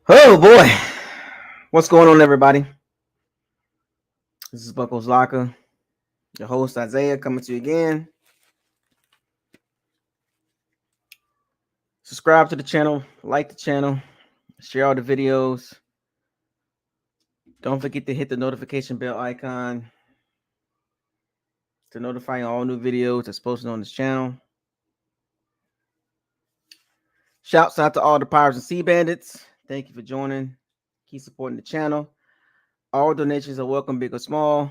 Oh boy, what's going on, everybody? This is Buckles Locker, your host Isaiah, coming to you again. Subscribe to the channel, like the channel, share all the videos. Don't forget to hit the notification bell icon to notify you all new videos that's posted on this channel. Shouts out to all the Pirates and Sea Bandits. Thank you for joining. Keep supporting the channel. All donations are welcome, big or small.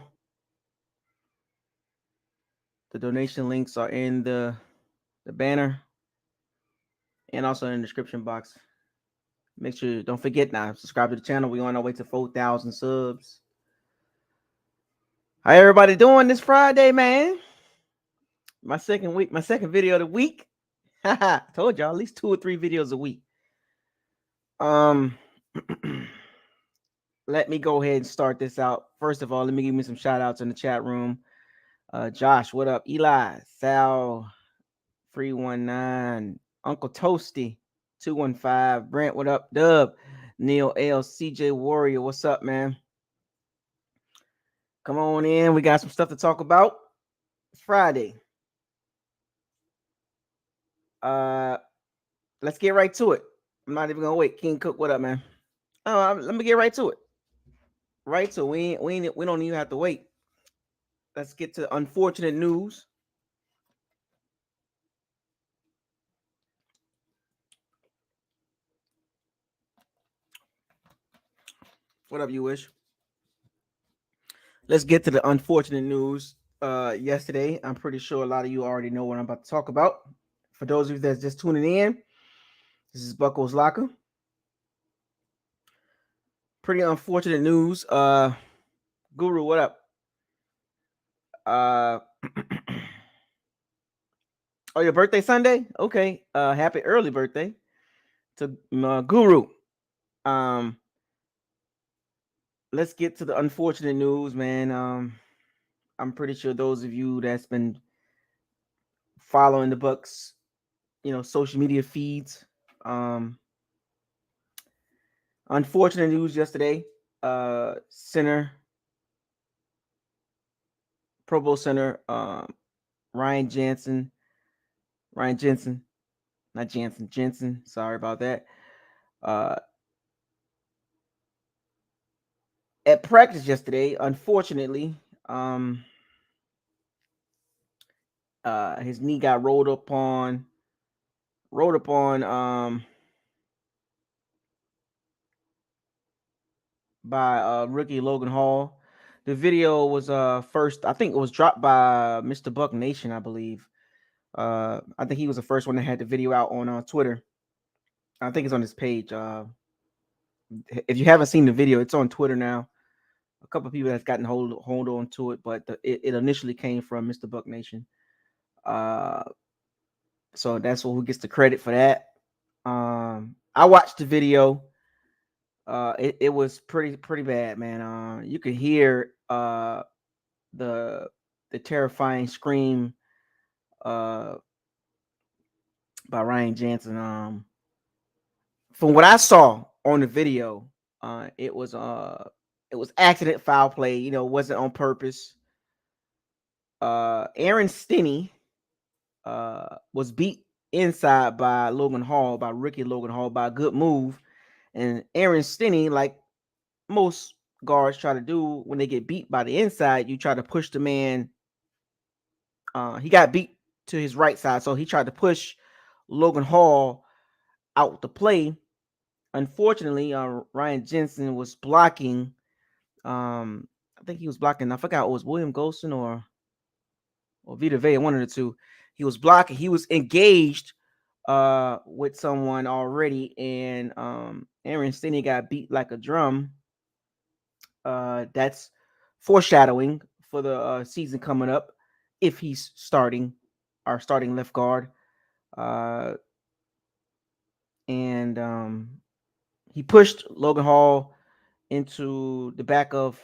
The donation links are in the banner and also in the description box. Make sure, don't forget now, subscribe to the channel. We're on our way to 4,000 subs. How everybody doing this Friday, man? My second video of the week. Told y'all at least 2 or 3 videos a week. Let me go ahead and start this out. First of all, let me give me some shout outs in the chat room. Josh, what up? Eli, Sal, 319, Uncle Toasty, 215, Brent, what up? Dub, Neil L, CJ Warrior, what's up, man? Come on in. We got some stuff to talk about. It's Friday. Let's get right to it. I'm not even gonna wait. King Cook, what up, man? Let me get right to it. Right to we don't even have to wait. Let's get to unfortunate news. What up, you wish? Let's get to the unfortunate news. Yesterday, I'm pretty sure a lot of you already know what I'm about to talk about. For those of you that's just tuning in, this is Buckles Locker. Pretty unfortunate news. Guru, what up? Oh, your birthday Sunday? Okay. Happy early birthday to Guru. Um, let's get to the unfortunate news, man. I'm pretty sure those of you that's been following the Bucs, social media feeds. Unfortunate news yesterday. Center, Pro Bowl center, Ryan Jensen, not Jensen. Sorry about that. Uh, at practice yesterday, unfortunately, his knee got rolled upon by rookie Logan Hall. The video was first, I think it was dropped by Mr. Buck Nation, I believe. I think he was the first one that had the video out on Twitter. I think it's on his page. If you haven't seen the video, it's on Twitter now. A couple of people that's gotten hold on to it, but it initially came from Mr. Buck Nation. So that's who gets the credit for that. I watched the video. It was pretty bad, man. You could hear the terrifying scream by Ryan Jensen. From what I saw on the video, it was accident, foul play. It wasn't on purpose. Aaron Stinney was beat inside by rookie Logan Hall, by a good move. And Aaron Stinney, like most guards try to do when they get beat by the inside, you try to push the man. He got beat to his right side, so he tried to push Logan Hall out the play. Unfortunately, Ryan Jensen was blocking. I think he was blocking. I forgot it was William Golson or Vita Vea, one of the two. He was blocking. He was engaged with someone already, and Aaron Stinney got beat like a drum. That's foreshadowing for the season coming up if he's starting left guard. And he pushed Logan Hall into the back of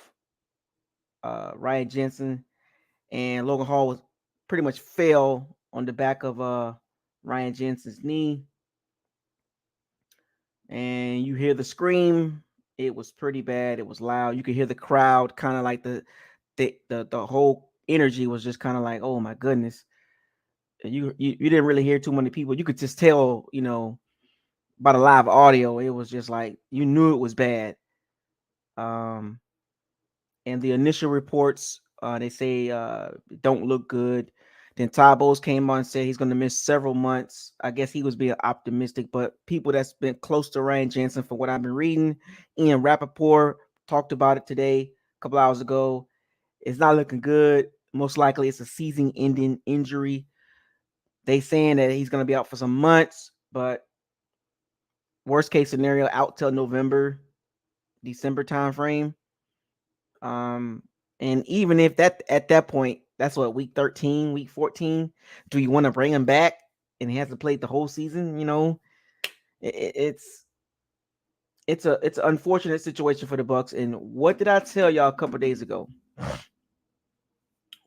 Ryan Jensen, and Logan Hall was pretty much fell on the back of Ryan Jensen's knee. and you hear the scream. It was pretty bad. It was loud. You could hear the crowd, kind of like the whole energy was just kind of like, oh my goodness. You didn't really hear too many people. You could just tell, by the live audio, it was just like you knew it was bad. Um, and the initial reports, they say don't look good. Then Todd Bowles came on and said he's going to miss several months. I guess he was being optimistic, but people that's been close to Ryan Jensen, from what I've been reading, Ian Rappaport talked about it today, a couple hours ago. It's not looking good. Most likely, it's a season-ending injury. They saying that he's going to be out for some months, but worst case scenario, out till November, December time frame. Um, and even if that at that point, that's what, week 13, week 14. Do you want to bring him back and he hasn't played the whole season? It's it's an unfortunate situation for the Bucs. And what did I tell y'all a couple days ago?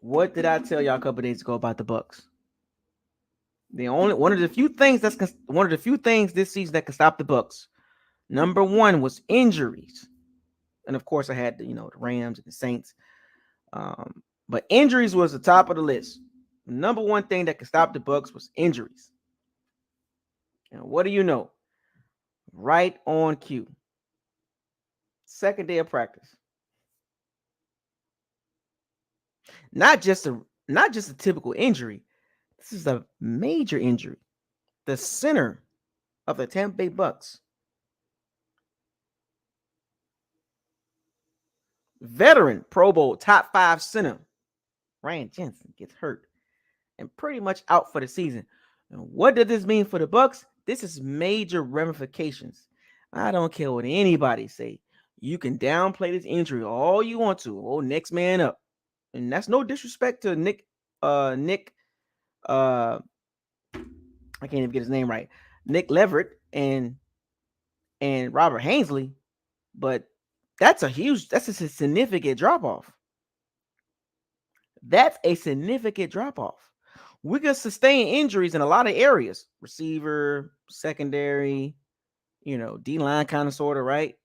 What did I tell y'all a couple days ago about the Bucs? The only one of the few things this season that can stop the Bucs. Number one was injuries, and of course I had the Rams and the Saints. But injuries was the top of the list. The number one thing that could stop the Bucs was injuries. And what do you know? Right on cue. Second day of practice. Not just a typical injury. This is a major injury. The center of the Tampa Bay Bucs, veteran Pro Bowl top 5 center Ryan Jensen, gets hurt and pretty much out for the season. And what does this mean for the Bucs? This is major ramifications. I don't care what anybody say. You can downplay this injury all you want to. Oh, next man up. And that's no disrespect to Nick I can't even get his name right. Nick Leverett and Robert Hainsey, but that's a significant drop off. That's a significant drop off. We can sustain injuries in a lot of areas: receiver, secondary, D line, kind of, sort of, right?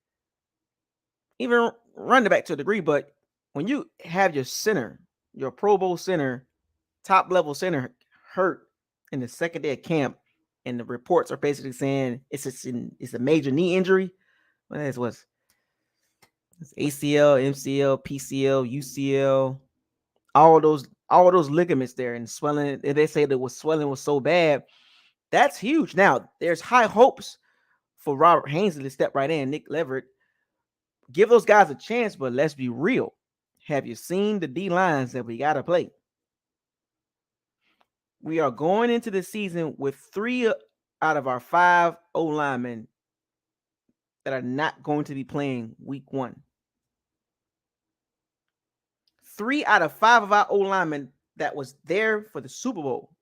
Even running back to a degree. But when you have your center, your Pro Bowl center, top level center, hurt in the second day of camp, and the reports are basically saying it's a major knee injury. Well, that's what's ACL, MCL, PCL, UCL, all those ligaments there, and swelling. They say that swelling was so bad. That's huge. Now there's high hopes for Robert Hainsey to step right in. Nick Leverett, give those guys a chance, but let's be real. Have you seen the D lines that we gotta play? We are going into the season with 3 out of our 5 O linemen that are not going to be playing week 1. 3 out of 5 of our O linemen that was there for the Super Bowl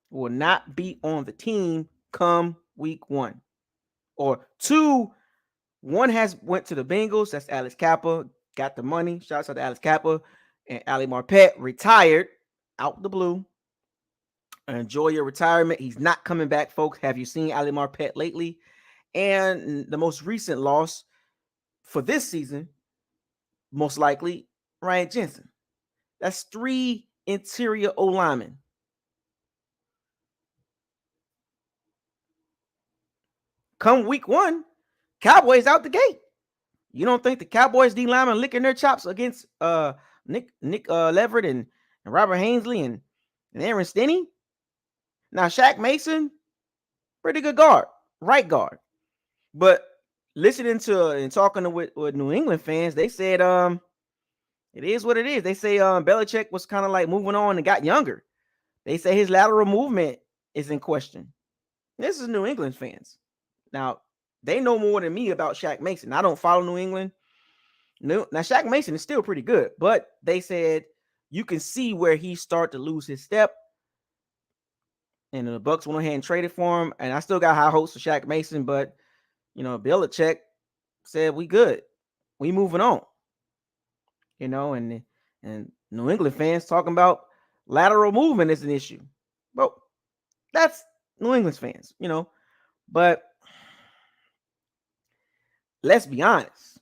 will not be on the team come week 1. Or 2, one has went to the Bengals. That's Alex Kappa, got the money. Shouts out to Alex Kappa. And Ali Marpet retired out the blue. Enjoy your retirement. He's not coming back, folks. Have you seen Ali Marpet lately? And the most recent loss for this season, most likely, Ryan Jensen. That's 3 interior O linemen. Come week 1, Cowboys out the gate. You don't think the Cowboys D linemen licking their chops against Nick Leverett and Robert Hainsey and Aaron Stinney? Now Shaq Mason, pretty good guard, right guard. But listening to and talking with New England fans, they said it is what it is. They say Belichick was kind of like moving on and got younger. They say his lateral movement is in question. This is New England fans. Now, they know more than me about Shaq Mason. I don't follow New England. No, now Shaq Mason is still pretty good, but they said you can see where he started to lose his step. And the Bucs went ahead and traded for him. And I still got high hopes for Shaq Mason, but Belichick said we good. We moving on. And New England fans talking about lateral movement is an issue. Well, that's New England fans, But let's be honest.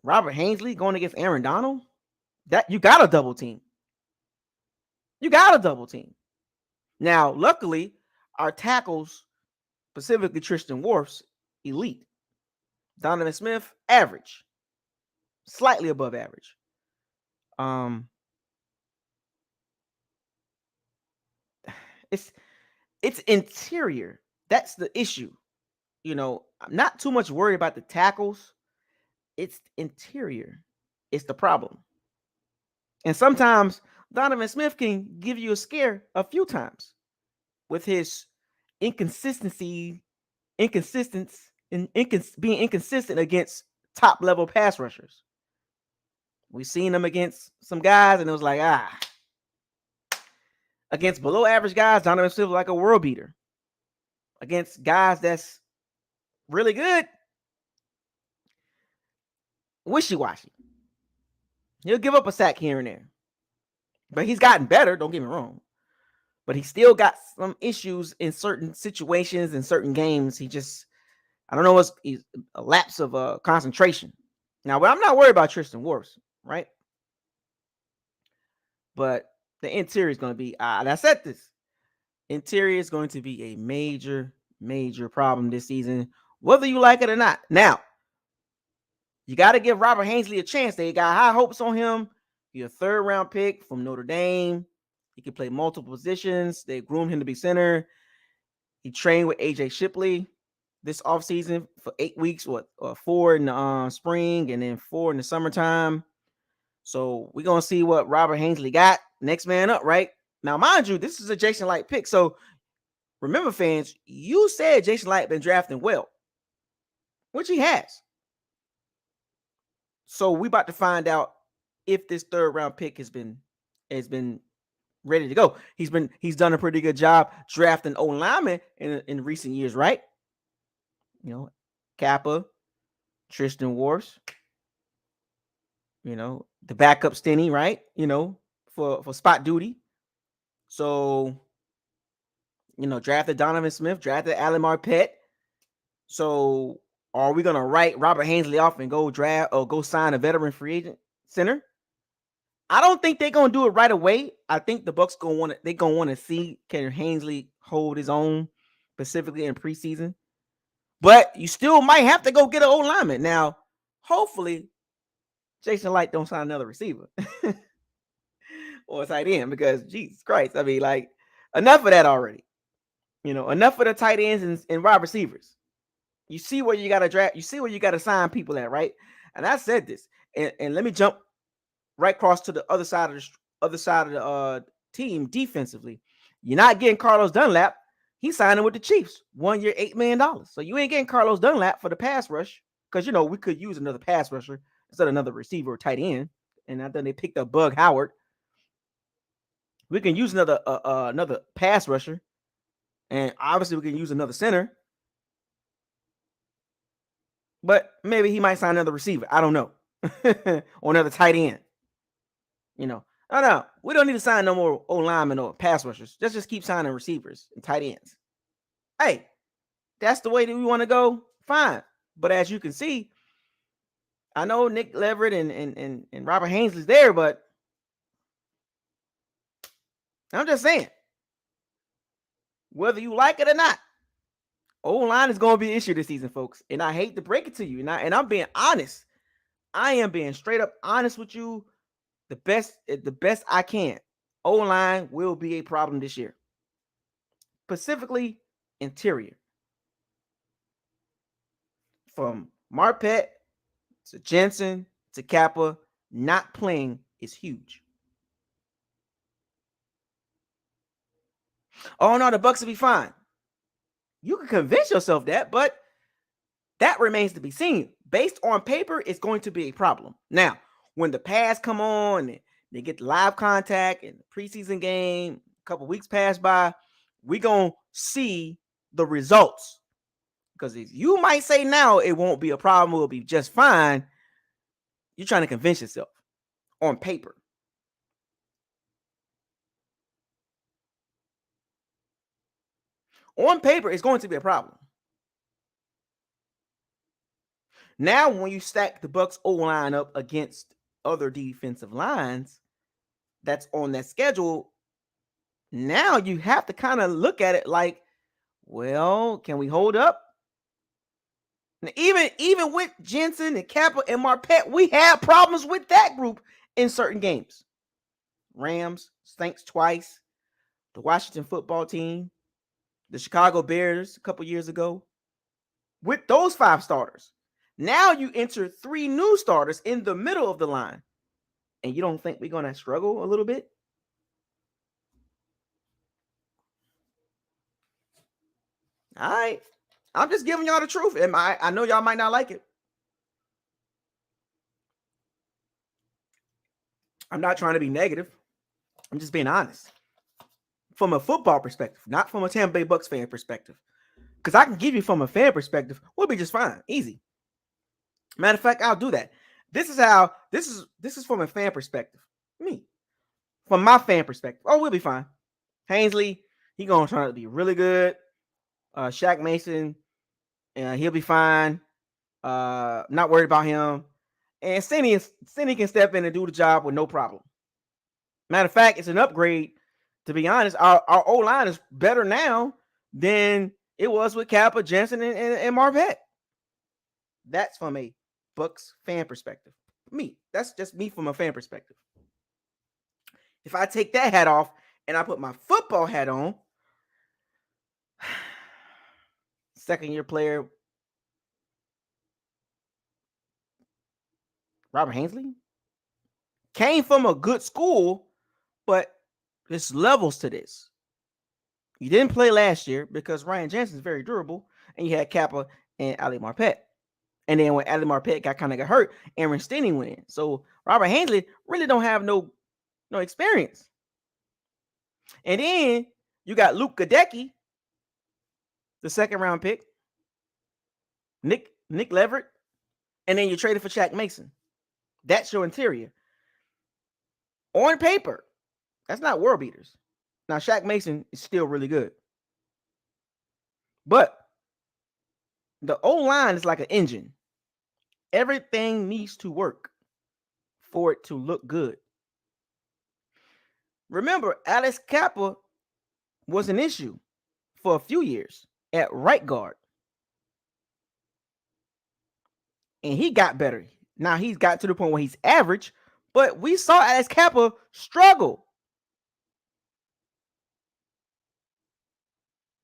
Robert Hainsey going against Aaron Donald, that you got a double team. You got a double team. Now, luckily, our tackles, specifically Tristan Wirfs, elite. Donovan Smith, average, slightly above average. Um, it's it's interior. That's the issue. I'm not too much worried about the tackles. It's interior. It's the problem. And sometimes Donovan Smith can give you a scare a few times with his inconsistency, being inconsistent against top level pass rushers. We've seen them against some guys, and it was like, against below average guys, Donovan Smith was like a world beater. Against guys that's really good, wishy-washy. He'll give up a sack here and there. But he's gotten better, don't get me wrong. But he still got some issues in certain situations, in certain games. I don't know, it's a lapse of concentration. Now, but I'm not worried about Tristan Wirfs, right? But the interior is going to be, and I said this, interior is going to be a major, major problem this season, whether you like it or not. Now, you got to give Robert Hainsey a chance. They got high hopes on him. He's a third-round pick from Notre Dame. He can play multiple positions. They groomed him to be center. He trained with AJ Shipley this offseason for 8 weeks, 4 in the spring and then 4 in the summertime. So we're going to see what Robert Hainsey got. Next man up, right? Now, mind you, this is a Jason Light pick. So remember, fans, you said Jason Light been drafting well, which he has. So we about to find out if this third round pick has been ready to go. He's done a pretty good job drafting O linemen in recent years, right? Kappa, Tristan Wirfs, the backup Stinney, right? For spot duty. So, drafted Donovan Smith, drafted Alan Marpet. So, are we gonna write Robert Hainsey off and go draft or go sign a veteran free agent center? I don't think they're gonna do it right away. I think the Bucs gonna want to see can Hainsey hold his own, specifically in preseason. But you still might have to go get an old lineman. Now, hopefully, Jason Light don't sign another receiver or a tight end because Jesus Christ, I mean, like, enough of that already. Enough of the tight ends and wide receivers. You see where you got to draft. You see where you got to sign people at, right? And I said this, and let me jump right across to the other side of the team defensively. You're not getting Carlos Dunlap. He's signing with the Chiefs, 1 year, $8 million. So you ain't getting Carlos Dunlap for the pass rush because we could use another pass rusher instead of another receiver or tight end. And I think they picked up Bug Howard. We can use another pass rusher, and obviously we can use another center. But maybe he might sign another receiver. I don't know, or another tight end. No, we don't need to sign no more O linemen or pass rushers. Let's just keep signing receivers and tight ends. Hey, that's the way that we want to go. Fine, but as you can see, I know Nick Leverett and Robert Hainsey's there, but I'm just saying, whether you like it or not, O-line is going to be an issue this season, folks. And I hate to break it to you, and I'm being honest. I am being straight up honest with you. The best I can. O-line will be a problem this year. Specifically, interior. From Marpet to Jensen to Kappa, not playing is huge. Oh no, the Bucs will be fine. You can convince yourself that, but that remains to be seen. Based on paper, it's going to be a problem. Now, when the pads come on and they get the live contact in the preseason game, a couple weeks pass by, we're going to see the results. Because you might say now it won't be a problem, it will be just fine. You're trying to convince yourself on paper. On paper, it's going to be a problem. Now, when you stack the Bucs O line up against other defensive lines that's on that schedule, now you have to kind of look at it like, well, can we hold up? Now, even with Jensen and Kappa and Marpet, we had problems with that group in certain games. Rams, Saints twice, the Washington football team, the Chicago Bears a couple years ago. With those 5 starters, now you enter 3 new starters in the middle of the line. And you don't think we're going to struggle a little bit? All right. I'm just giving y'all the truth. And I know y'all might not like it. I'm not trying to be negative. I'm just being honest. From a football perspective, not from a Tampa Bay Bucs fan perspective. Because I can give you from a fan perspective, we'll be just fine. Easy. Matter of fact, I'll do that. This is from a fan perspective. Me. From my fan perspective. Oh, we'll be fine. Hainsey, he gonna turn out to be really good. Shaq Mason, he'll be fine. Not worried about him. And Stinnie can step in and do the job with no problem. Matter of fact, it's an upgrade. To be honest, our O-line is better now than it was with Kappa, Jensen, and Marvette. That's from a Bucs fan perspective. Me. That's just me from a fan perspective. If I take that hat off and I put my football hat on, second-year player Robert Hainsey came from a good school, but there's levels to this. You didn't play last year because Ryan Jensen is very durable, and you had Kappa and Ali Marpet. And then when Ali Marpet got hurt, Aaron Stinnie went in. So Robert Hainsey really don't have no experience. And then you got Luke Gadecki, the second-round pick, Nick Leverett, and then you traded for Shaq Mason. That's your interior. On paper, that's not world beaters. Now, Shaq Mason is still really good. But the O-line is like an engine. Everything needs to work for it to look good. Remember, Alex Kappa was an issue for a few years at right guard. And he got better. Now he's got to the point where he's average, but we saw Alex Kappa struggle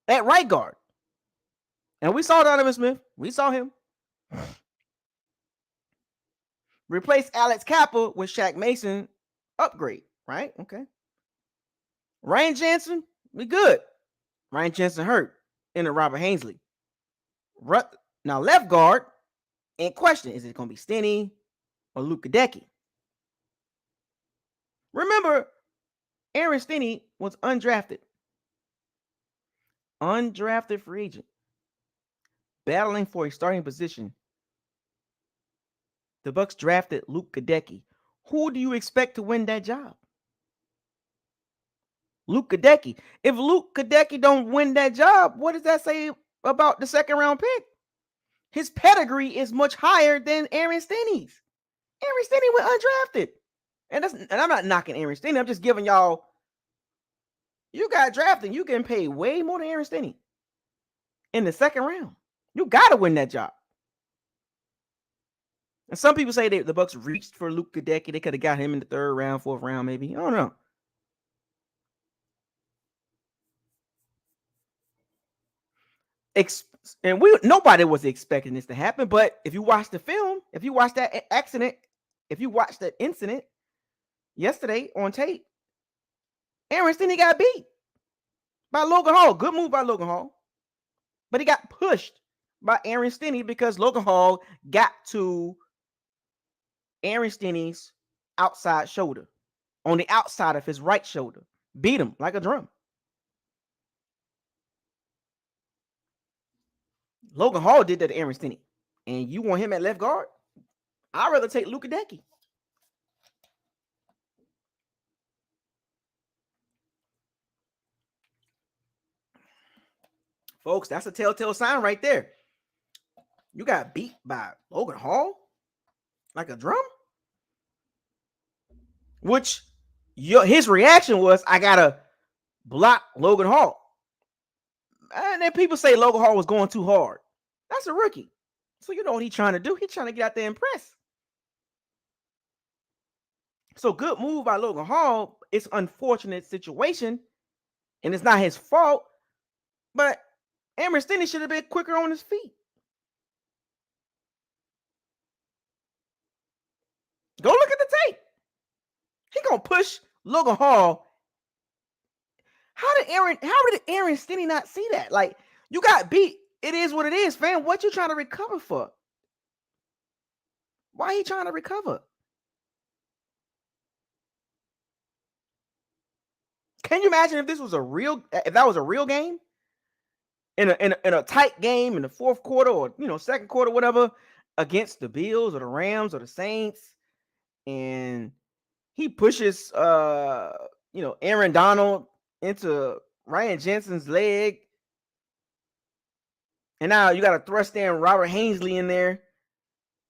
at right guard. And we saw Donovan Smith. We saw him. Replace Alex Kappa with Shaq Mason. Upgrade, right? Okay. Ryan Jensen, we good. Ryan Jensen hurt in the Robert Hainsey. Now left guard, in question, is it going to be Stinnie or Luke Gadecki? Remember, Aaron Stinnie was undrafted. Undrafted free agent. Battling for a starting position. The Bucs drafted Luke Gadecki. Who do you expect to win that job? Luke Gadecki. If Luke Gadecki don't win that job, what does that say about the second-round pick? His pedigree is much higher than Aaron Stinnie's. Aaron Stinnie went undrafted. And I'm not knocking Aaron Stinnie. I'm just giving y'all, you got drafted, you getting paid way more than Aaron Stinnie in the second round. You got to win that job. And some people say the Bucs reached for Luke Gadecki. They could have got him in the third round, fourth round, maybe. I don't know. And nobody was expecting this to happen. But if you watch the film, if you watch that accident, if you watch that incident yesterday on tape, Aaron Stinnie got beat by Logan Hall. Good move by Logan Hall. But he got pushed by Aaron Stinnie because Logan Hall got to Aaron Stinnie's outside shoulder, on the outside of his right shoulder. Beat him like a drum. Logan Hall did that to Aaron Stinnie. And you want him at left guard? I'd rather take Luke Gadecki. Folks, that's a telltale sign right there. You got beat by Logan Hall like a drum, which his reaction was, I gotta block Logan Hall. And then people say Logan Hall was going too hard. That's a rookie. So you know what he's trying to do? He's trying to get out there and press. So good move by Logan Hall. It's an unfortunate situation, and it's not his fault. But Aaron Stinney should have been quicker on his feet. Go look at the tape. He gonna push Logan Hall. How did Aaron Stinney not see that? Like, you got beat. It is what it is, fam. What you trying to recover for? Why he trying to recover? Can you imagine if that was a real game? In a tight game in the fourth quarter or second quarter, whatever, against the Bills or the Rams or the Saints, and he pushes Aaron Donald into Ryan Jensen's leg, and now you got to thrust in Robert Hainsey in there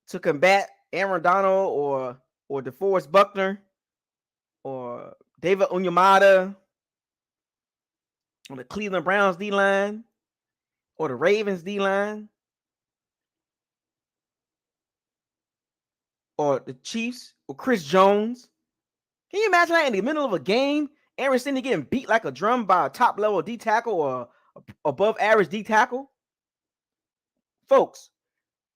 to combat Aaron Donald or DeForest Buckner or David Onyemata on the Cleveland Browns D line or the Ravens D line or the Chiefs or Chris Jones. Can you imagine that in the middle of a game, Aaron Stinney getting beat like a drum by a top level D tackle or above average D tackle? Folks,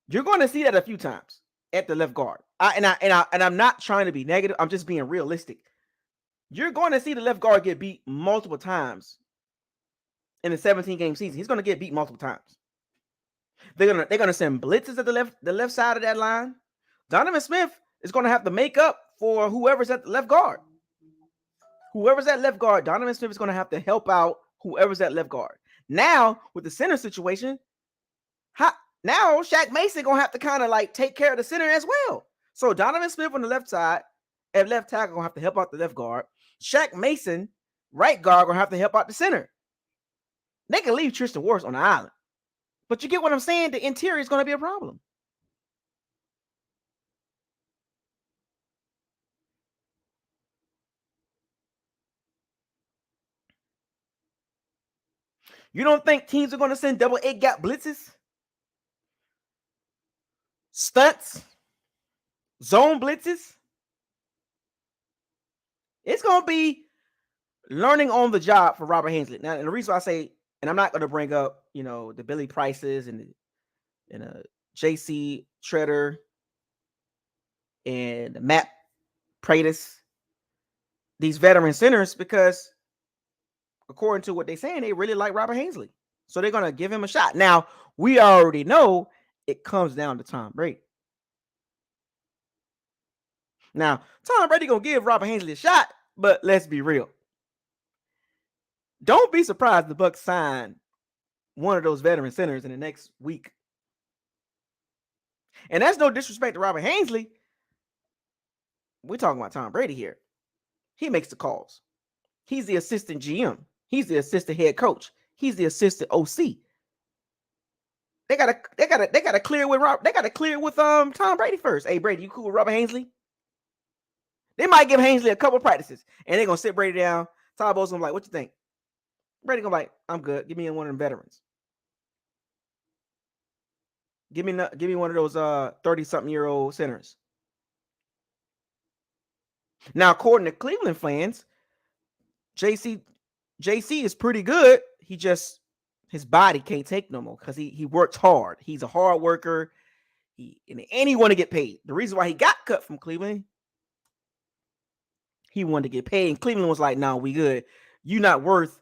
you're going to see that a few times at the left guard. I'm not trying to be negative. I'm just being realistic. You're going to see the left guard get beat multiple times in the 17-game season. He's going to get beat multiple times. They're gonna send blitzes at the left side of that line. Donovan Smith is going to have to make up for whoever's at the left guard. Whoever's at left guard, Donovan Smith is going to have to help out whoever's at left guard. Now, with the center situation, now Shaq Mason going to have to kind of like take care of the center as well. So Donovan Smith on the left side, at left tackle, going to have to help out the left guard. Shaq Mason, right guard, going to have to help out the center. They can leave Tristan Wirfs on the island. But you get what I'm saying? The interior is going to be a problem. You don't think teams are going to send double 8 gap blitzes? Stunts? Zone blitzes? It's going to be learning on the job for Robert Hainsey. Now, and the reason I say, and I'm not going to bring up, the Billy Prices and J.C. Treader and Matt Pratis, these veteran centers, because according to what they're saying, they really like Robert Hainsey. So they're going to give him a shot. Now, we already know it comes down to Tom Brady. Now, Tom Brady going to give Robert Hainsey a shot, but let's be real. Don't be surprised the Bucs sign one of those veteran centers in the next week. And that's no disrespect to Robert Hainsey. We're talking about Tom Brady here. He makes the calls. He's the assistant GM. He's the assistant head coach. He's the assistant OC. They gotta clear with Tom Brady first. Hey Brady, you cool with Robert Hainsey? They might give Hainsey a couple of practices, and they're gonna sit Brady down. Todd Bowles gonna be like, "What you think?" Brady gonna be like, "I'm good. Give me one of them veterans. Give me one of those 30-something-year-old centers." Now, according to Cleveland fans, JC is pretty good. His body can't take no more because he works hard. He's a hard worker. And he want to get paid. The reason why he got cut from Cleveland, he wanted to get paid. And Cleveland was like, "No, we good. You're not worth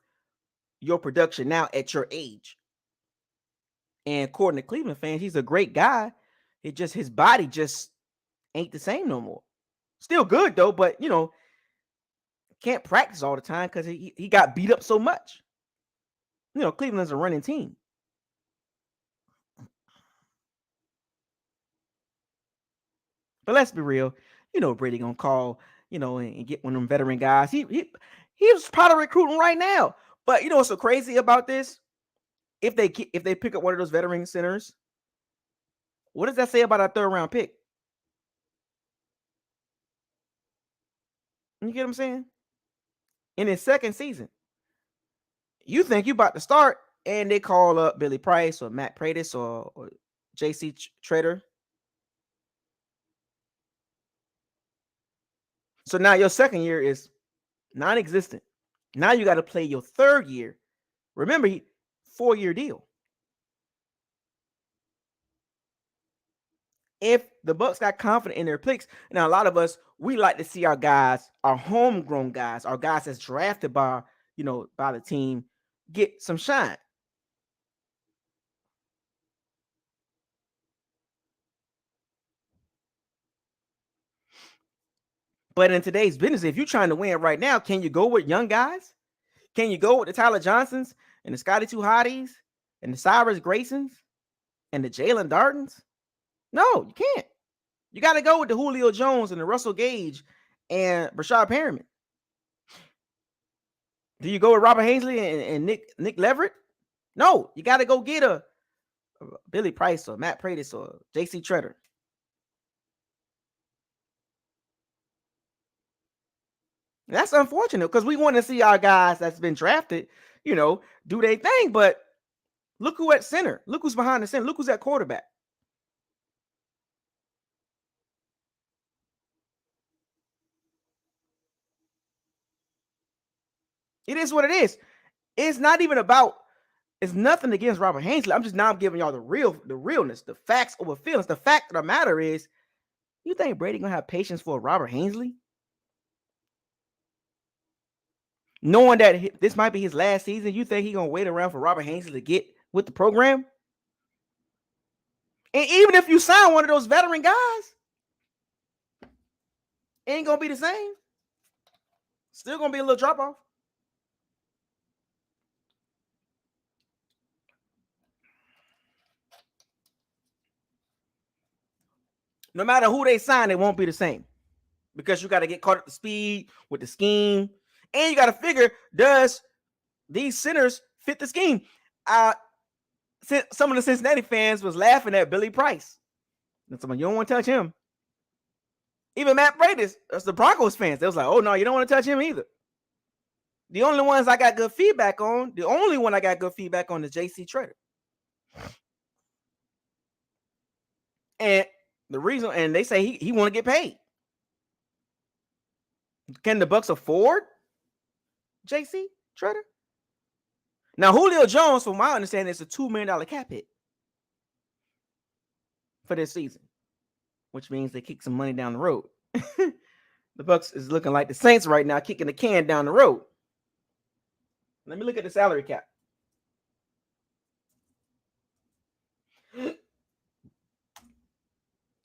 your production now at your age." And according to Cleveland fans, he's a great guy. His body just ain't the same no more. Still good though, but can't practice all the time because he got beat up so much. Cleveland's a running team. But let's be real. Brady gonna call, and get one of them veteran guys. He was probably recruiting right now. But what's so crazy about this? If they pick up one of those veteran centers, What does that say about our third round pick? You get what I'm saying? In his second season, you think you about to start, and they call up Billy Price or Matt Pratis or J.C. Treader. So now your second year is non-existent. Now you got to play your third year. Remember, 4-year deal. If the Bucs got confident in their picks, now a lot of us, we like to see our guys, our homegrown guys, our guys that's drafted by by the team, get some shine. But in today's business, if you're trying to win right now, can you go with young guys? Can you go with the Tyler Johnsons and the Scotty Two Hotties and the Cyrus Graysons and the Jalen Dartons? No, you can't. You got to go with the Julio Jones and the Russell Gage and Brashad Perriman. Do you go with Robert Hainsey and Nick Leverett? No, you got to go get a Billy Price or Matt Pratis or J.C. Treader. That's unfortunate because we want to see our guys that's been drafted, do their thing. But look who at center. Look who's behind the center. Look who's at quarterback. It is what it is. It's not even about. It's nothing against Robert Hainsey. I'm just now giving y'all the realness, the facts over feelings. The fact of the matter is, you think Brady gonna have patience for Robert Hainsey? Knowing that this might be his last season, you think he gonna wait around for Robert Hainsey to get with the program? And even if you sign one of those veteran guys, it ain't gonna be the same. Still gonna be a little drop off. No matter who they sign, it won't be the same because you got to get caught up to speed with the scheme, and you got to figure, does these centers fit the scheme? Some of the Cincinnati fans was laughing at Billy Price. And someone, you don't want to touch him. Even Matt Pratis, that's the Broncos fans. They was like, oh no, you don't want to touch him either. The only ones I got good feedback on, the only one I got good feedback on is J.C. Treader. And the reason, and they say he want to get paid. Can the Bucs afford J.C. Treader? Now, Julio Jones, from my understanding, is a $2 million cap hit for this season, which means they kick some money down the road. The Bucs is looking like the Saints right now, kicking the can down the road. Let me look at the salary cap.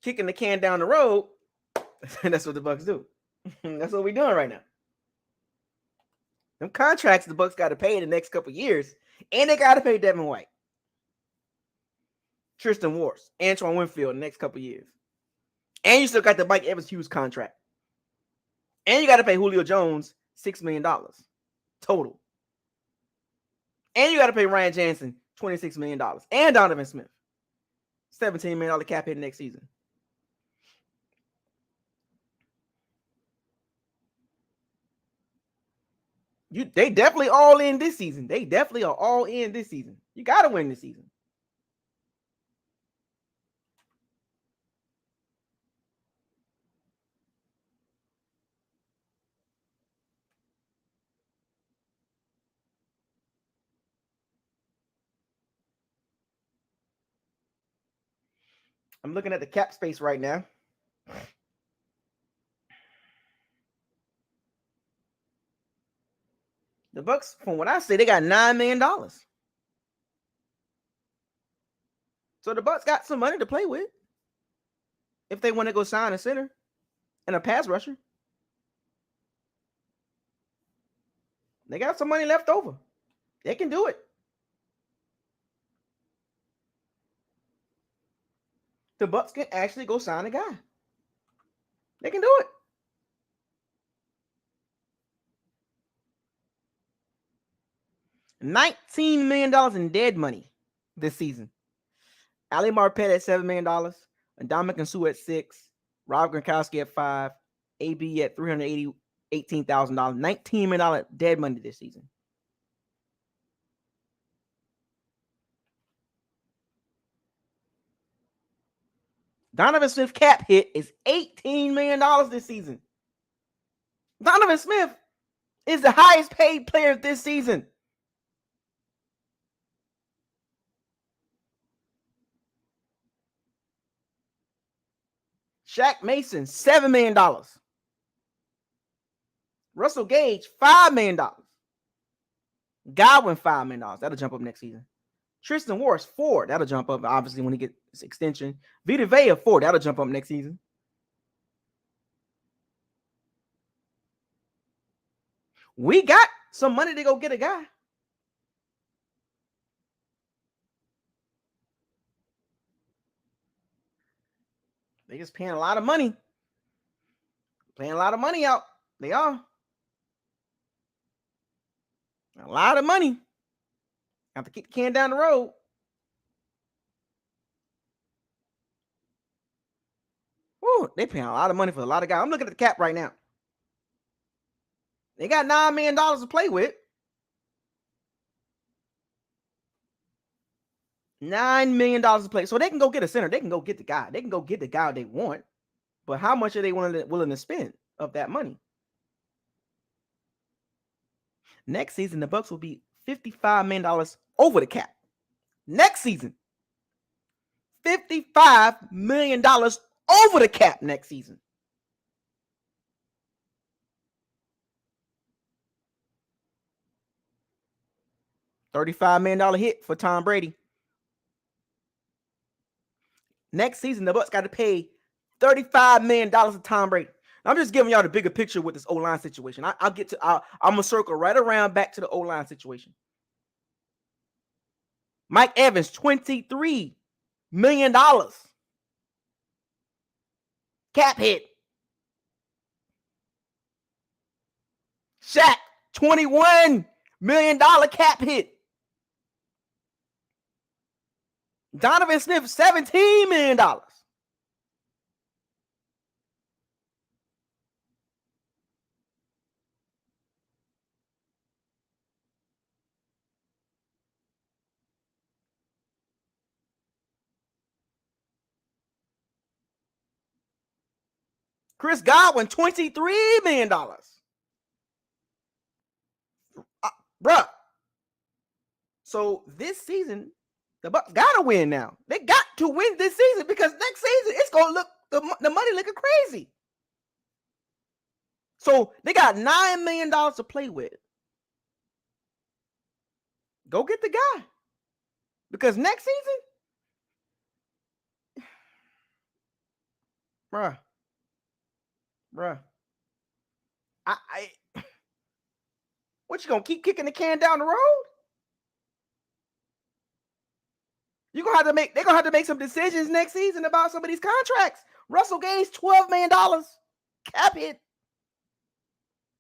Kicking the can down the road. That's what the Bucs do. That's what we're doing right now. Them contracts the Bucs got to pay in the next couple years, and they got to pay Devin White, Tristan Wirfs, Antoine Winfield in the next couple years, and you still got the Mike Evans Hughes contract, and you got to pay Julio Jones $6 million total, and you got to pay Ryan Jensen $26 million, and Donovan Smith $17 million cap hit next season. They definitely all in this season. They definitely are all in this season. You got to win this season. I'm looking at the cap space right now. The Bucs, from what I say, they got $9 million. So the Bucs got some money to play with if they want to go sign a center and a pass rusher. They got some money left over. They can do it. The Bucs can actually go sign a guy. They can do it. $19 million in dead money this season. Ali Marpet at $7 million, and Dominican Sue at 6, Rob Gronkowski at 5, AB at $318,000, $19 million dead money this season. Donovan Smith cap hit is $18 million this season. Donovan Smith is the highest paid player this season. Shaq Mason, $7 million. Russell Gage, $5 million. Godwin, $5 million. That'll jump up next season. Tristan Wirfs, 4. That'll jump up, obviously, when he gets his extension. Vita Vea, 4. That'll jump up next season. We got some money to go get a guy. They just paying a lot of money. Paying a lot of money out. They are. A lot of money. Have to kick the can down the road. Woo, they paying a lot of money for a lot of guys. I'm looking at the cap right now. They got $9 million to play with. $9 million to play. So they can go get a center. They can go get the guy. They can go get the guy they want. But how much are they willing to spend of that money? Next season, the Bucs will be $55 million over the cap. Next season, $55 million over the cap next season. $35 million hit for Tom Brady. Next season, the Bucs got to pay $35 million to Tom Brady. I'm just giving y'all the bigger picture with this O-line situation. I'm going to circle right around back to the O-line situation. Mike Evans, $23 million. Cap hit. Shaq, $21 million cap hit. Donovan Smith, $17 million. Chris Godwin, $23 million. Bruh. So this season, the Bucs gotta win now. They got to win this season because next season it's gonna look the money looking crazy. So they got $9 million to play with. Go get the guy. Because next season, bruh. What, you gonna keep kicking the can down the road? They're gonna have to make some decisions next season about some of these contracts. Russell Gage, $12 million. Cap hit.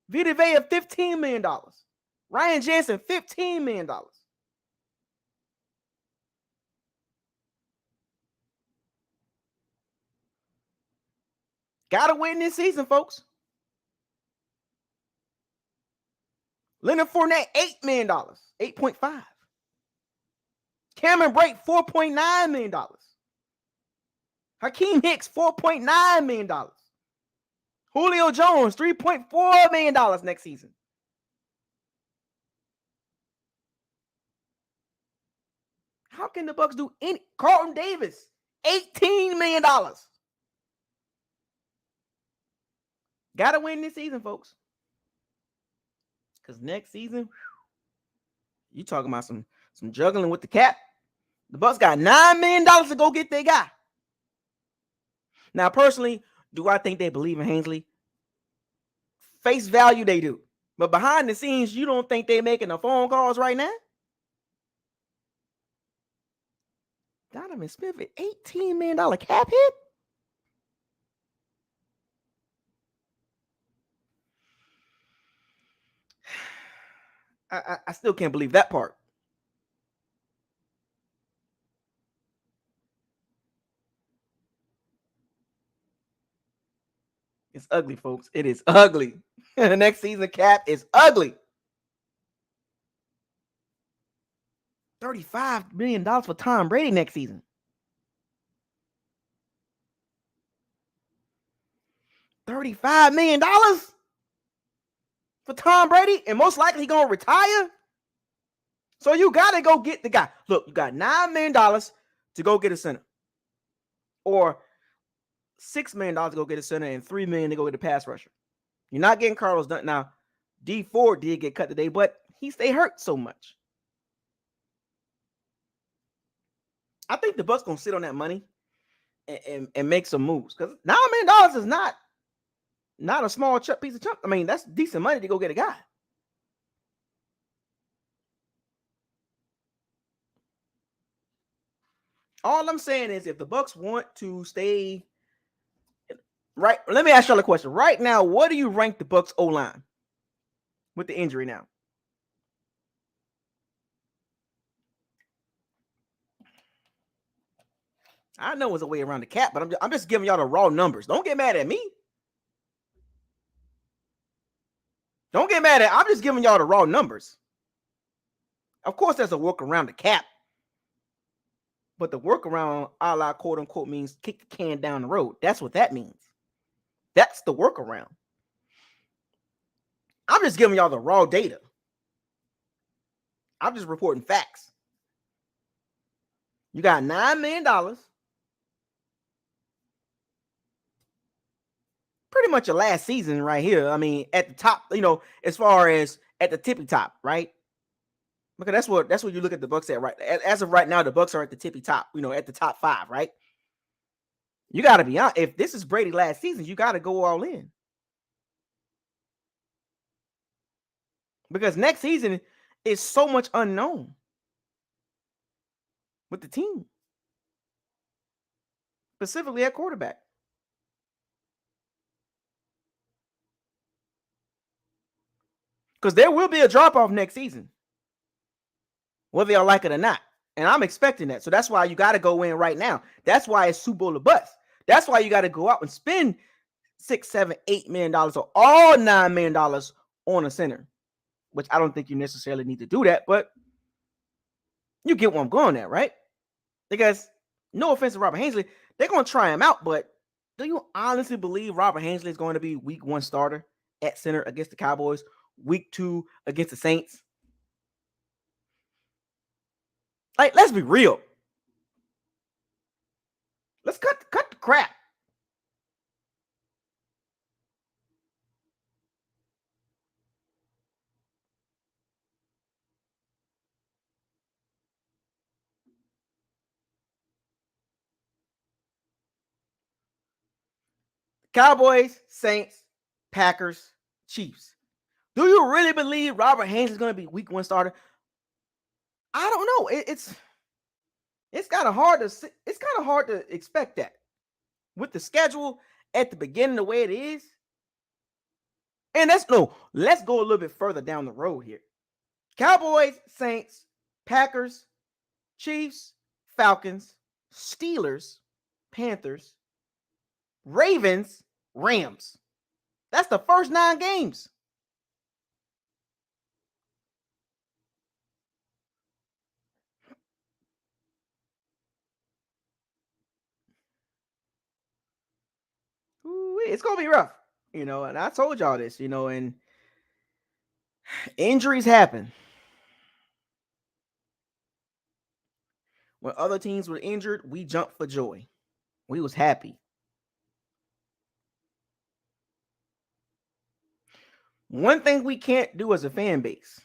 Vita Vea, $15 million. Ryan Jensen, $15 million. Gotta win this season, folks. Leonard Fournette, $8 million. 8.5. Cameron Brake, $4.9 million. Hakeem Hicks, $4.9 million. Julio Jones, $3.4 million next season. How can the Bucs do any? Carlton Davis, $18 million. Gotta win this season, folks. Because next season, you talking about some juggling with the cap. The Bucs got $9 million to go get their guy. Now, personally, do I think they believe in Hainsey? Face value, they do. But behind the scenes, you don't think they're making the phone calls right now? Donovan Smith at $18 million cap hit? I still can't believe that part. It's ugly, folks. It is ugly. The next season cap is ugly. $35 million for Tom Brady next season. $35 million for Tom Brady, and most likely he's gonna retire. So you gotta go get the guy. Look, you got $9 million to go get a center, or $6 million to go get a center, and $3 million to go get a pass rusher. You're not getting Carlos Dunn. Now, D Ford did get cut today, but he stayed hurt so much. I think the Bucs gonna sit on that money and make some moves, because $9 million is not a small piece of chunk. I mean, that's decent money to go get a guy. All I'm saying is, if the Bucs want to stay right, let me ask y'all a question. Right now, what do you rank the Bucs O-line with the injury now? I know it's a way around the cap, but I'm just giving y'all the raw numbers. Don't get mad at me. Don't get mad at. I'm just giving y'all the raw numbers. Of course, there's a work around the cap, but the workaround, a la quote unquote, means kick the can down the road. That's what that means. That's the workaround. I'm just giving y'all the raw data. I'm just reporting facts. You got $9 million. Pretty much your last season right here. I mean, at the top, as far as at the tippy top, right? Because that's what you look at the Bucs at, right? As of right now, the Bucs are at the tippy top, at the top 5, right? You got to be honest. If this is Brady last season, you got to go all in. Because next season is so much unknown with the team, specifically at quarterback. Because there will be a drop-off next season, whether y'all like it or not. And I'm expecting that. So that's why you got to go in right now. That's why it's Super Bowl or bust. That's why you got to go out and spend $6, $7, $8 million or all $9 million on a center, which I don't think you necessarily need to do that, but you get what I'm going at, right? Because no offense to Robert Hainsey, they're going to try him out, but do you honestly believe Robert Hainsey is going to be week 1 starter at center against the Cowboys, week 2 against the Saints? Like, let's be real. Let's cut the crap. Cowboys, Saints, Packers, Chiefs. Do you really believe Robert Hainsey is going to be week 1 starter? I don't know. It's kind of hard to expect that with the schedule at the beginning the way it is. And let's go a little bit further down the road here. Cowboys, Saints, Packers, Chiefs, Falcons, Steelers, Panthers, Ravens, Rams. That's the first 9 games. Ooh, it's gonna be rough, and I told y'all this, and injuries happen. When other teams were injured, we jumped for joy. We was happy. One thing we can't do as a fan base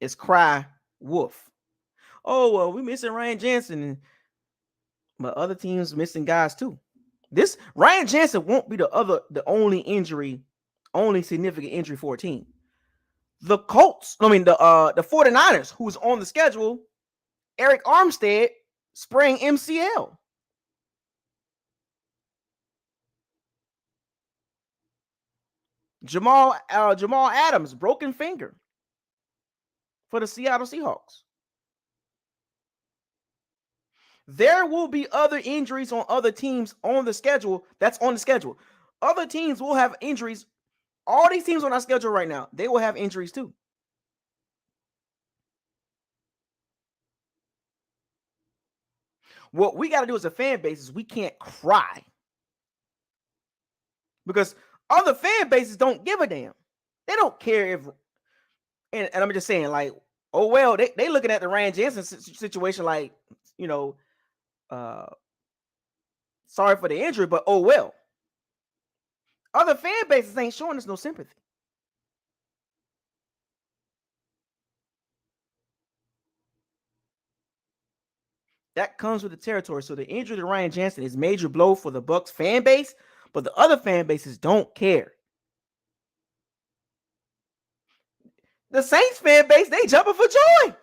is cry wolf. Oh, well, we missing Ryan Jensen, but other teams missing guys too. This Ryan Jensen won't be the only significant injury for a team. The 49ers, who's on the schedule, Eric Armstead spraying MCL. Jamal Adams, broken finger for the Seattle Seahawks. There will be other injuries on other teams on the schedule. That's on the schedule. Other teams will have injuries. All these teams on our schedule right now, they will have injuries too. What we got to do as a fan base is we can't cry because other fan bases don't give a damn. They don't care if, and I'm just saying, like, oh well, they looking at the Ryan Jensen situation like, you know, uh, sorry for the injury, but oh well. Other fan bases ain't showing us no sympathy. That comes with the territory. So the injury to Ryan Jensen is major blow for the Bucs fan base, but the other fan bases don't care. The Saints fan base, they jumping for joy.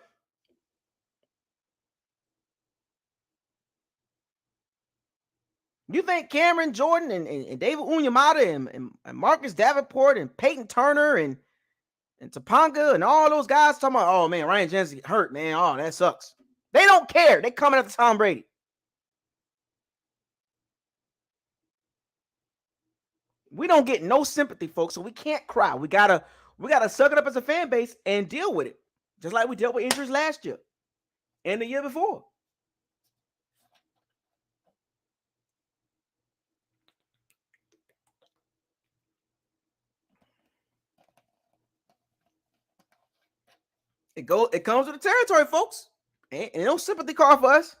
You think Cameron Jordan and David Onyemata and Marcus Davenport and Peyton Turner and Topanga and all those guys talking about, oh man, Ryan Jensen hurt, man. Oh, that sucks. They don't care. They coming after Tom Brady. We don't get no sympathy, folks, so we can't cry. We gotta suck it up as a fan base and deal with it. Just like we dealt with injuries last year and the year before. It comes with the territory, folks. And no sympathy card for us.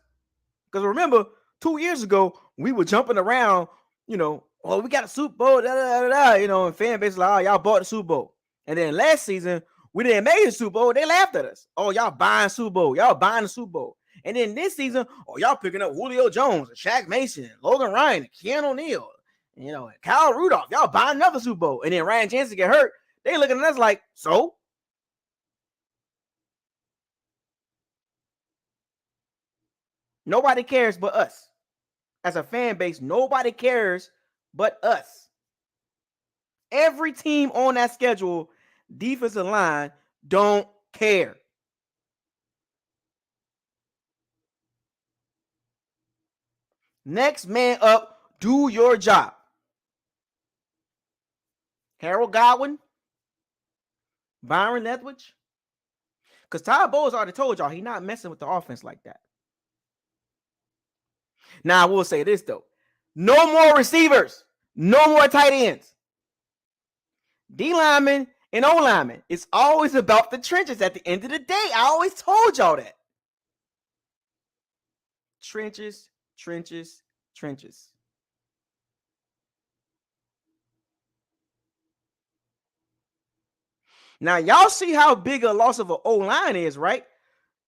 Because remember, 2 years ago, we were jumping around, oh, we got a Super Bowl, and fan base like, oh, y'all bought the Super Bowl. And then last season, we didn't make the Super Bowl. They laughed at us. Oh, y'all buying Super Bowl. Y'all buying the Super Bowl. And then this season, oh, y'all picking up Julio Jones, Shaq Mason, Logan Ryan, Keanu O'Neal, and Kyle Rudolph. Y'all buying another Super Bowl. And then Ryan Jensen get hurt. They looking at us like, so? Nobody cares but us. As a fan base, nobody cares but us. Every team on that schedule, defensive line, don't care. Next man up, do your job. Harold Godwin, Byron Leftwich. Because Todd Bowles already told y'all he's not messing with the offense like that. Now, I will say this, though. No more receivers. No more tight ends. D linemen and O linemen. It's always about the trenches at the end of the day. I always told y'all that. Trenches, trenches, trenches. Now, y'all see how big a loss of an O line is, right?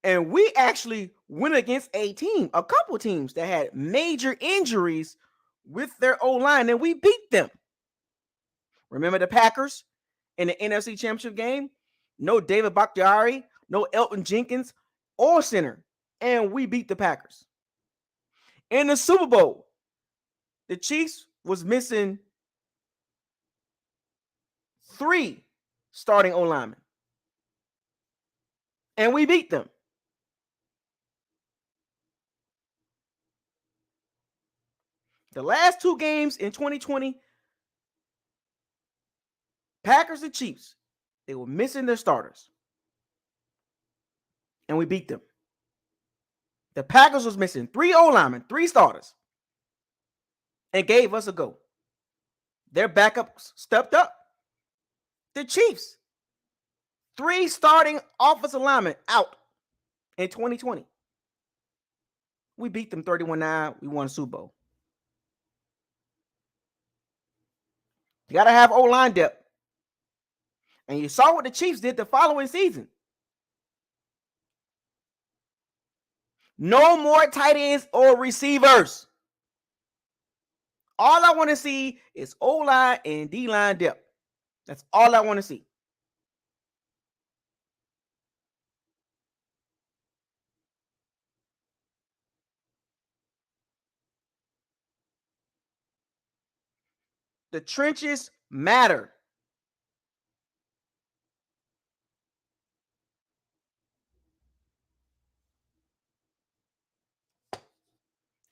And we actually went against a couple teams that had major injuries with their O line, and we beat them. Remember the Packers in the NFC Championship game? No David Bakhtiari, no Elton Jenkins or center, and we beat the Packers. In the Super Bowl, the Chiefs was missing 3 starting O linemen, and we beat them. The last 2 games in 2020, Packers and Chiefs, they were missing their starters, and we beat them. The Packers was missing 3 O linemen, 3 starters, and gave us a go. Their backups stepped up. The Chiefs, 3 starting offensive linemen out in 2020. We beat them 31-9. We won a Super Bowl. You got to have O-line depth. And you saw what the Chiefs did the following season. No more tight ends or receivers. All I want to see is O-line and D-line depth. That's all I want to see. The trenches matter.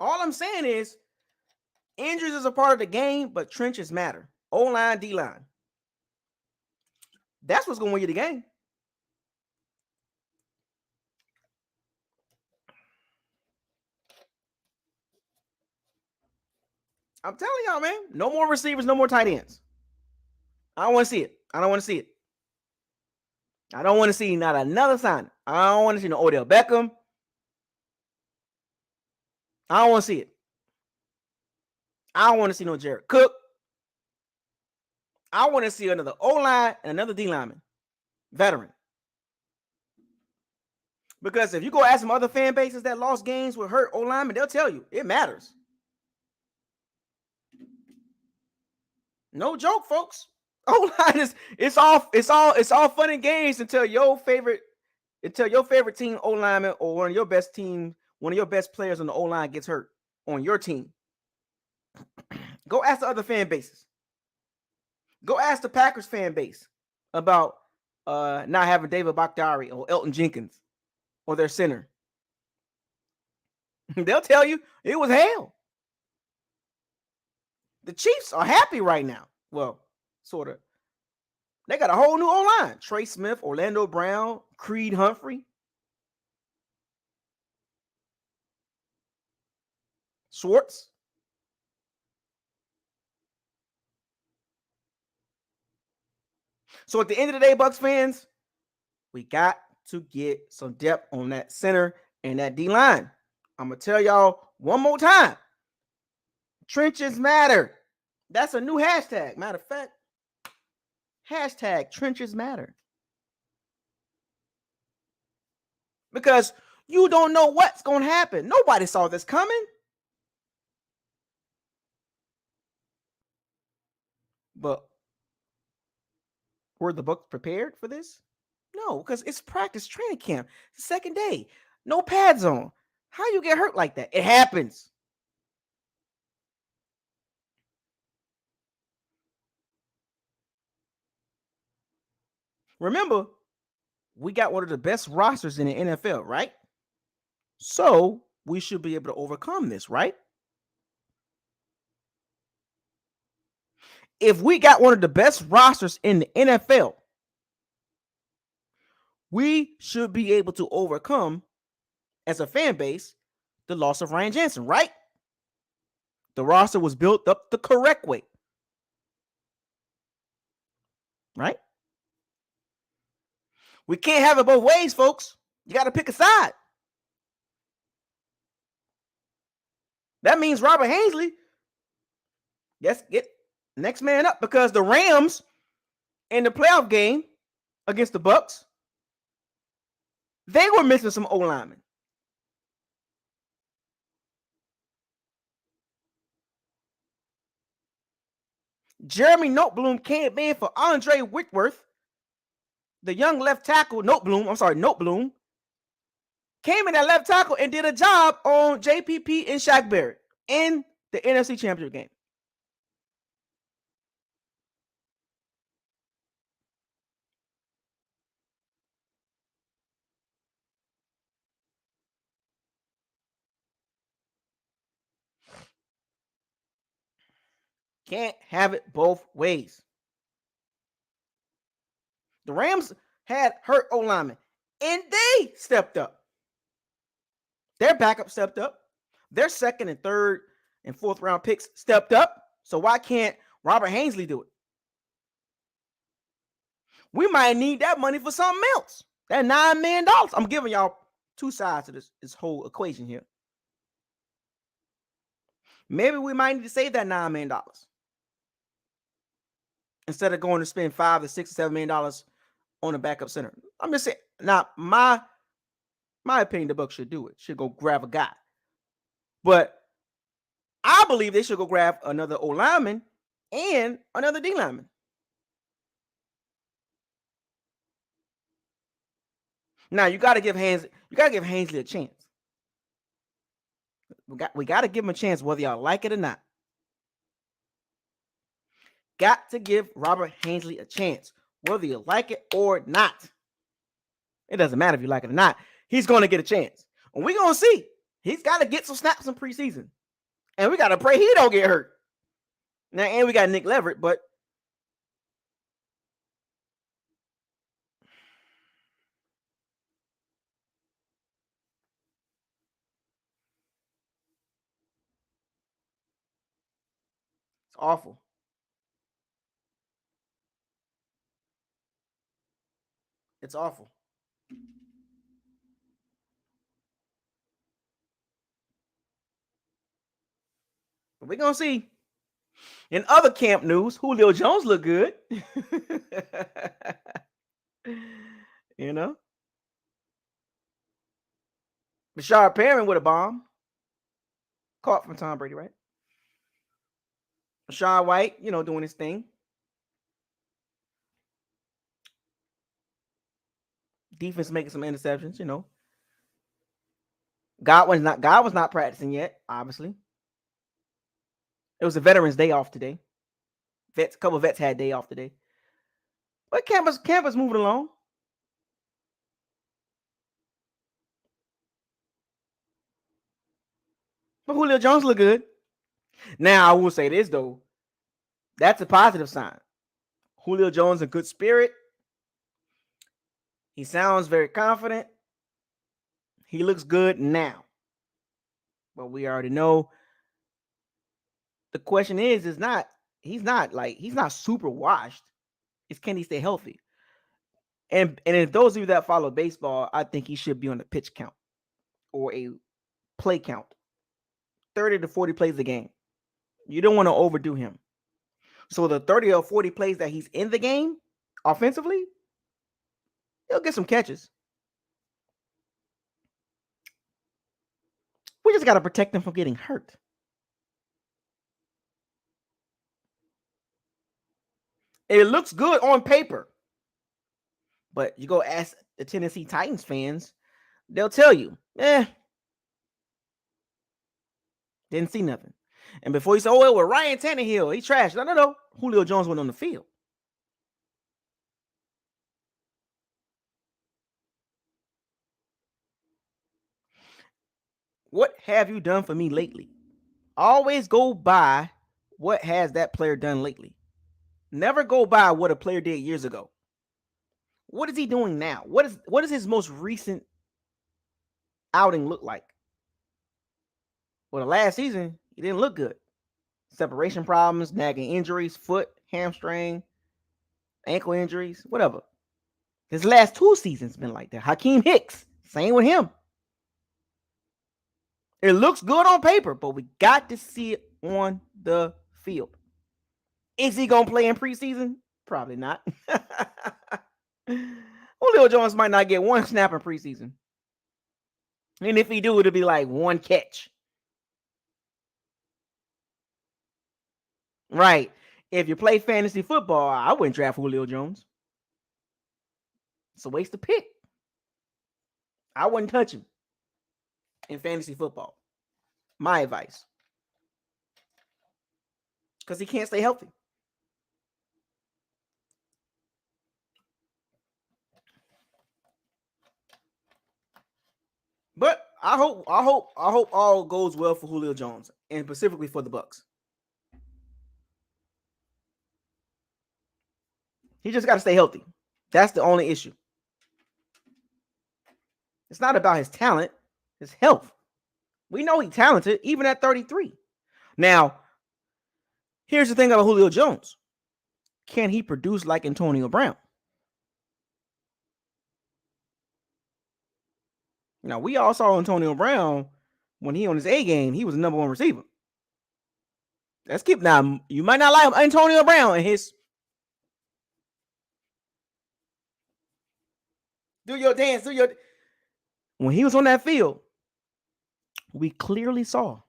All I'm saying is injuries is a part of the game, but trenches matter. O-line, D-line. That's what's going to win you the game. I'm telling y'all, man. No more receivers, no more tight ends. I don't want to see it. I don't want to see it. I don't want to see not another sign. I don't want to see no Odell Beckham. I don't want to see it. I don't want to see no Jared Cook. I want to see another O-line and another D-lineman. Veteran. Because if you go ask some other fan bases that lost games with hurt O-linemen, they'll tell you it matters. No joke, folks. O-line is it's all fun and games until your favorite team O-lineman or one of your best players on the O-line gets hurt on your team. Go ask the other fan bases. Go ask the Packers fan base about not having David Bakhtiari or Elton Jenkins or their center. They'll tell you it was hell. The Chiefs are happy right now. Well, sort of. They got a whole new O-line. Trey Smith, Orlando Brown, Creed Humphrey. Schwartz. So at the end of the day, Bucs fans, we got to get some depth on that center and that D-line. I'm going to tell y'all one more time. Trenches matter. That's a new hashtag. Matter of fact, hashtag trenches matter. Because you don't know what's going to happen. Nobody saw this coming. But were the Bucs prepared for this? No, because it's practice training camp. It's the second day. No pads on. How you get hurt like that? It happens. Remember, we got one of the best rosters in the NFL, right? So we should be able to overcome this, right? If we got one of the best rosters in the NFL, we should be able to overcome, as a fan base, the loss of Ryan Jensen, right? The roster was built up the correct way. Right? We can't have it both ways, folks. You got to pick a side. That means Robert Hainsey, let's get next man up, because the Rams in the playoff game against the Bucs, they were missing some O-linemen. Jeremy Noteboom came in for Andre Whitworth. The young left tackle, Noteboom, came in at left tackle and did a job on JPP and Shaq Barrett in the NFC Championship game. Can't have it both ways. The Rams had hurt O-linemen, and they stepped up. Their backup stepped up. Their second and third and fourth round picks stepped up. So why can't Robert Hainsey do it? We might need that money for something else. That $9 million. I'm giving y'all two sides to this whole equation here. Maybe we might need to save that $9 million instead of going to spend $5 to $6 to $7 million on a backup center. I'm just saying. Now, my opinion, the Bucs should do it. Should go grab a guy. But I believe they should go grab another O-lineman and another D-lineman. Now you got to give Hainsey a chance. We got to give him a chance, whether y'all like it or not. Got to give Robert Hainsey a chance, whether you like it or not. It doesn't matter if you like it or not. He's going to get a chance. And we're going to see. He's got to get some snaps in preseason. And we got to pray he don't get hurt. Now, and we got Nick Leverett, but it's awful. It's awful. But we're going to see. In other camp news, Julio Jones looked good. You know? Rashard Perriman with a bomb. Caught from Tom Brady, right? Rashawn White, doing his thing. Defense making some interceptions, Godwin's not practicing yet, obviously. It was a Veterans Day off today. A couple of vets had day off today. But campus moving along. But Julio Jones look good. Now, I will say this, though. That's a positive sign. Julio Jones in good spirit. He sounds very confident. He looks good now. But we already know the question he's not super washed. It's can he stay healthy? And if those of you that follow baseball, I think he should be on the pitch count or a play count. 30 to 40 plays a game. You don't want to overdo him. So the 30 or 40 plays that he's in the game, offensively, he'll get some catches. We just got to protect him from getting hurt. It looks good on paper. But you go ask the Tennessee Titans fans, they'll tell you, didn't see nothing. And before you say, well, with Ryan Tannehill, he trashed. No. Julio Jones went on the field. What have you done for me lately? Always go by what has that player done lately. Never go by what a player did years ago. What is he doing now? What is his most recent outing look like? Well, the last season, he didn't look good. Separation problems, nagging injuries, foot, hamstring, ankle injuries, whatever. His last 2 seasons been like that. Hakeem Hicks, same with him. It looks good on paper, but we got to see it on the field. Is he going to play in preseason? Probably not. Julio Jones might not get 1 snap in preseason. And if he do, it'll be like 1 catch. Right. If you play fantasy football, I wouldn't draft Julio Jones. It's a waste of pick. I wouldn't touch him in fantasy football. My advice. Because he can't stay healthy. But I hope all goes well for Julio Jones, and specifically for the Bucs. He just got to stay healthy. That's the only issue. It's not about his talent, his health. We know he's talented, even at 33. Now, here's the thing about Julio Jones. Can he produce like Antonio Brown? Now, we all saw Antonio Brown when he on his A game, he was the number 1 receiver. Let's keep now. You might not like Antonio Brown and his do your dance, when he was on that field, we clearly saw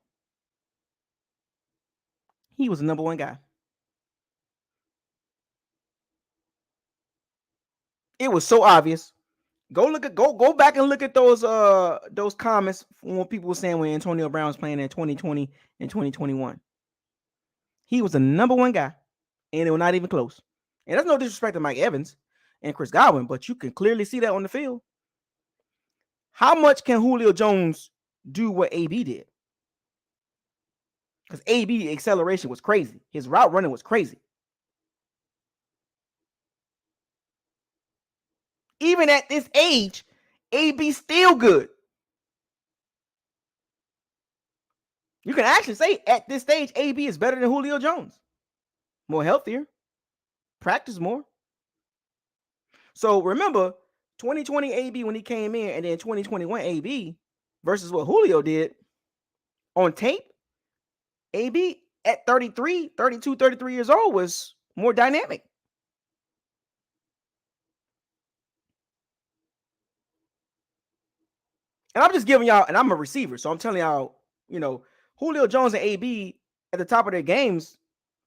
he was the number 1 guy. It was so obvious. Go back and look at those comments from what people were saying when Antonio Brown was playing in 2020 and 2021. He was the number 1 guy, and it was not even close. And that's no disrespect to Mike Evans and Chris Godwin, but you can clearly see that on the field. How much can Julio Jones do what AB did. Because AB acceleration was crazy. His route running was crazy. Even at this age, AB still good. You can actually say at this stage, AB is better than Julio Jones. More healthier, practice more. So remember, 2020 AB when he came in, and then 2021 AB versus what Julio did on tape. AB at 33, 32, 33 years old was more dynamic. And I'm just giving y'all, and I'm a receiver, so I'm telling y'all, Julio Jones and AB at the top of their games.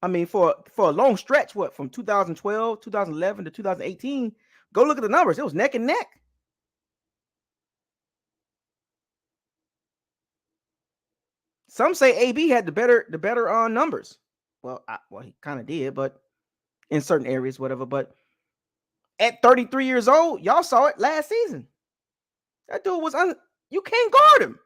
I mean, for a long stretch, from 2012, 2011 to 2018, go look at the numbers. It was neck and neck. Some say AB had the better numbers. Well, he kind of did, but in certain areas, whatever. But at 33 years old, y'all saw it last season. That dude was you can't guard him.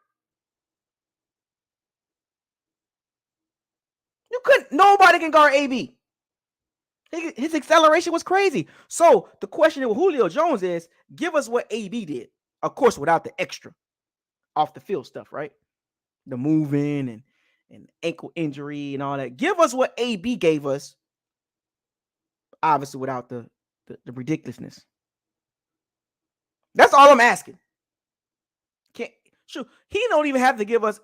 You couldn't. Nobody can guard AB. His acceleration was crazy. So the question with Julio Jones is, give us what AB did. Of course, without the extra off the field stuff, right? The moving and ankle injury and all that. Give us what AB gave us. Obviously, without the ridiculousness. That's all I'm asking. He don't even have to give us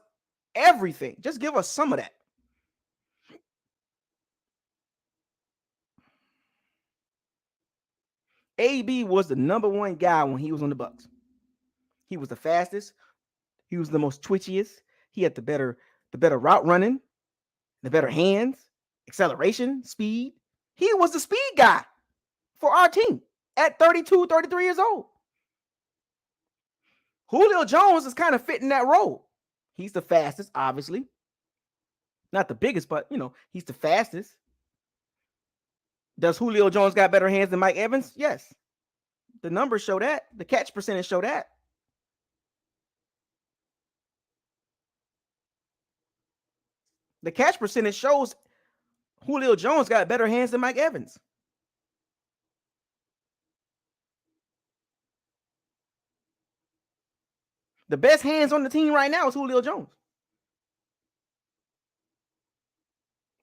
everything. Just give us some of that. AB was the number one guy when he was on the Bucs. He was the fastest. He was the most twitchiest. He had the better route running, the better hands, acceleration, speed. He was the speed guy for our team at 32, 33 years old. Julio Jones is kind of fitting that role. He's the fastest, obviously. Not the biggest, but, he's the fastest. Does Julio Jones got better hands than Mike Evans? Yes. The numbers show that. The catch percentage show that. The catch percentage shows Julio Jones got better hands than Mike Evans. The best hands on the team right now is Julio Jones.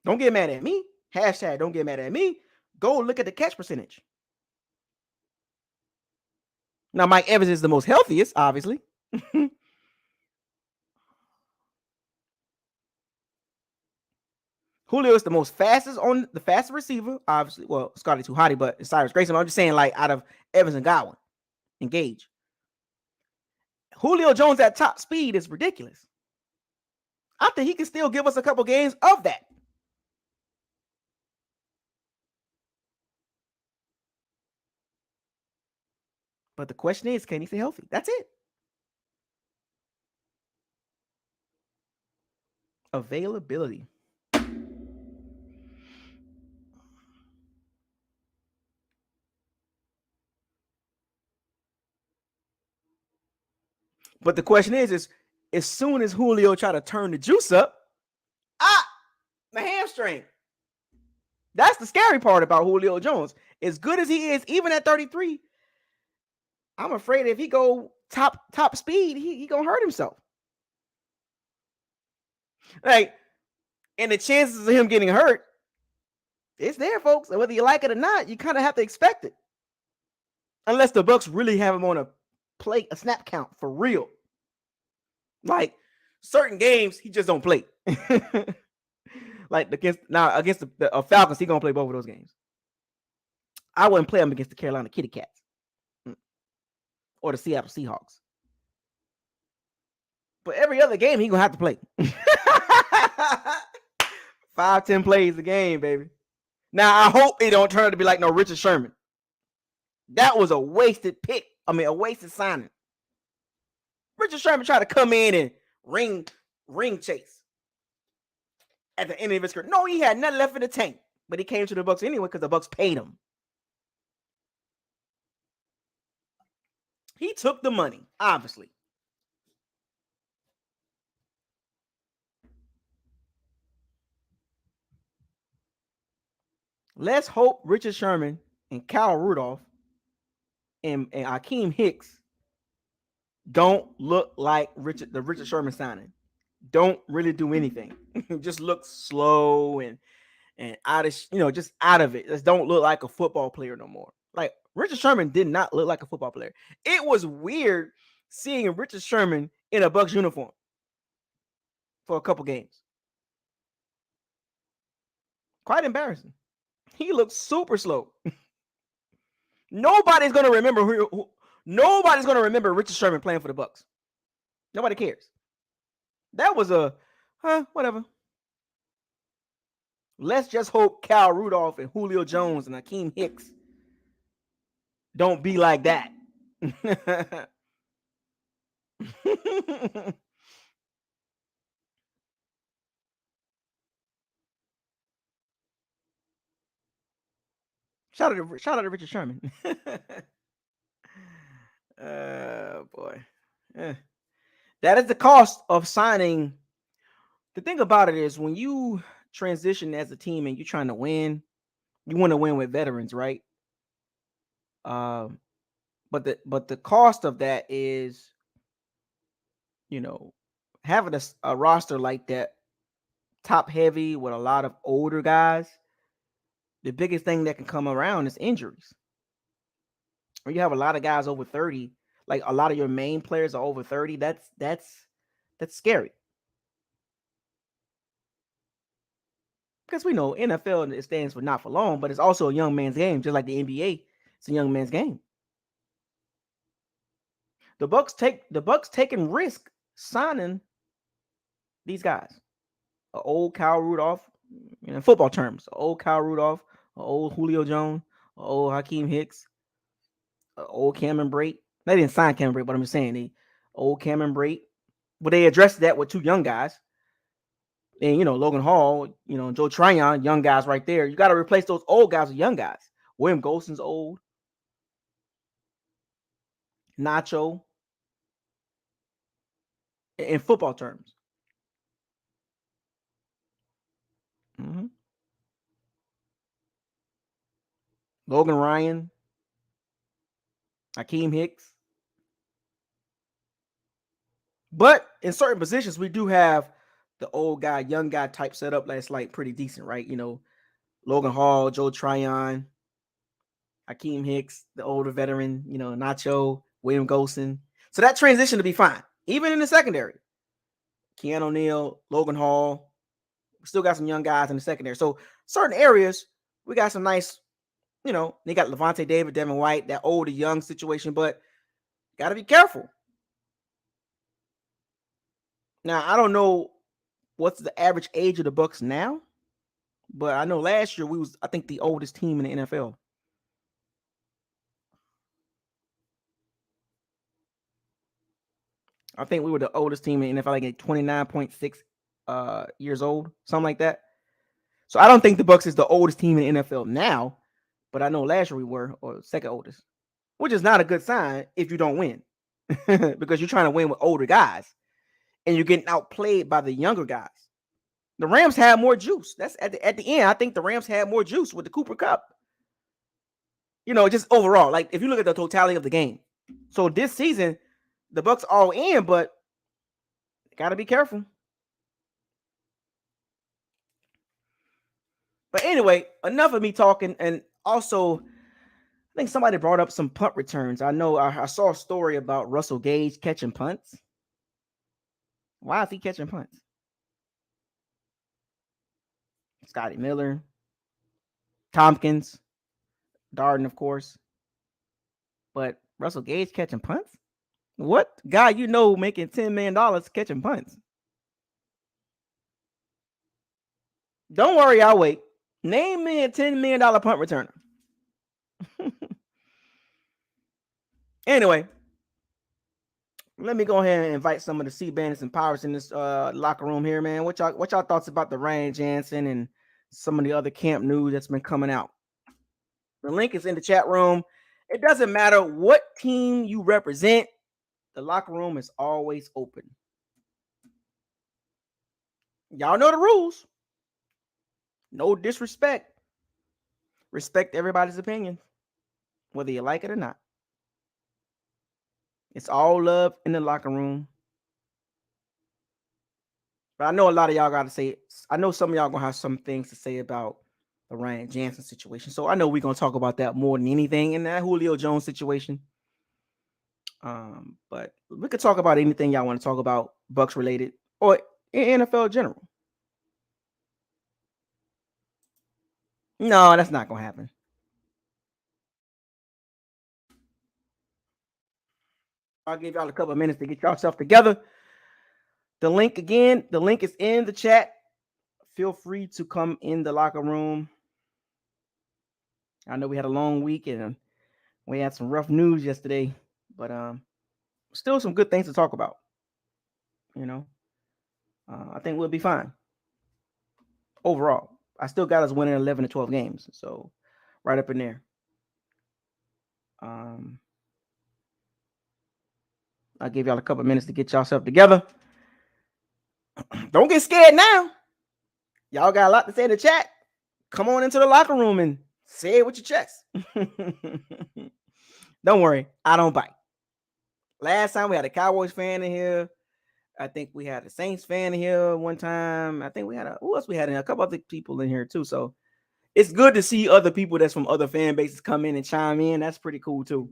Don't get mad at me. Hashtag don't get mad at me. Go look at the catch percentage. Now, Mike Evans is the most healthiest, obviously. Julio is the fastest receiver, obviously. Well, Scotty too hotty, but it's Cyrus Grayson. I'm just saying, like, out of Evans and Godwin, engage. Julio Jones at top speed is ridiculous. I think he can still give us a couple games of that. But the question is, can he stay healthy? That's it. Availability. But the question is as soon as Julio try to turn the juice up, the hamstring. That's the scary part about Julio Jones. As good as he is, even at 33, I'm afraid if he go top speed, he gonna hurt himself. Like, and the chances of him getting hurt, it's there, folks. And whether you like it or not, you kind of have to expect it. Unless the Bucs really have him on a snap count for real. Like, certain games, he just don't play. Like against the Falcons, he gonna play both of those games. I wouldn't play him against the Carolina Kitty Cats or the Seattle Seahawks. But every other game, he gonna have to play. 5-10 plays a game, baby. Now I hope it don't turn out to be like no Richard Sherman. That was a wasted pick. I mean, a wasted signing. Richard Sherman tried to come in and ring chase at the end of his career. No, he had nothing left in the tank, but he came to the Bucs anyway because the Bucs paid him. He took the money, obviously. Let's hope Richard Sherman and Kyle Rudolph and Akeem Hicks don't look like the Richard Sherman signing. Don't really do anything. Just look slow and out of just out of it. Just don't look like a football player no more. Like Richard Sherman did not look like a football player. It was weird seeing Richard Sherman in a Bucs uniform for a couple games. Quite embarrassing. He looked super slow. Nobody's gonna remember nobody's gonna remember Richard Sherman playing for the Bucs. Nobody cares. That was whatever. Let's just hope Cal Rudolph and Julio Jones and Akeem Hicks don't be like that. Shout out to Richard Sherman. Boy. Yeah. That is the cost of signing. The thing about it is when you transition as a team and you're trying to win, you want to win with veterans, right? Um, but the cost of that is, you know, having a roster like that, top heavy with a lot of older guys. The biggest thing that can come around is injuries. When you have a lot of guys over 30, like a lot of your main players are over 30, that's scary. Because we know NFL it stands for not for long, but it's also a young man's game, just like the NBA. It's a young man's game. The Bucs taking risk signing these guys. An old Kyle Rudolph, in football terms, an old Kyle Rudolph, an old Julio Jones, an old Hakeem Hicks, an old Cameron Brate. They didn't sign Cameron Brate, but I'm just saying the old Cameron Brate. But they addressed that with two young guys. And Logan Hall, Joe Tryon, young guys right there. You got to replace those old guys with young guys. William Golson's old. Nacho. In football terms. Mm-hmm. Logan Ryan, Akeem Hicks. But in certain positions, we do have the old guy, young guy type setup that's like pretty decent, right? Logan Hall, Joe Tryon, Akeem Hicks, the older veteran, Nacho, William Golson. So that transition to be fine. Even in the secondary. Keanu Neal, Logan Hall. We still got some young guys in the secondary. So certain areas, we got some nice, they got Levante David, Devin White, that old to young situation, but got to be careful. Now, I don't know what's the average age of the Bucs now, but I know last year we was, I think, the oldest team in the NFL. I think we were the oldest team in the NFL, like at 29.6 years old, something like that. So I don't think the Bucs is the oldest team in the NFL now, but I know last year we were, or second oldest, which is not a good sign if you don't win, because you're trying to win with older guys and you're getting outplayed by the younger guys. The Rams had more juice. That's at the end. I think the Rams had more juice with the Cooper Cup. Just overall, like if you look at the totality of the game. So this season, the Bucs all in, but gotta be careful. But anyway, enough of me talking. And also, I think somebody brought up some punt returns. I know I saw a story about Russell Gage catching punts. Why is he catching punts? Scotty Miller, Tompkins, Darden, of course. But Russell Gage catching punts? What guy making $10 million catching punts? Don't worry, I'll wait. Name me a $10 million punt returner. Anyway, let me go ahead and invite some of the Sea Bandits and Pirates in this locker room here, man. What y'all thoughts about the Ryan Jensen and some of the other camp news that's been coming out? The link is in the chat room. It doesn't matter what team you represent. The locker room is always open. Y'all know the rules. No disrespect. respect everybody's opinion, whether you like it or not. It's all love in the locker room. But I know a lot of y'all got to say. I know some of y'all gonna have some things to say about the Ryan Jensen situation. So I know we're gonna talk about that more than anything in that Julio Jones situation. But we could talk about anything y'all want to talk about, Bucs related or in NFL general. No, that's not gonna happen. I'll give y'all a couple of minutes to get yourself together. The link is in the chat. Feel free to come in the locker room. I know we had a long week and we had some rough news yesterday, but still some good things to talk about. You know, I think we'll be fine overall. I still got us winning 11 to 12 games, so right up in there. I'll give y'all a couple of minutes to get yourself together. Don't get scared now. Y'all got a lot to say in the chat. Come on into the locker room and say it with your chest. Don't worry, I don't bite. Last time we had a Cowboys fan in here. I think we had a Saints fan in here one time. I think we had who else we had in here? A couple other people in here too. So it's good to see other people that's from other fan bases come in and chime in. That's pretty cool too.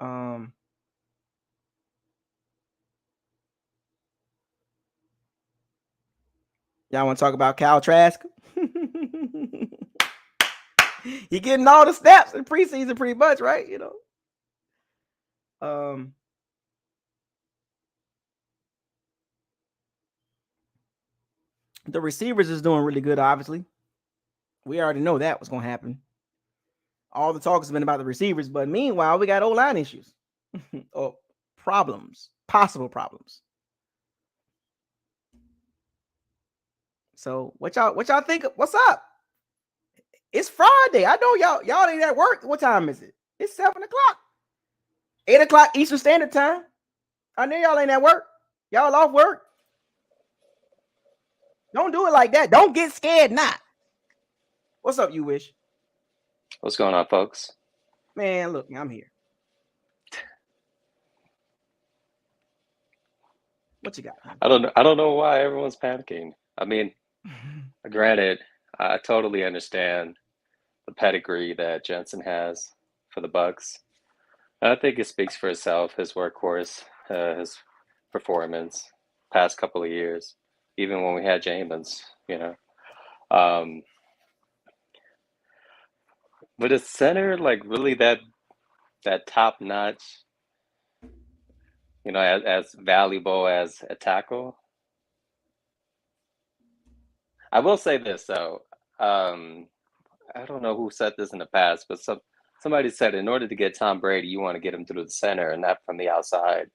Y'all want to talk about Cal Trask? He getting all the snaps in preseason pretty much, right? You know. The receivers is doing really good, obviously. We already know that was going to happen. All the talk has been about the receivers, but meanwhile, we got O-line issues or problems, possible problems. So what y'all think? What's up? It's Friday. I know y'all ain't at work. What time is it? It's 7 o'clock. 8 o'clock Eastern Standard Time. I know y'all ain't at work. Y'all off work. Don't do it like that. Don't get scared now. What's up, you Wish? What's going on, folks? Man, look, I'm here. What you got? I don't know why everyone's panicking. I mean, granted, I totally understand the pedigree that Jensen has for the Bucs. I think it speaks for itself. His workhorse, his performance, past couple of years, even when we had Jameis, you know. But is center like really that top notch? You know, as valuable as a tackle. I will say this though. I don't know who said this in the past, but somebody said in order to get Tom Brady, you want to get him through the center and not from the outside,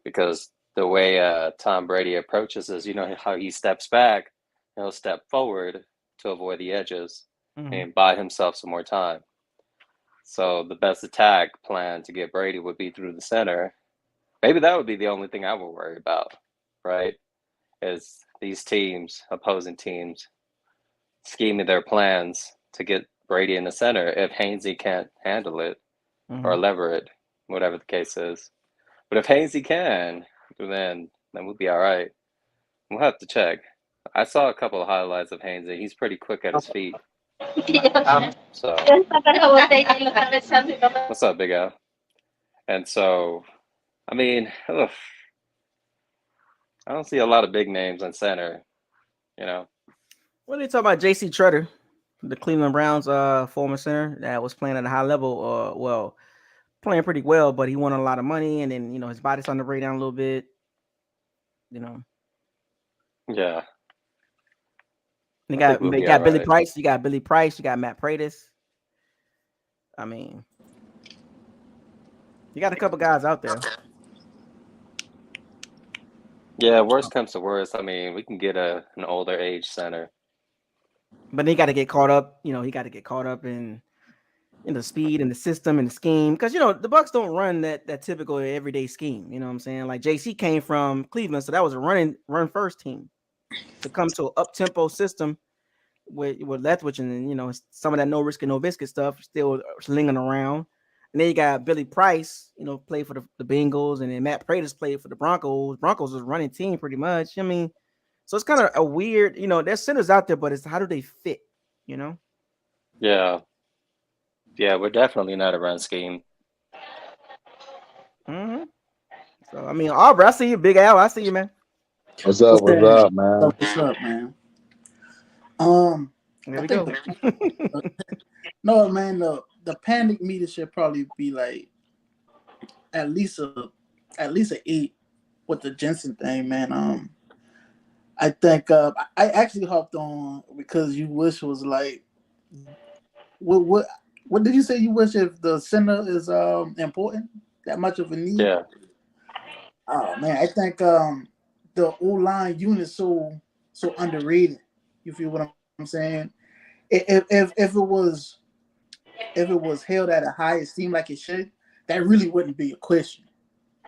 because the way Tom Brady approaches is, you know how he steps back, he'll step forward to avoid the edges and buy himself some more time. So the best attack plan to get Brady would be through the center. Maybe that would be the only thing I would worry about, right? Is these teams, opposing teams, scheming their plans to get Brady in the center if Hainsey can't handle it or lever it, whatever the case is. But if Hainsey can, then we'll be all right. We'll have to check. I saw a couple of highlights of Hainsey. He's pretty quick at his feet. So, what's up, Big Al? And so, I mean, I don't see a lot of big names on center, you know. What are they talking about? J.C. Tretter, the Cleveland Browns former center that was playing at a high level, well, playing pretty well, but he won a lot of money, and then, you know, his body's starting to break down a little bit, you know. Yeah. You got Billy right. Price, you got Billy Price, you got Matt Pratis. I mean, you got a couple guys out there. Yeah, worst comes to worst, I mean, we can get an older age center. But he got to get caught up, you know, he got to get caught up in the speed and the system and the scheme. Because, you know, the Bucs don't run that typical everyday scheme. You know what I'm saying? Like, JC came from Cleveland, so that was a run first team. To come to an up-tempo system, with Leftwich and some of that no risk and no biscuit stuff still slinging around. And then you got Billy Price, played for the Bengals, and then Matt Prater's played for the Broncos. Broncos was running team pretty much. I mean, so it's kind of a weird, there's centers out there, but it's how do they fit, Yeah. Yeah, we're definitely not a run scheme. Mm-hmm. So I mean, Aubrey, I see you, Big Al. I see you, man. What's up? What's up, man? What's up, man? There I we think go. no, man. The panic meter should probably be like at least an 8 with the Jensen thing, man. I think I actually hopped on because you wish was like, what did you say? You wish if the center is important that much of a need? Yeah. Oh man, I think the O line unit so underrated. You feel what I'm saying? If it was held at a high esteem like it should, that really wouldn't be a question.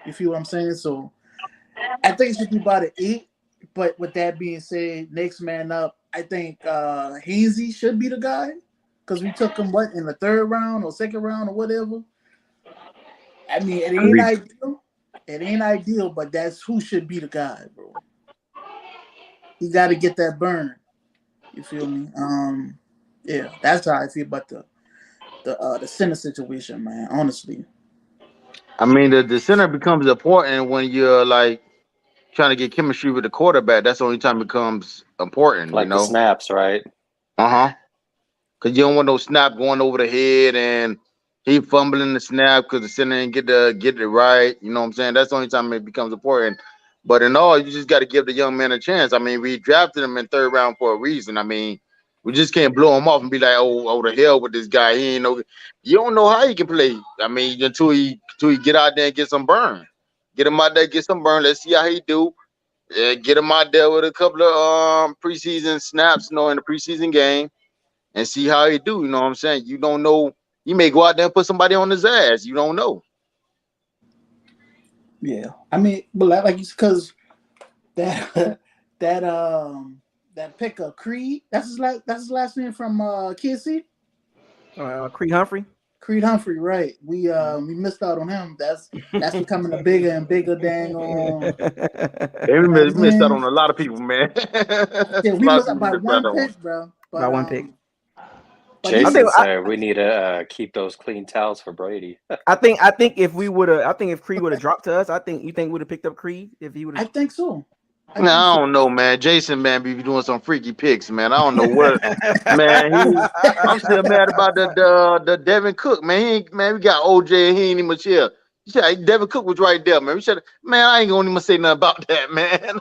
You feel what I'm saying? So I think it should be about an 8. But with that being said, next man up, I think Hainsey should be the guy because we took him in the 3rd round or 2nd round or whatever. I mean, it ain't ideal. It ain't ideal, but that's who should be the guy, bro. He got to get that burn. You feel me? Yeah, that's how I feel about the center situation, man. Honestly. I mean, the center becomes important when you're like trying to get chemistry with the quarterback. That's the only time it becomes important, Like the snaps, right? Uh-huh. Because you don't want no snap going over the head and he fumbling the snap because the center didn't get it right. You know what I'm saying? That's the only time it becomes important. But in all, you just got to give the young man a chance. I mean, we drafted him in 3rd round for a reason. I mean, we just can't blow him off and be like, oh, the hell with this guy. He ain't no. You don't know how he can play. I mean, until he get out there and get some burn. Get him out there, get some burn. Let's see how he do. Get him out there with a couple of preseason snaps, in the preseason game, and see how he do. You know what I'm saying? You don't know. You may go out there and put somebody on his ass. You don't know. Yeah, I mean, but like because that that pick of Creed, that's his last name from KC. Creed Humphrey. Creed Humphrey, right? We missed out on him. That's becoming a bigger and bigger dang on. Hey, we missed out on a lot of people, man. Yeah, A we lot of missed out people by missed out one on. pick, bro. But, By one pick. But Jason said we need to keep those clean towels for Brady. I think if we would have, I think if Creed would have dropped to us, you think we'd have picked up Creed if he would have. I think so. I don't know, man. Jason, man, be doing some freaky picks, man. I don't know what, man. I'm still mad about the Devin Cook, man. We got OJ and he ain't even chill. Devin Cook was right there, man. Man, I ain't gonna even say nothing about that, man.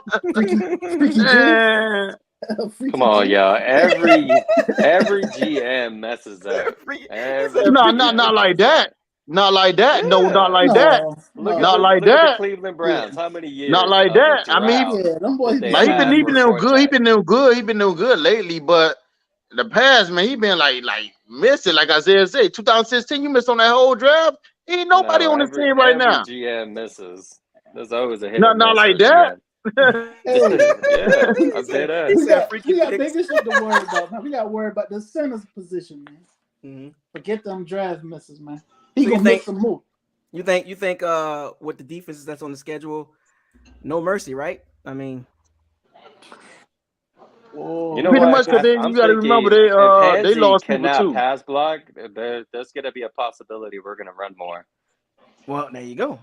freaky man. Come on, y'all. Every GM messes up. Not like that. Not like that. Yeah. No, not like that. Look not at like the that. Cleveland Browns. How many years? Not like that. I mean, he been doing good. He been doing good lately. But the past, man, he been like missing. Like I said, 2016, you missed on that whole draft. Ain't nobody on this team right now. Every GM misses. There's always a hit. Not like that. Yeah, I'm dead ass. We got bigger shit to worry about, man. We got to worry about the center's position, man. Mm-hmm. Forget them draft misses, man. He gonna miss some more. You think with the defenses that's on the schedule, no mercy, right? I mean, you know pretty much. You got to remember they lost people too. Pass block. There's gonna be a possibility we're gonna run more. Well, there you go.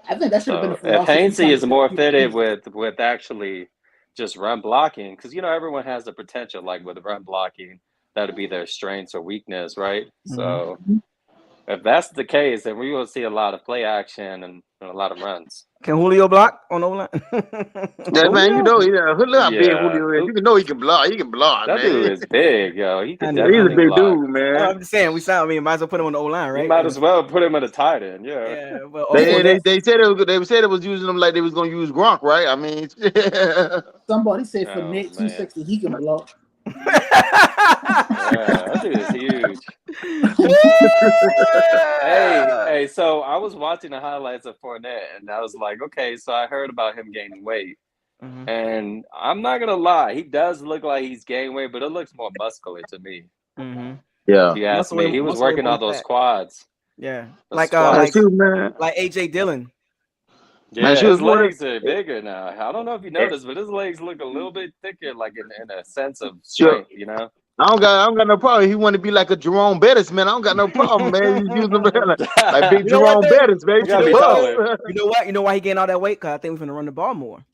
I think that should have been a philosophy. If Hainsey is more fitted with actually just run blocking, because everyone has the potential, like with run blocking, that'll be their strengths or weakness, right? Mm-hmm. So if that's the case, then we will see a lot of play action and a lot of runs. Can Julio block on O-line? Yeah, man, look how big Julio is. You know he can block. He can block, that man. That dude is big, yo. He's a big dude, man. I'm just saying, might as well put him on the O-line, right? You might as well put him in a tight end, yeah. But they said it was using him like they was gonna use Gronk, right? I mean, somebody said for Nate 260 he can block. Yeah, that dude is huge. hey, so I was watching the highlights of Fournette, and I was like, okay, so I heard about him gaining weight. And I'm not gonna lie, he does look like he's gained weight, but it looks more muscular to me. Yeah. If you ask me, he was working on those quads. Yeah, Those like squats. man. AJ Dillon. Man, Yeah, she his was one of legs are bigger now. I don't know if you noticed, but his legs look a little bit thicker, like in a sense of sure. strength, you know? I don't got no problem. He want to be like a Jerome Bettis, man. I don't got no problem, man. You use him like big You know what, Jerome though? Bettis, man. You gotta be taller. You know what? You know why he gained all that weight? Because I think we're gonna run the ball more.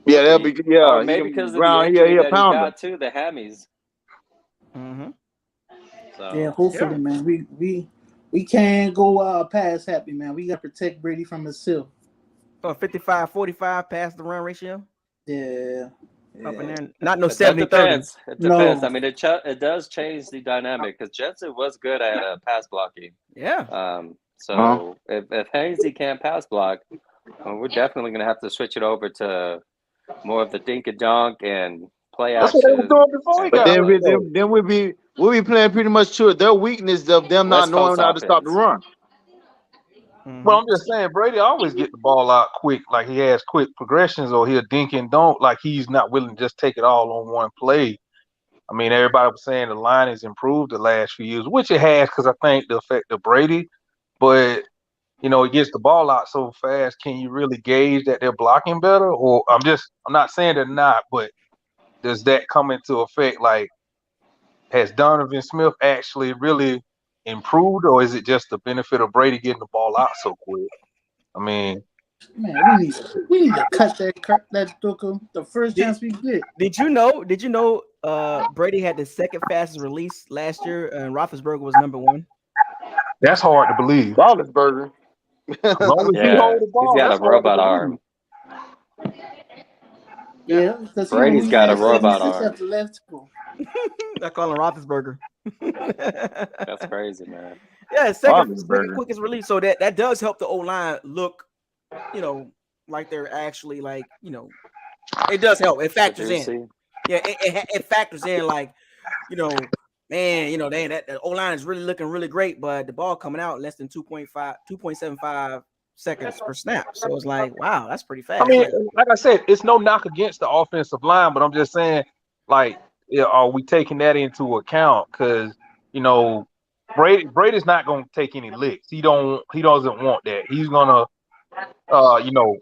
Yeah, that'll be Or he maybe can because of the ground injury he a that he pounder. got too, the hammies. So, Yeah, hopefully, man. We can't go past happy, man. We got to protect Brady from himself. 55-45 past the run ratio. Yeah. Up in there. Not no but that 70-30. depends. It depends. No. I mean, it does change the dynamic because Jensen was good at pass blocking. Yeah. So if Hainsey can't pass block, we're definitely going to have to switch it over to more of the dink and dunk and play That's action. what they were doing before he But got hurt. then we'll be playing pretty much to their weakness of them not West knowing Coast how to stop the offense. run. Well, I'm just saying, Brady always get the ball out quick, like he has quick progressions, or he'll dink and dunk, like he's not willing to just take it all on one play. I mean, everybody was saying the line has improved the last few years, which it has, because I think the effect of Brady, but he gets the ball out so fast. Can you really gauge that they're blocking better? Or I'm not saying they're not, but does that come into effect? Like, has Donovan Smith actually really improved, or is it just the benefit of Brady getting the ball out so quick? I mean, man, we need to cut that Dooku the first chance we get. Did you know Brady had the second fastest release last year and Roethlisberger was number 1? that's hard to believe. Roethlisberger. As long as he Yeah, hold the ball, he's got that's a hard to robot believe. arm. Yeah, because Brady's got a robot 76 arm. at the left tackle. I call him Roethlisberger. That's crazy, man. Yeah, second Roethlisberger. quickest release. So that does help the O-line look, like they're actually it does help. It factors in. Yeah, it factors in like, man, that the O-line is really looking really great, but the ball coming out less than 2.75 seconds per snap. So it's like, wow, that's pretty fast. I mean, like I said, it's no knock against the offensive line, but I'm just saying, like, are we taking that into account? Because Brady's not going to take any licks. He doesn't want that. He's gonna,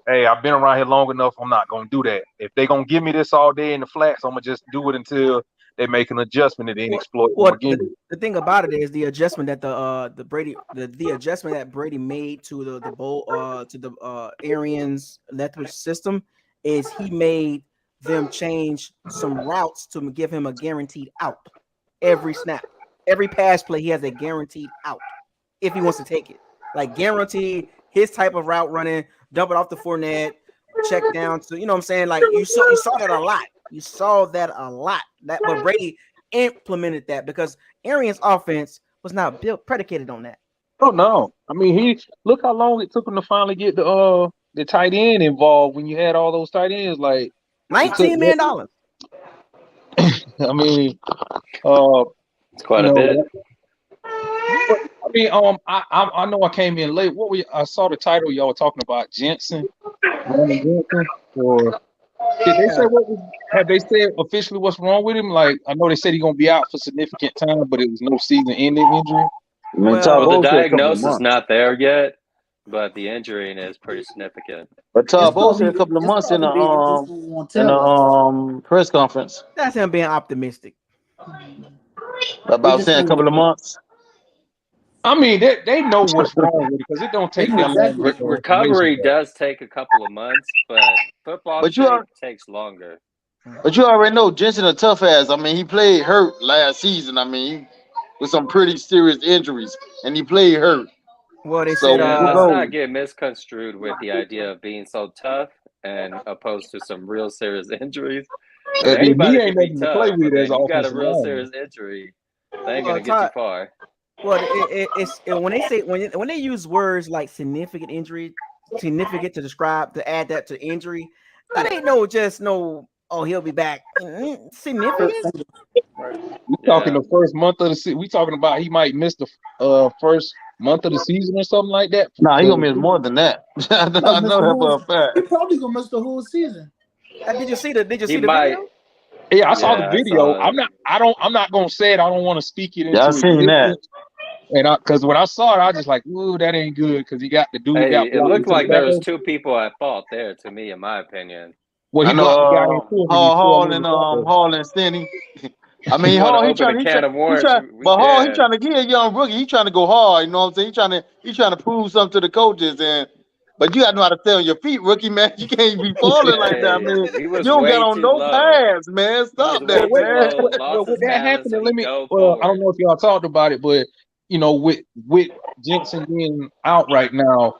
hey, I've been around here long enough. I'm not going to do that. If they're going to give me this all day in the flats, I'm gonna just do it until they make an adjustment and then exploit them again. The thing about it is the adjustment that the adjustment that Brady made to the Arians Lethbridge system is he made them change some routes to give him a guaranteed out every snap. Every pass play, he has a guaranteed out if he wants to take it. Like guaranteed his type of route running, dump it off the Fournette, check down to, what I'm saying? Like you saw that a lot. You saw that a lot. But Brady implemented that because Arians' offense was not predicated on that. Oh no! I mean, look how long it took him to finally get the tight end involved. When you had all those tight ends, like $19 million. I mean, it's quite a bit. I mean, I know I came in late. I saw the title y'all were talking about Jensen, Ryan Jensen, or did they say have they said officially what's wrong with him? Like, I know they said he's gonna be out for significant time, but it was no season-ending injury. Well, the diagnosis not there yet, but the injury is pretty significant. But Bo said a couple of months in the press conference. That's him being optimistic. About saying a couple of months. I mean, they know what's wrong with it because it don't take that long. Recovery does take a couple of months, but football takes longer. But you already know Jensen a tough ass. I mean, he played hurt last season. I mean, with some pretty serious injuries, and he played hurt. Well, they said let's not get misconstrued with the idea of being so tough and opposed to some real serious injuries. Anybody can be tough, but you got a real serious injury, they ain't gonna get you far. Well, it's when they say when they use words like significant injury, significant to add that to injury, that ain't oh, he'll be back. Significant. We talking the first month of the season. We talking about he might miss the first month of the season or something like that. Nah, he gonna miss more than that. I know that for a fact. He probably gonna miss the whole season. Did you see the He might. video? Yeah, I saw the I video. saw it. I'm not gonna say it. I don't want to speak it Yeah, I into seen that. existence. And because when I saw it, I was just like, ooh, that ain't good. Because he got the dude Hey, got it blocked looked to the like there was back. 2 people at fault there, to me, in my opinion. Well, I he blocked the guy know in front and he fell over backwards. Hall and Stinny. I You mean, want to Hall, open a can of worms? We but Hall, he can. trying to get a young rookie. He trying to go hard. You know what I'm saying? He trying to prove something to the coaches. But you got to know how to stay on your feet, rookie man. You can't be falling like that, man. Hey, he You was don't got way on too no low. pads, man. He was Stop way that, too man. low. Lost With his that balance, happening, so let he me. dove I don't forward. know if y'all talked about it, but with Jensen being out right now,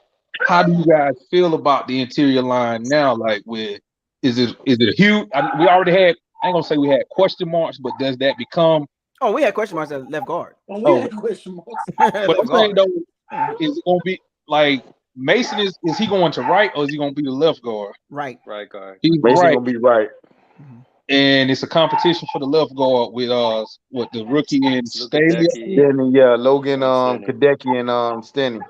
how do you guys feel about the interior line now? Like, is it a huge? We already had. I ain't gonna say we had question marks, but does that become? Oh, we had question marks at left guard. We Oh, had question marks. but I'm Left saying guard. though, is it gonna be like Mason? Is he going to right or is he gonna be the left guard? Right. Right guard. He's Mason right, gonna be right. and it's a competition for the left guard with what the rookie and Luka Staley. Decky Stinny, yeah, Logan, and Stinny. Kadecki, and Stinny.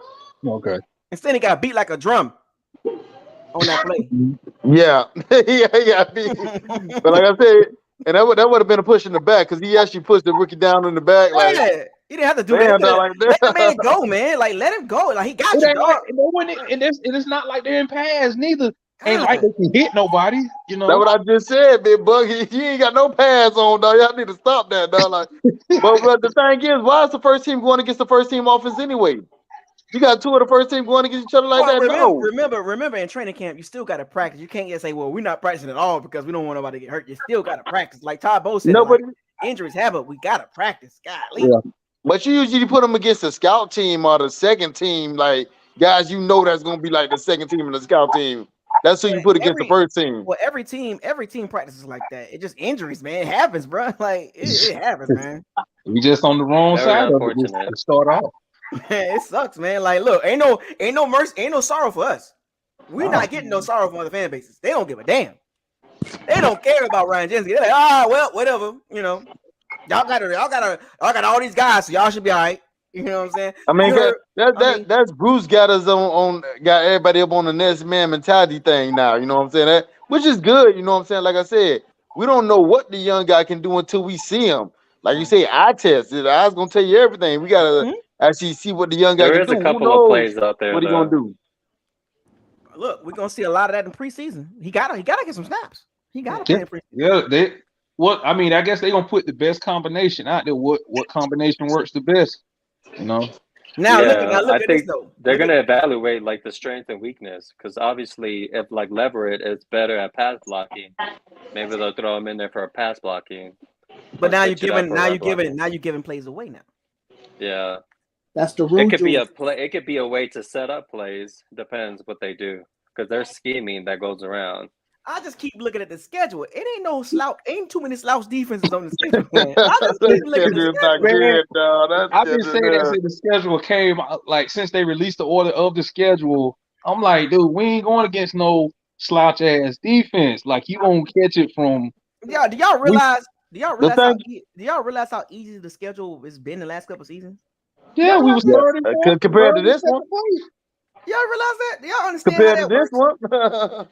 Okay. Instead, he got beat like a drum on that play. Yeah, yeah. But like I said, and that would have been a push in the back because he actually pushed the rookie down in the back. Like, Yeah, he didn't have to do damn, dog, that. like Let the man that. go, man. Like, let him go. Like, he got It you, ain't dog. like it's not like they're in pads neither. Ain't like they can hit nobody, you That's know. what I just said, big bug. He ain't got no pads on, dog. Y'all need to stop that, dog. Like, but the thing is, why is the first team going against the first team offense anyway? You got 2 of the first team going against each other like Well, that. No, remember, in training camp, you still got to practice. You can't just say, "Well, we're not practicing at all because we don't want nobody to get hurt." You still got to practice. Like Todd Bowles said, nobody. like, injuries happen. We got to practice. Golly. Yeah. But you usually put them against the scout team or the second team, like guys you know that's gonna be like the second team and the scout team. That's who you put against the first team. Well, every team practices like that. It just injuries, man. It happens, bro. Like it happens, man. We just on the wrong Very side of it unfortunate. to start off. It sucks, man. Like, look, ain't no mercy, ain't no sorrow for us. We're not getting no sorrow from other fan bases. They don't give a damn. They don't care about Ryan Jensen. They're like, well, whatever. You know, y'all got all these guys, so y'all should be all right. You know what I'm saying? I mean, that's Bruce got us got everybody up on the next man mentality thing now. You know what I'm saying? That which is good. You know what I'm saying? Like I said, we don't know what the young guy can do until we see him. Like you say, eye test. The eye's gonna tell you everything. We gotta actually see what the young guy There can is do. a Who couple of knows plays out there, what he though. gonna do? Look, we're gonna see a lot of that in preseason. He gotta get some snaps. He gotta play in preseason. Yeah, I mean, I guess they're gonna put the best combination out there. What combination works the best? You know. Now look I at think this though. they're gonna evaluate like the strength and weakness because obviously, if like Leverett is better at pass blocking, maybe they'll throw him in there for a pass blocking. But now you're blocking. giving plays away now. Yeah, That's the rule. it could be a play. It could be a way to set up plays. Depends what they do because there's scheming that goes around. I just keep looking at the schedule. It ain't no slouch. Ain't too many slouch defenses on the schedule. Man. I just keep looking at the schedule. Good, dog. I've been saying that since the schedule came out, like since they released the order of the schedule. I'm like, dude, we ain't going against no slouch ass defense. Like you gonna catch it from. Yeah, do y'all realize how easy the schedule has been the last couple seasons? Yeah, we was third and fourth compared to this one. Y'all realize that? Do y'all understand Compared how to that this works? one.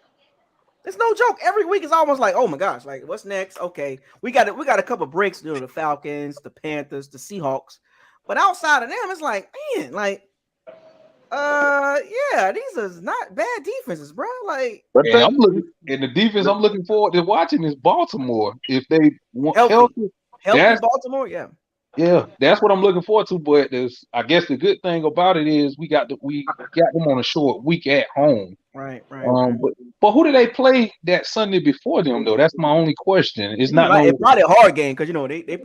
It's no joke. Every week is almost like, oh my gosh, like what's next? Okay, we got a couple breaks, the Falcons, the Panthers, the Seahawks, but outside of them, it's like, man, like, yeah, these are not bad defenses, bro. Like, and the defense I'm looking forward to watching is Baltimore. If they want healthy Baltimore, yeah, that's what I'm looking forward to. But I guess the good thing about it is we got them on a short week at home. Right. But who did they play that Sunday before them though? That's my only question. It's not it's probably a hard game because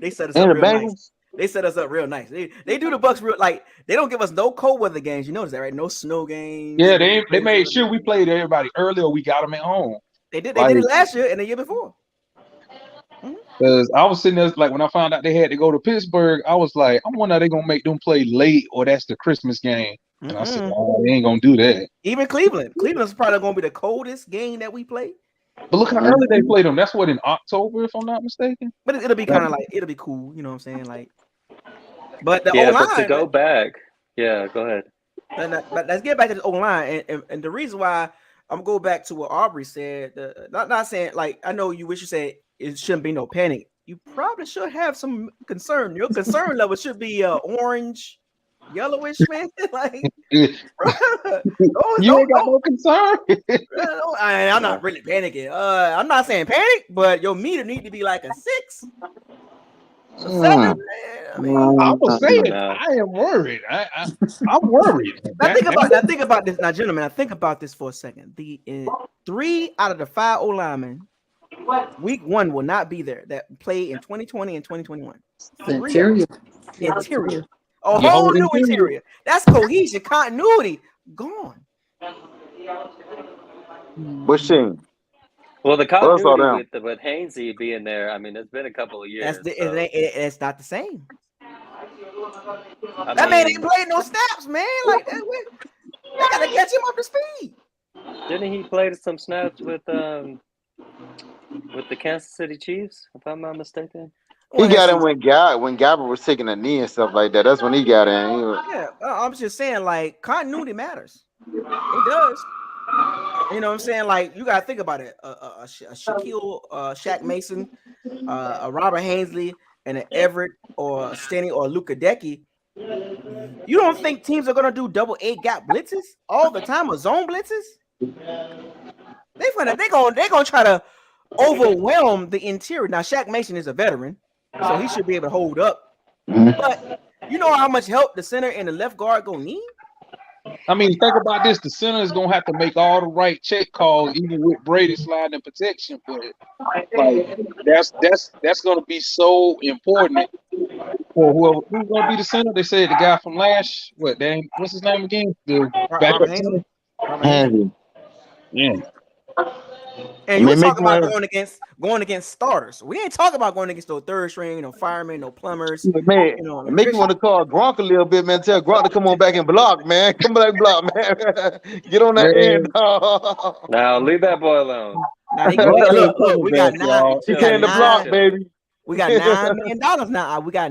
they set us up real nice. They set us up real nice. They do the Bucs real like they don't give us no cold weather games. You notice that, right? No snow games. Yeah, they made sure we played everybody early or we got them at home. They did it last year and the year before. Because I was sitting there, like when I found out they had to go to Pittsburgh, I was like, I wonder are they gonna make them play late or that's the Christmas game. And I said, oh, they ain't gonna do that. Even Cleveland's probably gonna be the coldest game that we play. But look how early they played them. That's what, in October, if I'm not mistaken. But it'll be kind of like it'll be cool, you know what I'm saying? Like, but the O-line, but to go back, yeah, go ahead. But let's get back to the O-line, and the reason why I'm gonna go back to what Aubrey said. Not saying like I know you wish you said it shouldn't be no panic. You probably should have some concern. Your concern level should be orange, yellowish, man. Like, bro, You ain't got no concern. I'm not really panicking. I'm not saying panic, but your meter need to be like a 6, a 7. Man. I mean, I was saying, No. I am worried. I'm worried. Now think about this. Now, gentlemen, I think about this for a second. The 3 out of the 5 O linemen, week 1 will not be there that played in 2020 and 2021. Interior. Interior. A whole new interior. That's cohesion, continuity gone. Which team? Well, the I saw continuity them. with Hainsey being there, I mean, it's been a couple of years. It's not the same. I That man mean, ain't played no snaps, man. Like that, they gotta catch him up to speed. didn't he play some snaps with the Kansas City Chiefs, if I'm not mistaken? He got in when Gabbert was taking a knee and stuff like that. That's when he got in. Yeah, I'm just saying, like, continuity matters. It does. You know what I'm saying? Like, you gotta think about it. A Shaquille, Shaq Mason, a Robert Hainsey, and an Everett or a Stenny or a Luka Decky. You don't think teams are gonna do double 8 gap blitzes all the time or zone blitzes? They're gonna try to overwhelm the interior. Now, Shaq Mason is a veteran, so he should be able to hold up. But you know how much help the center and the left guard gonna need? I mean, think about this. The center is going to have to make all the right check calls, even with Brady sliding in protection. But like, that's going to be so important for who's going to be the center. They said the guy from what's his name again? The backup center. Handy. Yeah. And you were talking about going against starters. We ain't talking about going against no third string, no firemen, no plumbers. Man, make me want to call Gronk a little bit, man. Tell Gronk to come on back and block, man. Come back, block, man. Get on that end, dog. Now leave that boy alone. Now look, we got 9. He came to block, baby. We got $9 million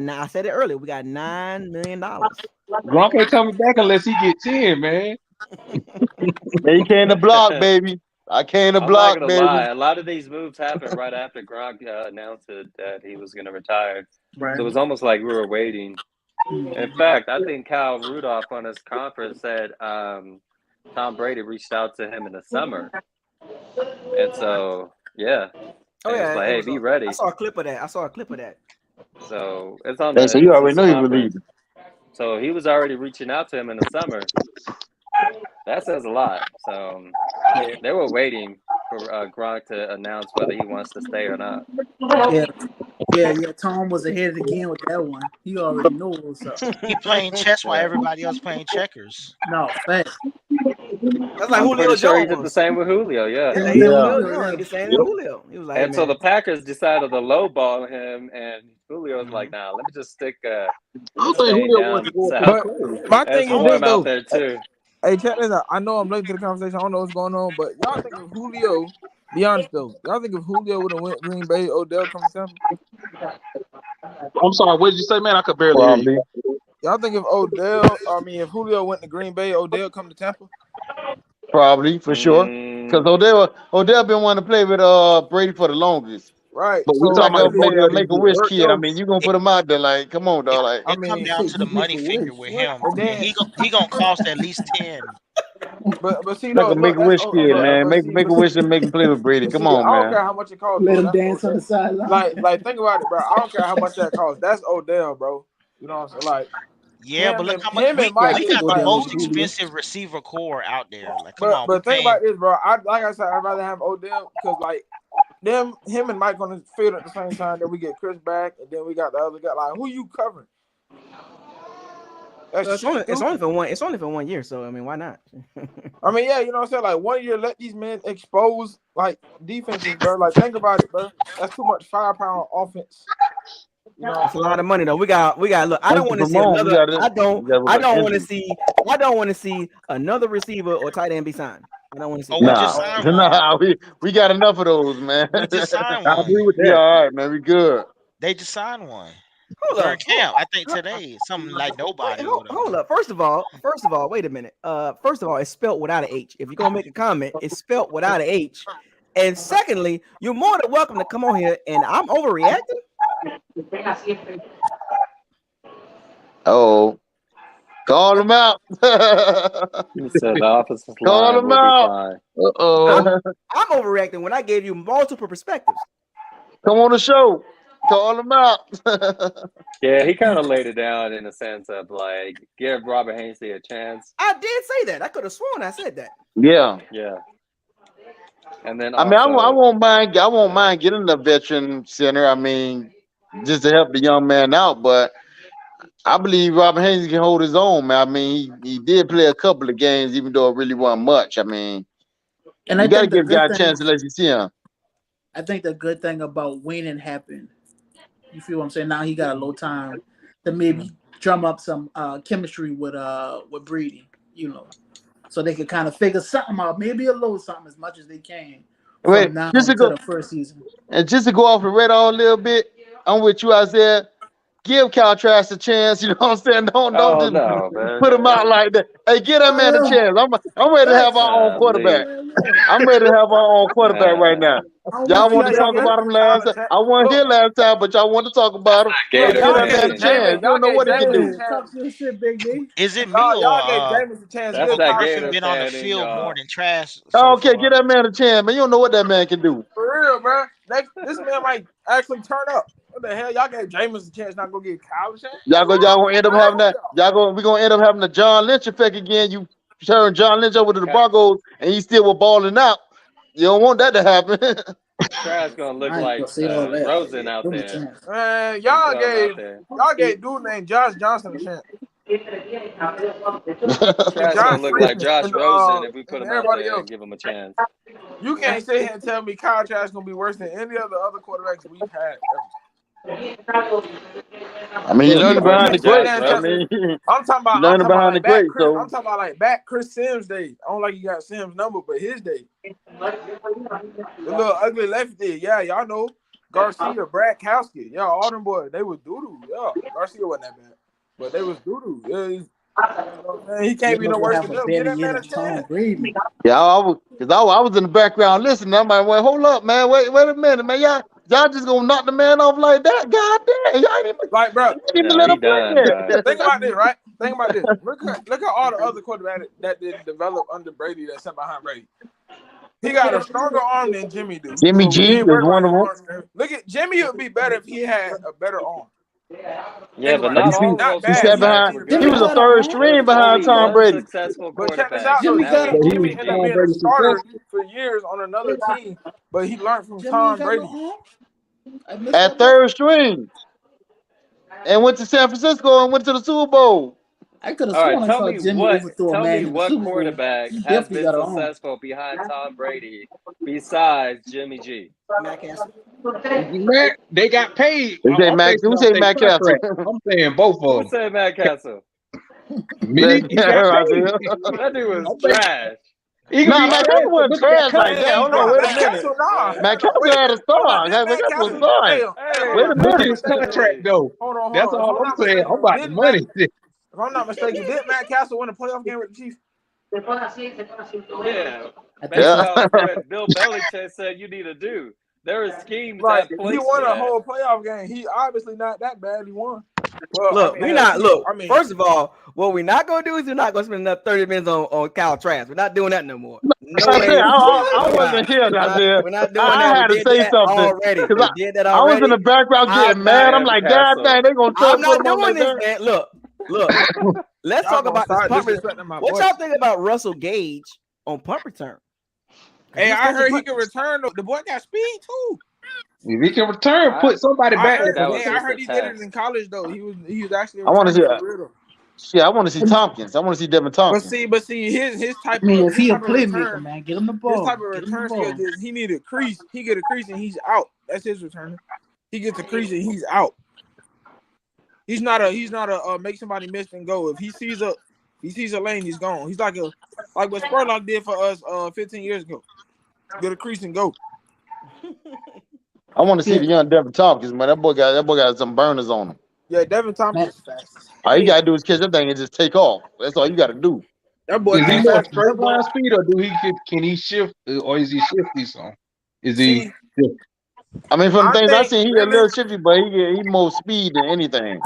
now. I said it earlier. We got $9 million. Gronk ain't coming back unless he get 10, man. He came to block, baby. I came to block, baby. Lie. A lot of these moves happened right after Gronk announced that he was going to retire. Right. So it was almost like we were waiting. In fact, I think Kyle Rudolph on his conference said Tom Brady reached out to him in the summer. And so, yeah. Oh, yeah. Like, hey, be ready. I saw a clip of that. So it's on the. So you already know he was leaving. So he was already reaching out to him in the summer. That says a lot. So they were waiting for Gronk to announce whether he wants to stay or not. Yeah. Tom was ahead of the game with that one. He already knows what's up. He playing chess while everybody else playing checkers. No, fact. That's like Julio Jones. He did the same with Julio, He did the same with Julio. He was like, and so the Packers decided to lowball him, and Julio was like, "Nah, let me just stick." I don't think Julio wants to go. But my thing is this though. There too. Hey, check this out. I know I'm late to the conversation. I don't know what's going on, but y'all think if Julio, be honest though, y'all think if Julio would have went Green Bay, Odell come to Tampa? I'm sorry, what did you say, man? I could barely hear you. Y'all think if if Julio went to Green Bay, Odell come to Tampa? Probably, for sure. Because Odell been wanting to play with Brady for the longest. Right. But we talking about make a wish kid. I mean, you gonna put him out there like, come on, dog. Like, it come down to the money figure with him. He gonna cost at least 10. But see, like a make a wish kid, man. Make a wish and make him play with Brady. Come on, man. I don't care how much it costs. Let him dance on the sideline. Like think about it, bro. I don't care how much that costs. That's Odell, bro. You know what I'm saying? Like, yeah, but look how much we got the most expensive receiver core out there. Like, come on. But think about this, bro. Like I said, I'd rather have Odell because like him and Mike on the field at the same time. Then we get Chris back, and then we got the other guy. Like, who you covering? It's only for 1 year, so I mean, why not? I mean, yeah, you know what I'm saying. Like 1 year, let these men expose like defenses, bro. Like, think about it, bro. That's too much firepower on offense. You know, it's a lot of money though. We got look. I don't want to see another. I don't want to see another receiver or tight end be signed. I don't want to see. We got enough of those, man. We just signed I one. agree with you. All right, man. We good. They just signed one. during camp. I think today something like nobody. Hold up. First of all, wait a minute. First of all, it's spelled without an H. If you're gonna make a comment, it's spelled without an H. And secondly, you're more than welcome to come on here. And I'm overreacting. Oh, call him out. He said the offensive Call line him will out. be fine. I'm overreacting when I gave you multiple perspectives. Come on the show. Call him out. Yeah, he kind of laid it down in the sense of like give Robert Hainsey a chance. I did say that. I could have sworn I said that. Yeah. Yeah. And then I mean, I won't mind. I won't mind getting the veteran center. I mean, just to help the young man out. But I believe Robert Hainsey can hold his own, man. I mean, he did play a couple of games, even though it really wasn't much. I mean, And you I got to think the give guy a good chance thing, to let you see him. I think the good thing about winning happened. You feel what I'm saying? Now he got a little time to maybe drum up some chemistry with Brady, you know, so they could kind of figure something out, maybe a little something as much as they can Wait, from now just to until go the first season. and just to go off the radar a little bit, I'm with you, Isaiah. Give Cal Trask a chance. You know what I'm saying? Don't Oh just no, man. put him out like that. Hey, give that man a chance. I'm ready to have our own quarterback. I'm ready to have our own quarterback right now. Y'all want to talk about him last time? I wasn't here last time, but y'all want to talk about him. Hey, give that man a chance. You don't know what he can do. Talk your shit, Big D. Is it me or Y'all gave Jameis a chance. That's Will that Carson Gator been on the fan in field y'all. more than Trash? Okay, give that man a chance, man. You don't know what that man can do. For real, bro. This man might actually turn up. What the hell? Y'all gave Jameis a chance, not go get Kyle a chance? Y'all gonna end up having that. We're gonna end up having the John Lynch effect again. You turn John Lynch over to the Broncos, and he still was balling out. You don't want that to happen. Trash gonna look I ain't like gonna say all that. Rosen out Give him a there. chance. Man, Throw y'all him out there. gave dude named Josh Johnson a chance. Trash Josh gonna look like Freeman Josh and, Rosen if we put and him out everybody there else. and give him a chance. You can't sit here and tell me Kyle Trask gonna be worse than any of the other quarterbacks we've had. I mean, you learning behind the greats. Josh I mean, I'm talking about learning behind the greats. So I'm talking about like back Chris Sims' day. I don't like you got Sims' number, but his day. The little ugly lefty, yeah, y'all know Garcia, Brad Kowski, yeah, all them boys, they was doo-doo. Yeah, Garcia wasn't that bad, but they was doo-doo. Yeah, he can't be no worse than them. Get that man a chance. yeah, I was in the background listening. I'm like, well, hold up, man. Wait a minute, man. Y'all just gonna knock the man off like that? God damn, y'all ain't even Like, bro. even let him play. Think about this, right? Think about this. Look at all the other quarterbacks that didn't develop under Brady that sat behind Brady. He got a stronger arm than Jimmy do. Jimmy G is one of them. Look at Jimmy would be better if he had a better arm. Yeah, but not all of those He sat behind. He was a third string behind Tom Brady. But check this out, though. Jimmy ended up being a starter for years on another team, but he learned from Tom Brady. At third string. And went to San Francisco and went to the Super Bowl. I could have sworn I saw Jimmy overthrow a man in the Super Bowl. Quarterback has been successful behind Tom Brady besides Jimmy G? Matt Castle. They got paid. Who say Matt Castle? I'm saying both of them. Who said Matt Castle? That That dude was trash. Nah, Matt Castle wasn't trash like that. Hold on, wait a minute. Matt Castle had a star. Matt Castle was starting. Wait a minute. His contract though. Hold on. That's all I'm saying. I'm about the money. If I'm not mistaken, did Matt Castle win a playoff game with the Chiefs? Yeah. That's what Bill Belichick said you need to do. There is schemes like that he won a whole playoff game. He obviously not that bad. He won. Well, look, first of all, what we're not gonna do is we're not gonna spend another 30 minutes on Kyle Trask. We're not doing that no more. No way. I wasn't here. We're not doing that. I had to say something already. We did that already. I was in the background getting mad. I'm like, God dang, they're gonna I'm not doing this, man. Look. Let's talk about this punt return. What y'all think about Russell Gage on punt return? Hey, I heard he can return. The boy got speed too. If he can return, put somebody back. I heard he did it in college though. He was actually. I want to see. I want to see Tompkins. I want to see Devin Tompkins. But see, his type. I mean, if he a playmaker, man, get him the ball. His type of return skill is he need a crease. He get a crease and he's out. That's his return. He gets a crease and he's out. He's not a make somebody miss and go. If he sees a lane, he's gone. He's like what Spurlock did for us 15 years ago. Get a crease and go. I want to see the young Devin Tompkins, man. That boy got some burners on him. Yeah, Devin Thompson is fast. All you gotta do is catch that thing and just take off. That's all you gotta do. That boy Is he can more fast straight, line but speed, or can he shift, or is he shifty? So is he? see, I mean, from the I things I think seen, he a really, little shifty, but he more speed than anything.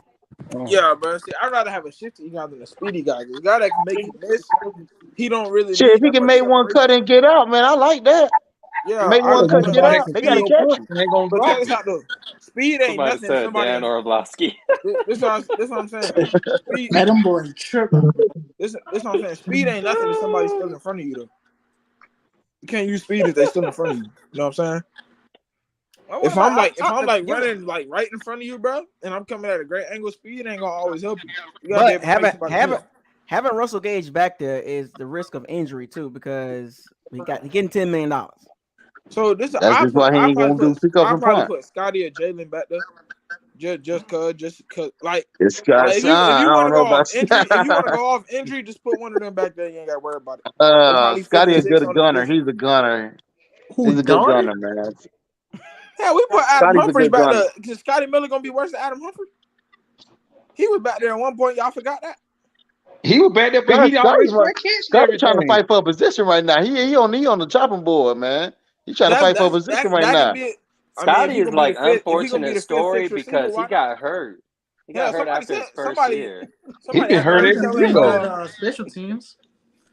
yeah, bro. See, I'd rather have a shifty guy than a speedy guy. The guy that can make you miss, he don't really Shit, need if he that can much make one cut separation. and get out, man, I like that. Yeah, Make I one like cut and get somebody out. They gotta speed. catch him. Ain't gonna But drop check this him. out though. Speed ain't Somebody nothing. said Dan Orlovsky. This what I'm saying. Speed, Man, them boys tripping. this what I'm saying. Speed ain't nothing if somebody's still in front of you though. You can't use speed if they still in front of you. You know what I'm saying? Well, If I'm like give it- running like right in front of you, bro, and I'm coming at a great angle, speed ain't gonna always help you. You gotta be but able to make somebody miss. having Russell Gage back there is the risk of injury too, because he getting $10 million. So this That's just why he ain't gonna do pick up I and probably punt. put Scotty or Jalen back there. Just cause like It's got if Sean. you I want don't to know go off about injury, just put one of them back there. You ain't gotta worry about it. They probably Scotty a 56 good on the gunner. position. He's a gunner. Who, He's a good Donner? gunner, man. Yeah, we put Adam Scotty's a Humphries good back gunner. there. Is Scotty Miller gonna be worse than Adam Humphries? He was back there at one point. Y'all forgot that. He was back there, but he always catching Scotty trying to everything. fight for a position right now. He on the chopping board, man. He trying to fight for a position right That now. could be. I mean, if Scotty he is gonna be like the fifth, if he gonna be unfortunate the fifth, story sixth receiver, because he why not? got hurt. He got hurt after his first year. He Somebody been had the hurt nerve every to tell year me. though. Special teams.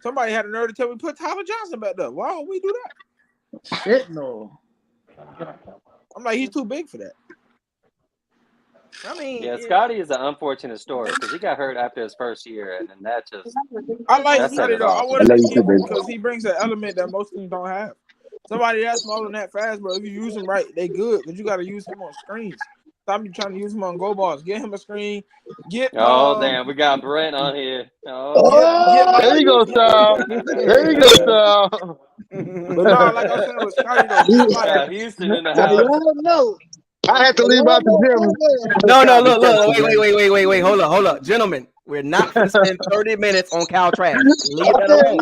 Somebody had the nerve to tell me put Tyler Johnson back there. Why don't we do that? Shit, no. I'm like, he's too big for that. I mean, Yeah, Scotty is an unfortunate story because he got hurt after his first year, and then that just I like that set Scotty it though. I off. wanted to keep him because he brings an element that most teams don't have. Somebody that's smaller than that fast, bro. If you use him right, they good. But you got to use him on screens. Stop me trying to use him on go balls. Get him a screen. Oh damn, we got Brent on here. Oh, There you go, Sal. There you go, Sal. But no, like I was saying with Scotty though, get somebody. got Houston in the Now house. y'all know. I had to leave out the gym. No, look, wait, hold up, gentlemen. We're not going to spend 30 minutes on Kyle Trask. Leave that alone.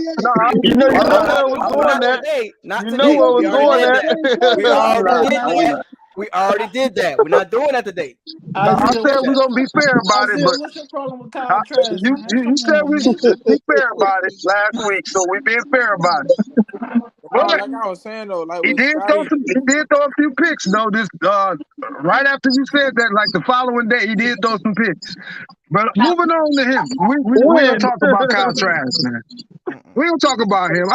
You know where it was going Not at. today. Not You today. know where it We was already going did at. that. We already did that. We already did that. We're not doing that today. I Isaiah, said we're gonna be fair about it, Isaiah, but what's your problem with Kyle Trask, you man? you Come said on, we man. be fair about it last week, so we being fair about it. No, But like I was saying though, like he with did throw Scotty, a few picks though. This right after you said that, like the following day, he did throw some picks. But moving on to him, we don't talk about Kyle Trask, man. We don't talk about him.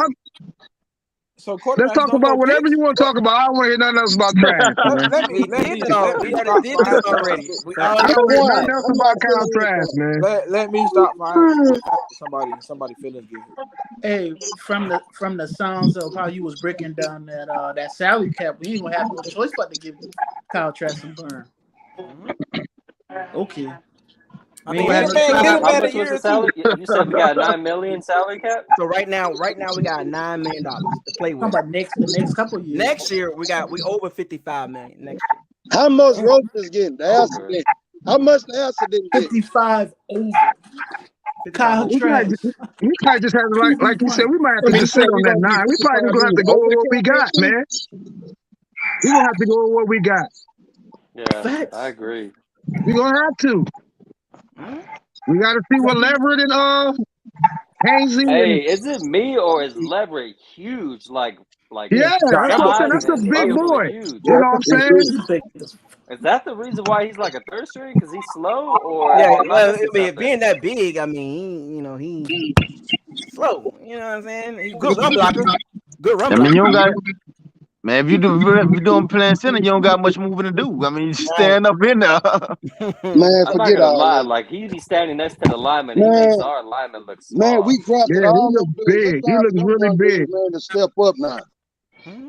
so Let's quarterbacks talk don't throw about whatever picks. you want to talk about. I don't want to hear nothing else about Trask, man. Let me stop. We already did this already. We I already don't did want that. nothing else about Kyle Trask, man. let me stop my somebody feelings get hurt. Hey, from the sounds of how you was breaking down that salary cap, we ain't gonna have no choice but to give Kyle Trask some burn. Okay. I mean, Get him How at a much was year the or two. salary? You said we got $9 million salary cap. so right now we got $9 million to play How with. about the next couple years? Next year we over $55 million. Next year. How much Roach getting? The answer Over. didn't. How much the answer didn't get? 55 over. Kyle Trask. We might just have to, like you said, we might have to just sit on that 9. We probably just gonna have to go with what we got, man. We gonna have to go with what we got. Yeah, Facts. I agree. We gonna have to. We gotta see what Leverett and Hainsey. Hey, is it me or is Leverett huge? Like Yeah, that's what I'm saying. That's a and big muscular boy. huge. You know what I'm saying? Is that the reason why he's like a third string? Because he's slow, or Yeah, am I well, missing something? being that big, I mean, he's slow. You know what I'm saying? He's a good run blocker. Good run I blocker. mean, you don't got. Man, if you doing playing center, you don't got much moving to do. I mean, you stand up in there. Man, I'm not forget gonna all lie. that. Like he be standing next to the lineman, he Man, makes our lineman look man, small. we drafted Yeah, he all looks them dudes. big. It's He time looks for them really young big. dudes, man, to step up now.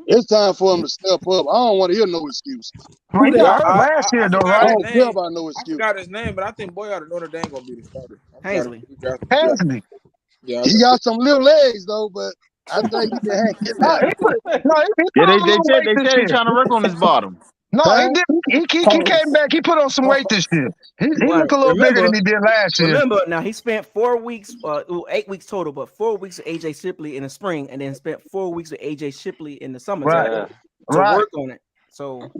It's time for him to step up. I don't want to hear no excuses. Well, he Yeah, got hurt last year, though, I forgot right? his don't care name. about no I excuses. forgot his name, but I think Boy out of Notre Dame gonna be the starter. Hainsey. Hainsey. Yeah, He got some little legs though, but I think he can hang in No, there. he put Yeah, on a little weight they this said year. they trying to work on his bottom. No, Huh? he did. He came back. He put on some weight this year. He Well, looked a little bigger than he did last year. Remember, now he spent 4 weeks, 8 weeks total, but 4 weeks with AJ Shipley in the spring, and then spent 4 weeks with AJ Shipley in the summertime Right. to work on it. So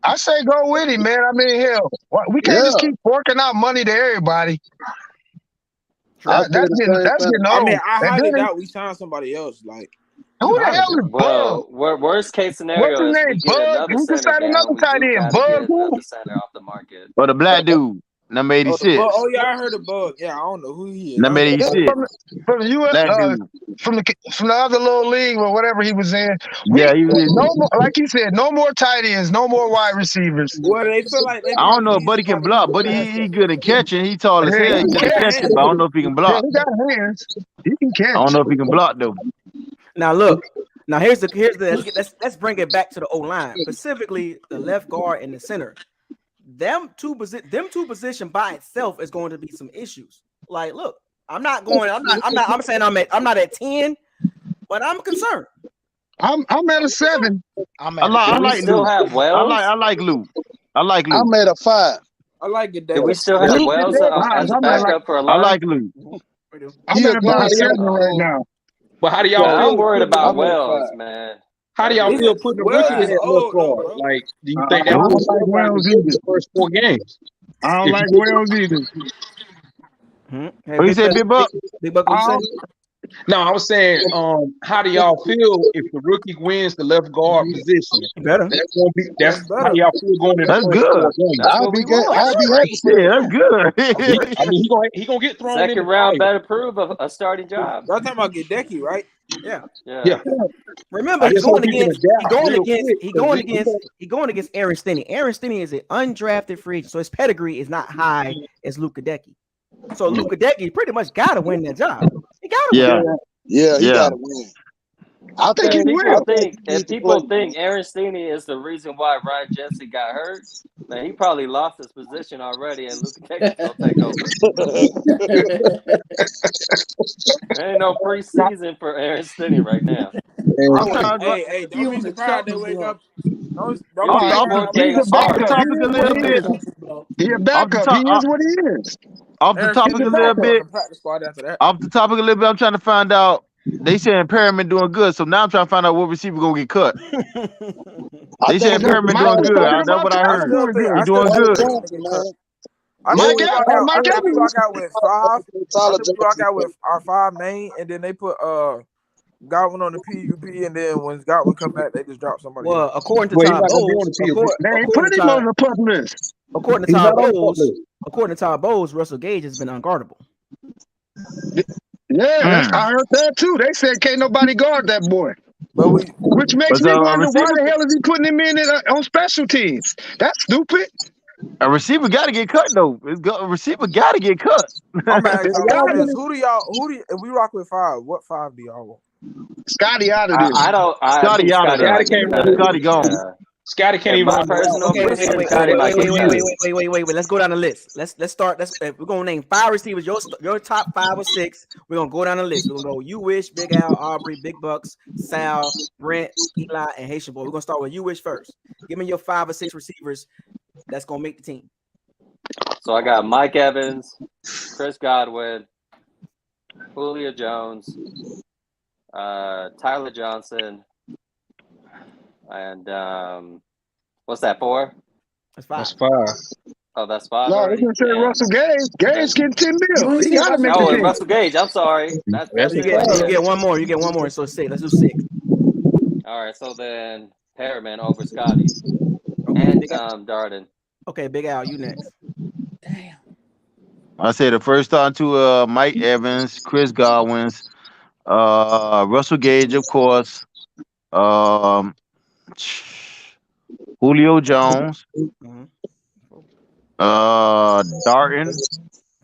I say go with him, man. I mean, hell, we can't just keep forking out money to everybody. That's getting I mean, old. I And highly then, doubt we sign somebody else. Like, who the hell is Bug? Well, worst case What's scenario his is name? we get Bug. another We can center sign down. another We tight do end. got to Bug get who? another center off the market. Or the black dude, number 86. oh yeah, I heard a Bug. Yeah, I don't know who he is. Number 86. From the US, Black dude. from the other little league or whatever he was in. Yeah, he was. No more, like he said, no more tight ends, no more wide receivers. Well, they feel like they I don't probably know if need Buddy can somebody block. who Buddy, can pass he catch. good at catching. He tall as hell. He good at catching, but I don't know if he can Yeah, block. he got hands. He can I catch. don't know if he can block though. Now look. Now here's the let's bring it back to the O line, specifically the left guard and the center. Them two position by itself is going to be some issues. Like, look, I'm saying I'm not at 10, but I'm concerned. I'm at a 7. I like still Luke. have Wells. I like Luke. I like Luke. I'm at a 5. I like it. Do we still have Luke Wells is there. as a I'm backup for a I line? like Luke. I'm He at a about a guy, 7 right now. But how do Yeah, y'all I'm feel? worried about I'm at Wells, 5. man. How do y'all feel putting a Wells rookie in is that old, left though, guard? bro. Like, do you I think that don't was like Wells the first 4 games? I don't If like you- Wells either. Hey, What you say, Big Buck? Big Buck, what you say? No, I was saying, how do y'all feel if the rookie wins the left guard position? Better. That's how do y'all feel going into the That's first good. 4 games? That's I'll what be we good. want. I'll be happy for Yeah, that. that's good. I mean, he gonna get thrown in Second the round fire. better prove a starting job. Y'all talking about Gedecki, right? Yeah. Yeah. Remember, I he's just hope going he can against adapt against Aaron Stinney. Aaron Stinney is an undrafted free agent, so his pedigree is not high as Luke Gedecki. So Luke Gedecki pretty much got to win that job. He got to win. Yeah, he Yeah. got to win. I think he will. If people think Aaron Stinney is the reason why Ryan Jensen got hurt, man, he probably lost his position already, and Luke Gedecki's gonna take over. There ain't no preseason for Aaron Stinney right now. Hey, don't be surprised they wake up. Don't be Off the topic a little bit. He a backup. He is what he is. Off the topic a little bit. Off the topic a little bit. I'm trying to find out. They saying Perriman doing good, so now I'm trying to find out what receiver gonna get cut. They saying Perriman doing good. That's what I heard. He doing good. I think we rock out. I Mike think we Evans. rock out with 5. I think we rock out with our 5 main, and then they put Godwin on the PUP, and then when Godwin come back, they just drop somebody. Well, else. according to Well, he's Todd not gonna be on Bowles, the PUP. They ain't put him on the pup list. according to He's Todd not on the Bowles, list. according to Todd Bowles, Russell Gage has been unguardable. Yeah, I heard that too. They said can't nobody guard that boy. But Which makes But me a wonder why receiver- the hell is he putting him in on special teams? That's stupid. A receiver got to get cut though. A receiver got to get cut. I'm gonna ask y'all Scotty. this: Who do if we rock with 5? What 5 do y'all want? Scotty out of this. Scotty out of there. Scotty gone. Scotty can't In even my run the route. personal Okay, opinion, wait. Scotty might get cut. Wait. Let's go down the list. Let's start. We're gonna name 5 receivers. Your top 5 or 6. We're gonna go down the list. We're gonna go You Wish, Big Al, Aubrey, Big Bucks, Sal, Brent, Eli, and Haitian Boy. We're gonna start with You Wish first. Give me your 5 or 6 receivers that's gonna make the team. So I got Mike Evans, Chris Godwin, Julio Jones, Tyler Johnson, and what's that, 4? That's 5. That's 5. Oh, that's 5 No, already? they gonna say Damn. Russell Gage. Gage getting 10 mil. He gotta make the Oh, and team. Russell Gage. I'm sorry. That's You get one more. You get one more. So 6. Let's do 6. All right. So then Perriman over Scotty Okay, and Big Al. Darden. Okay, Big Al, you next. Damn. I say the first time to Mike Evans, Chris Godwin's, Russell Gage, of course, Julio Jones, Darton,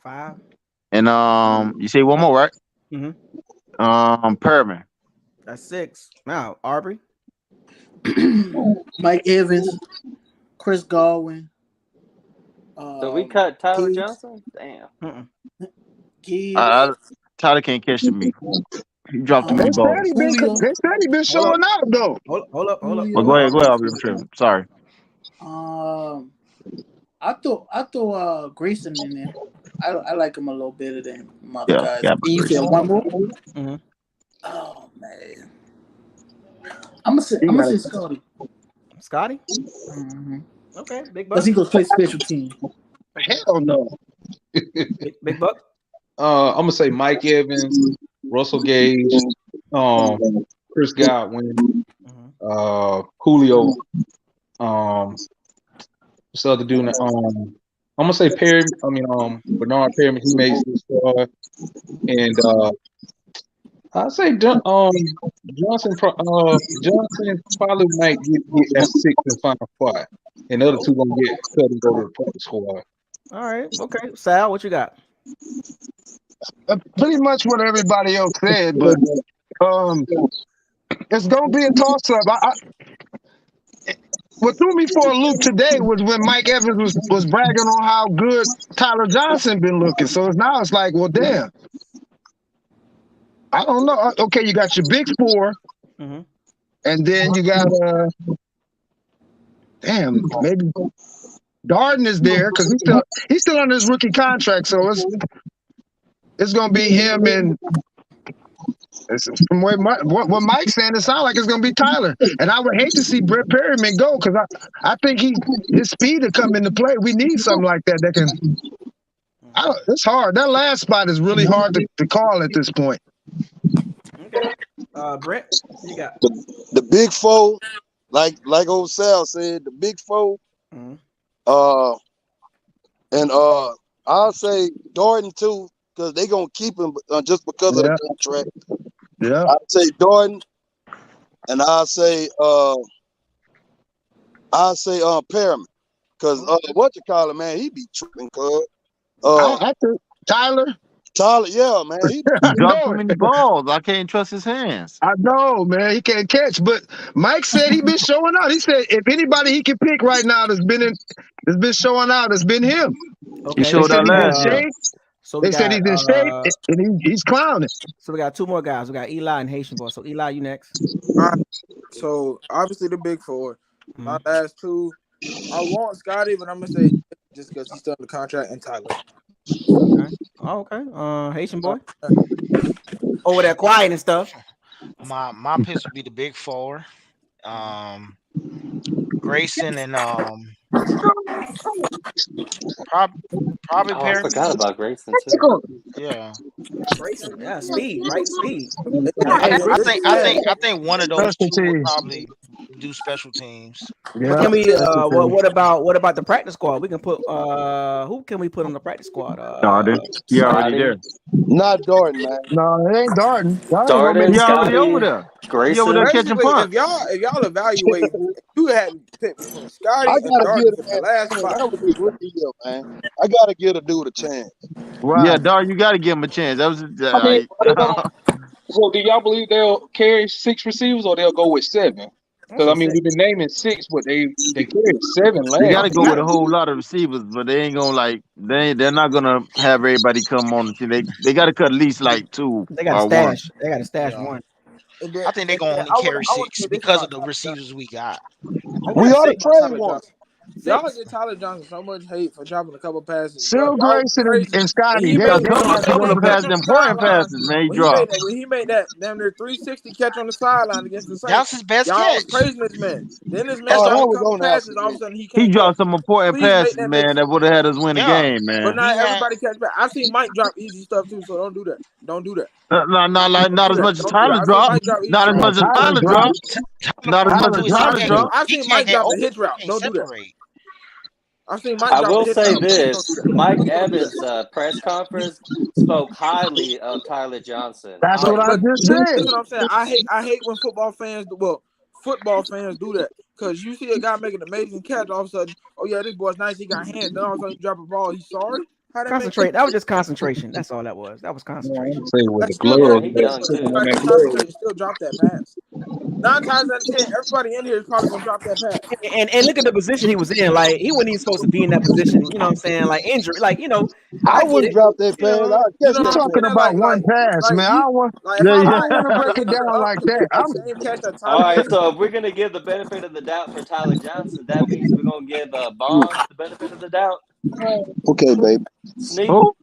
5. and you say one more, right? Perriman. That's 6. Now, Aubrey. Mike Evans, Chris Godwin. So we cut Tyler Gage. Johnson? Damn. Gage. Tyler can't catch me. He dropped too They many said balls. he been showing out though. Hold up. Well, go ahead, Aubrey. I'm tripping. Sorry. I throw Grayson in there. I like him a little better than my other Yeah, guys. yeah, You said one more? Oh man, I'm gonna say Scotty. Scotty? Okay, Big Because Buck. he goes play special team. Hell no. Big Buck. I'm gonna say Mike Evans, Russell Gage, Chris Godwin, Julio. What's the other dude? I'm gonna say Perry. Bernard Perriman. He makes this squad, and I'd say Johnson. Johnson probably might get that sixth and final spot, and the other two gonna get cut and go to the practice squad. All right. Okay. Sal, what you got? Pretty much what everybody else said, but it's gonna be a toss-up. What threw me for a loop today was when Mike Evans was bragging on how good Tyler Johnson been looking. So now it's like, well, damn. I don't know. Okay, you got your big four, and then you got maybe Darden is there because he's still on his rookie contract. So it's gonna be him and. From what Mike's saying, it sounds like it's going to be Tyler. And I would hate to see Brett Perryman go because I think his speed to come into play. We need something like that can. It's hard. That last spot is really hard to call at this point. Okay. Brett, you got the big four, like old Sal said, the big four. And I'll say Darden too because they're going to keep him just because of the contract. Yeah, I'd say Darden, and I'll say Perriman, because what you call it, man, he be tripping, cuz. I think Tyler, yeah, man, he dropped too many balls. I can't trust his hands. I know, man, he can't catch. But Mike said he been showing out. He said if anybody he can pick right now that's been showing out, it's been him. Okay. He showed out last year. So they said he's in shape and he's clowning. So we got two more guys. We got Eli and Haitian boy. So Eli, you next. All right. So obviously the big four. My last two, I want Scotty, but I'm gonna say just because he's still under contract, and Tyler. Okay. Oh, okay. Haitian boy. Over there quiet and stuff. My picks would be the big four. Grayson and probably I Perry. forgot about Grayson too. Yeah. Grayson, yeah, speed, right? Speed. I think one of those two would probably do special teams. Yeah. But can we what about the practice squad? We can put who can we put on the practice squad? He already there. Not Darden, man. No, it ain't Darden. Darden, He Scotty, already over there. Grayson. He over there catching punch. If y'all evaluate, you hadn't picked between Scotty I and gotta Darden give for the last spot. that was his rookie year, man. I gotta give the dude a chance. Right. Yeah, dog, you got to give him a chance. That was. So do y'all believe they'll carry 6 receivers or they'll go with 7? Because we've been naming 6, but they carried 7 last. They got to go with a whole lot of receivers, but they ain't gonna they're not gonna have everybody come on the team. They got to cut at least like 2. They got to stash. One. They got to stash one. I think they're gonna only carry 6 because of the receivers we got. We ought to trade one. Y'all get Tyler Johnson so much hate for dropping a couple passes. Cyril Grayson and Scotty. A couple of passes, important passes, man. He dropped. When he made that damn near 360 catch on the sideline against the Saints. That's his best y'all catch. Was praising this man. Then this man dropped a couple passes. All of a sudden he dropped some important passes, man, that would have had us win the game, man. But not everybody catch back. I've seen Mike drop easy stuff too, so don't do that. Don't do that. Not as much as Tyler dropped. Not as much as Tyler dropped. Not as much as Tyler dropped. I've seen Mike drop the hitch route. Don't do that. I will say this: Mike Evans' press conference spoke highly of Tyler Johnson. That's what I just said. That's what I'm saying. I hate when football fans do that because you see a guy make an amazing catch, all of a sudden, oh yeah, this boy's nice. He got hands. Then all of a sudden, you drop a ball. He's sorry. Concentrate. That was just concentration. That's all that was. That was concentration. With the glove, still drop that pass. 9 times out of 10, everybody in here is probably gonna drop that pass. And look at the position he was in. Like he wasn't even supposed to be in that position. You know what I'm saying? Like injury. Like I wouldn't drop that pass. You're talking about one pass, man. I want to break it down like that. All right, so if we're gonna give the benefit of the doubt for Tyler Johnson, that means we're gonna give Bonds the benefit of the doubt. Okay, baby. Sneak. Who?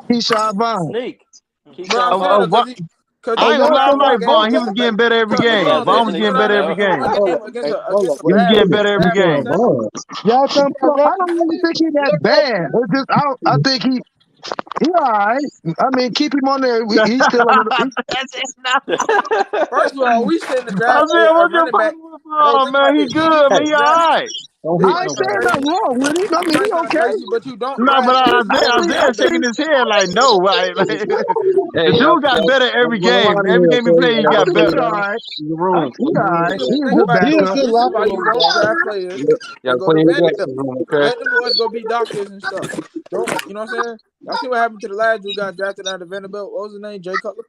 Keyshawn Vaughn. Sneak. Because Cause I they ain't gonna won lie, some I more like Vaughn. games. He was getting better every Hold game. on, Vaughn Doesn't was they getting even better know. every game. won a game against He a was getting bad better every game. defense. Y'all talking You got about? I Vaughn. don't really think he that bad. It's just I think he all right. I mean, keep him on there. He's still on the. That's it. No. First of all, we shouldn't have I drafted said, a what's your running back. problem with Bro, Vaughn, think man? about He this. You good, man. might He all draft. right. I You ain't might not saying crazy. nothing wrong with him. I You mean, he might not okay. crazy, but you don't No, but draft every quarterback Isaiah out there. shaking his head like no, right? Like, Hey, the y'all, dude got better every run game. around Every here, game he okay? played, he I got think he's better. all right. In the room. He all right. He's a Think good about it He's though. backup. still This is locker why you room don't guy. draft players Y'all that go to clean this up Vanderbilt. in the room, okay? Let them boys go be doctors and stuff. Don't you know what I'm saying? Y'all see what happened to the last dude got drafted out of Vanderbilt? What was his name? Jay Cutler.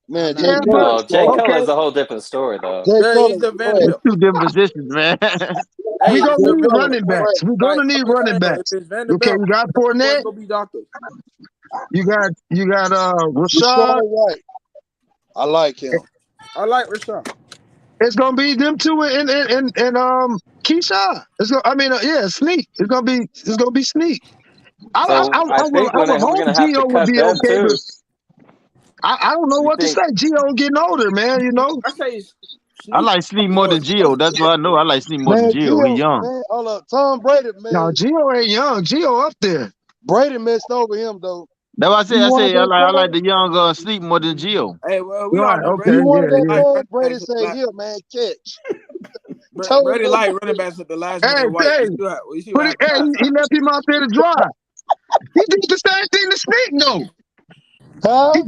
Man, Jay Yeah, Cutler. but Well, Jay okay. Cutler's a whole different story, though. Jay Yeah, Cutler he's the was trash. It's Vanderbilt. two different positions, man. We Hey, gonna it's Jay need Cutler Vanderbilt. was running But backs. trash. We're like gonna need I'm just running saying though, if backs. it's Okay, Vanderbilt, you got let them boys Fournette. go be doctors. You got Rashad Rashad. White. I like him. I like Rashad. It's gonna be them two and Keyshawn. Yeah, Sneak. It's gonna be Sneak. So I think I would we're hope gonna have to Gio would cut be them okay, but too. I don't know You what to say. think? Gio getting older, man. You know. I say I Sneak like Sneak more more than Gio. That's explosive. what I know. I like Sneak more than Man, Gio. He Gio, young. man, hold up. Tom Brady, No, man. Gio ain't young. Gio up there. Brady messed over him, though. That's what I You say. wanted that I like card? the young Sneak more than Gio. Hey, well, we all Right. know Okay. You Brady wanted Yeah. that Yeah. like card? running Brady backs at the said, last. here, man, catch. Told Brady him. like running backs at the last Hey, minute white. hey. You see what happened Hey, last he time. left him out there to dry. He did the same thing to Sneak, though. Huh?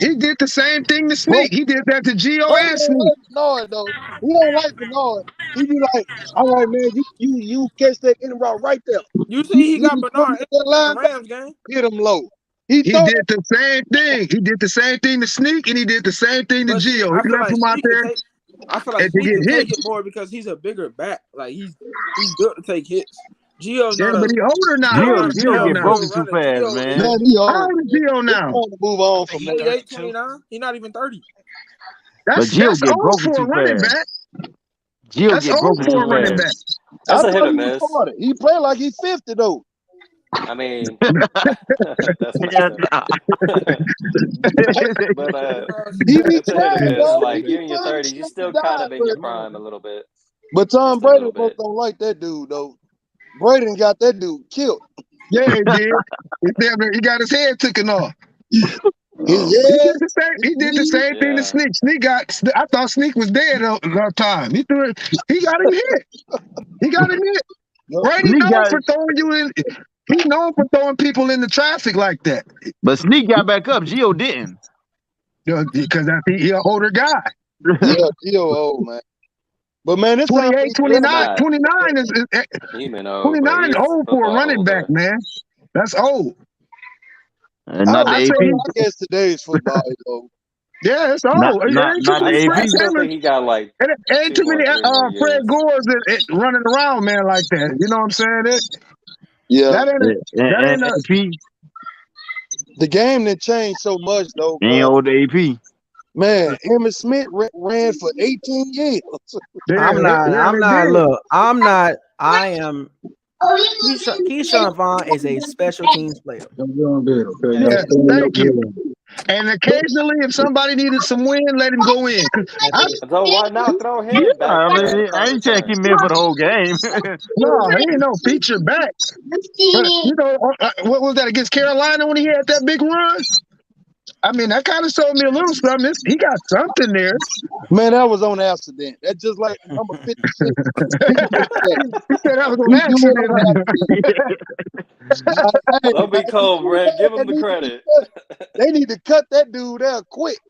He did the same thing to Brady, Sneak. He did that to Gio Brady and don't Sneak. like Bernard, though. He don't like Bernard. He be like, all right, man, you catch that in route right there. You see, he You got just come Bernard to in that the line, Rams game. hit him low. He He throw did the same thing. He did the same thing to Sneak, and he did the same thing to But see, Gio. I He feel left like him out Sneak could there take. I feel like and to Sneak get could take hit. it more because he's a bigger back. Like he's built to take hits. Gio's Yeah, not but a he older now. How old is Gio Gio get now? broken too runner. fast, Gio is man. man, he How old, old is man. Gio It's now? time to move on I think from he that. 28, 32. 29. He's not even 30. But Gio That's get old broken for a too running fast. back. Gio That's get old broken for too a running Mm, back. fast. I that's a hit thought or he was miss. 40. He play like he's 50, though. I mean, that's messed Yeah, up. nah. But He be it's a hit or trying, miss. though. He Like be you're in your trying to 30s, you're step and still kind die, of in your prime a little bit, but Tom just a Brady little folks bit. don't like that dude, though. Brady done got that dude killed. Yeah, he did. He got his head taken off. His Oh. He head, did the same. his He did the knees. same thing to Yeah. Sneak. I thought Sneak was dead that time. He threw it. He got him hit. He got him hit. Yup. Brady Sneak known got, for throwing you in. He known for throwing people into traffic like that. but Sneak got back up. Gio didn't. Because I think he an older guy. Yeah, he old, man. But, man, it's time for 28, him to He's rest. 29, not 29 is human old, but 29 he's old for a football running back, older. man. That's old. And not the I say, AP. I guess today's football is old. yeah, it's Not old. It not ain't too not I, many the I Fred AP. still Taylor. think he got like It ain't too many 2 or 3 more Fred years. Gores running around, man, like that. You know what I'm saying? Yeah. That ain't And a AP The game done changed so much, though, ain't bro. old AP. Man, Emmitt Smith ran for 18 years. I'm yeah, not. I'm they not. did. Look, I'm not. I am. Keyshawn Vaughn is a special teams player. I'm doing good, okay? That's Y'all Yeah, it. clean up thank your you. room. And occasionally, if somebody needed some wind, let him go in. That's it. So why not throw Yeah, him back I there on mean, I punt ain't saying return? keep him in for the whole game. No, he ain't no feature back. But what was that against Carolina when he had that big run? I mean, that kind of showed me a little something. He got something there. Man, that was on accident. That's just like the number 56. He He said that was an do it on accident. accident. Hey, Don't be cold, Brad. Give him the credit. they need to cut that dude out quick.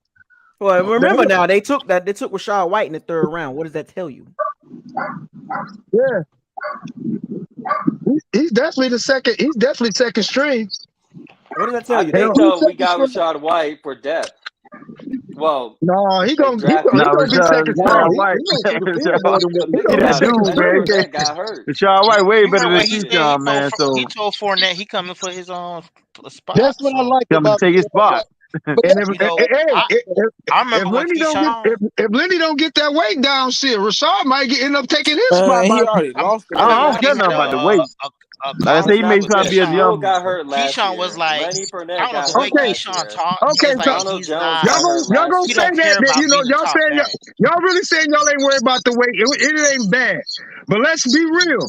Well, remember now they took Rashad White in the third round. What does that tell you? Yeah, he's definitely the second. He's definitely second string. What does that tell I you? think though we got Rashad White for depth. Well, No, he they gonna drafted. be second Nah, string. he White. went to the field more than what But He think He gonna be that about it. second dude, man. string. Fournette got hurt. Rashad White way You better heard than what he said? Keyshawn, man. He So told Fournette he coming for his spot. That's what I So liked coming to about take his Rashad spot. White. But And that's I if remember when Lenny don't get Keyshawn. if Lenny don't get that weight down, shit, Rashad might end up taking his spot. Man, he already lost the I I weight. remember don't when they care had nothing about the weight. a Like I say, he made trying to be a Who young. got hurt last Keyshawn year? was like, Lenny I Fournette don't know, got the way hurt last Keyshawn year. talked, Okay, it's like Ronald he's Jones not. got hurt y'all last gonna He say don't care that about being the y'all top saying back. y'all really saying y'all ain't worried about the weight. It ain't bad, but let's be real.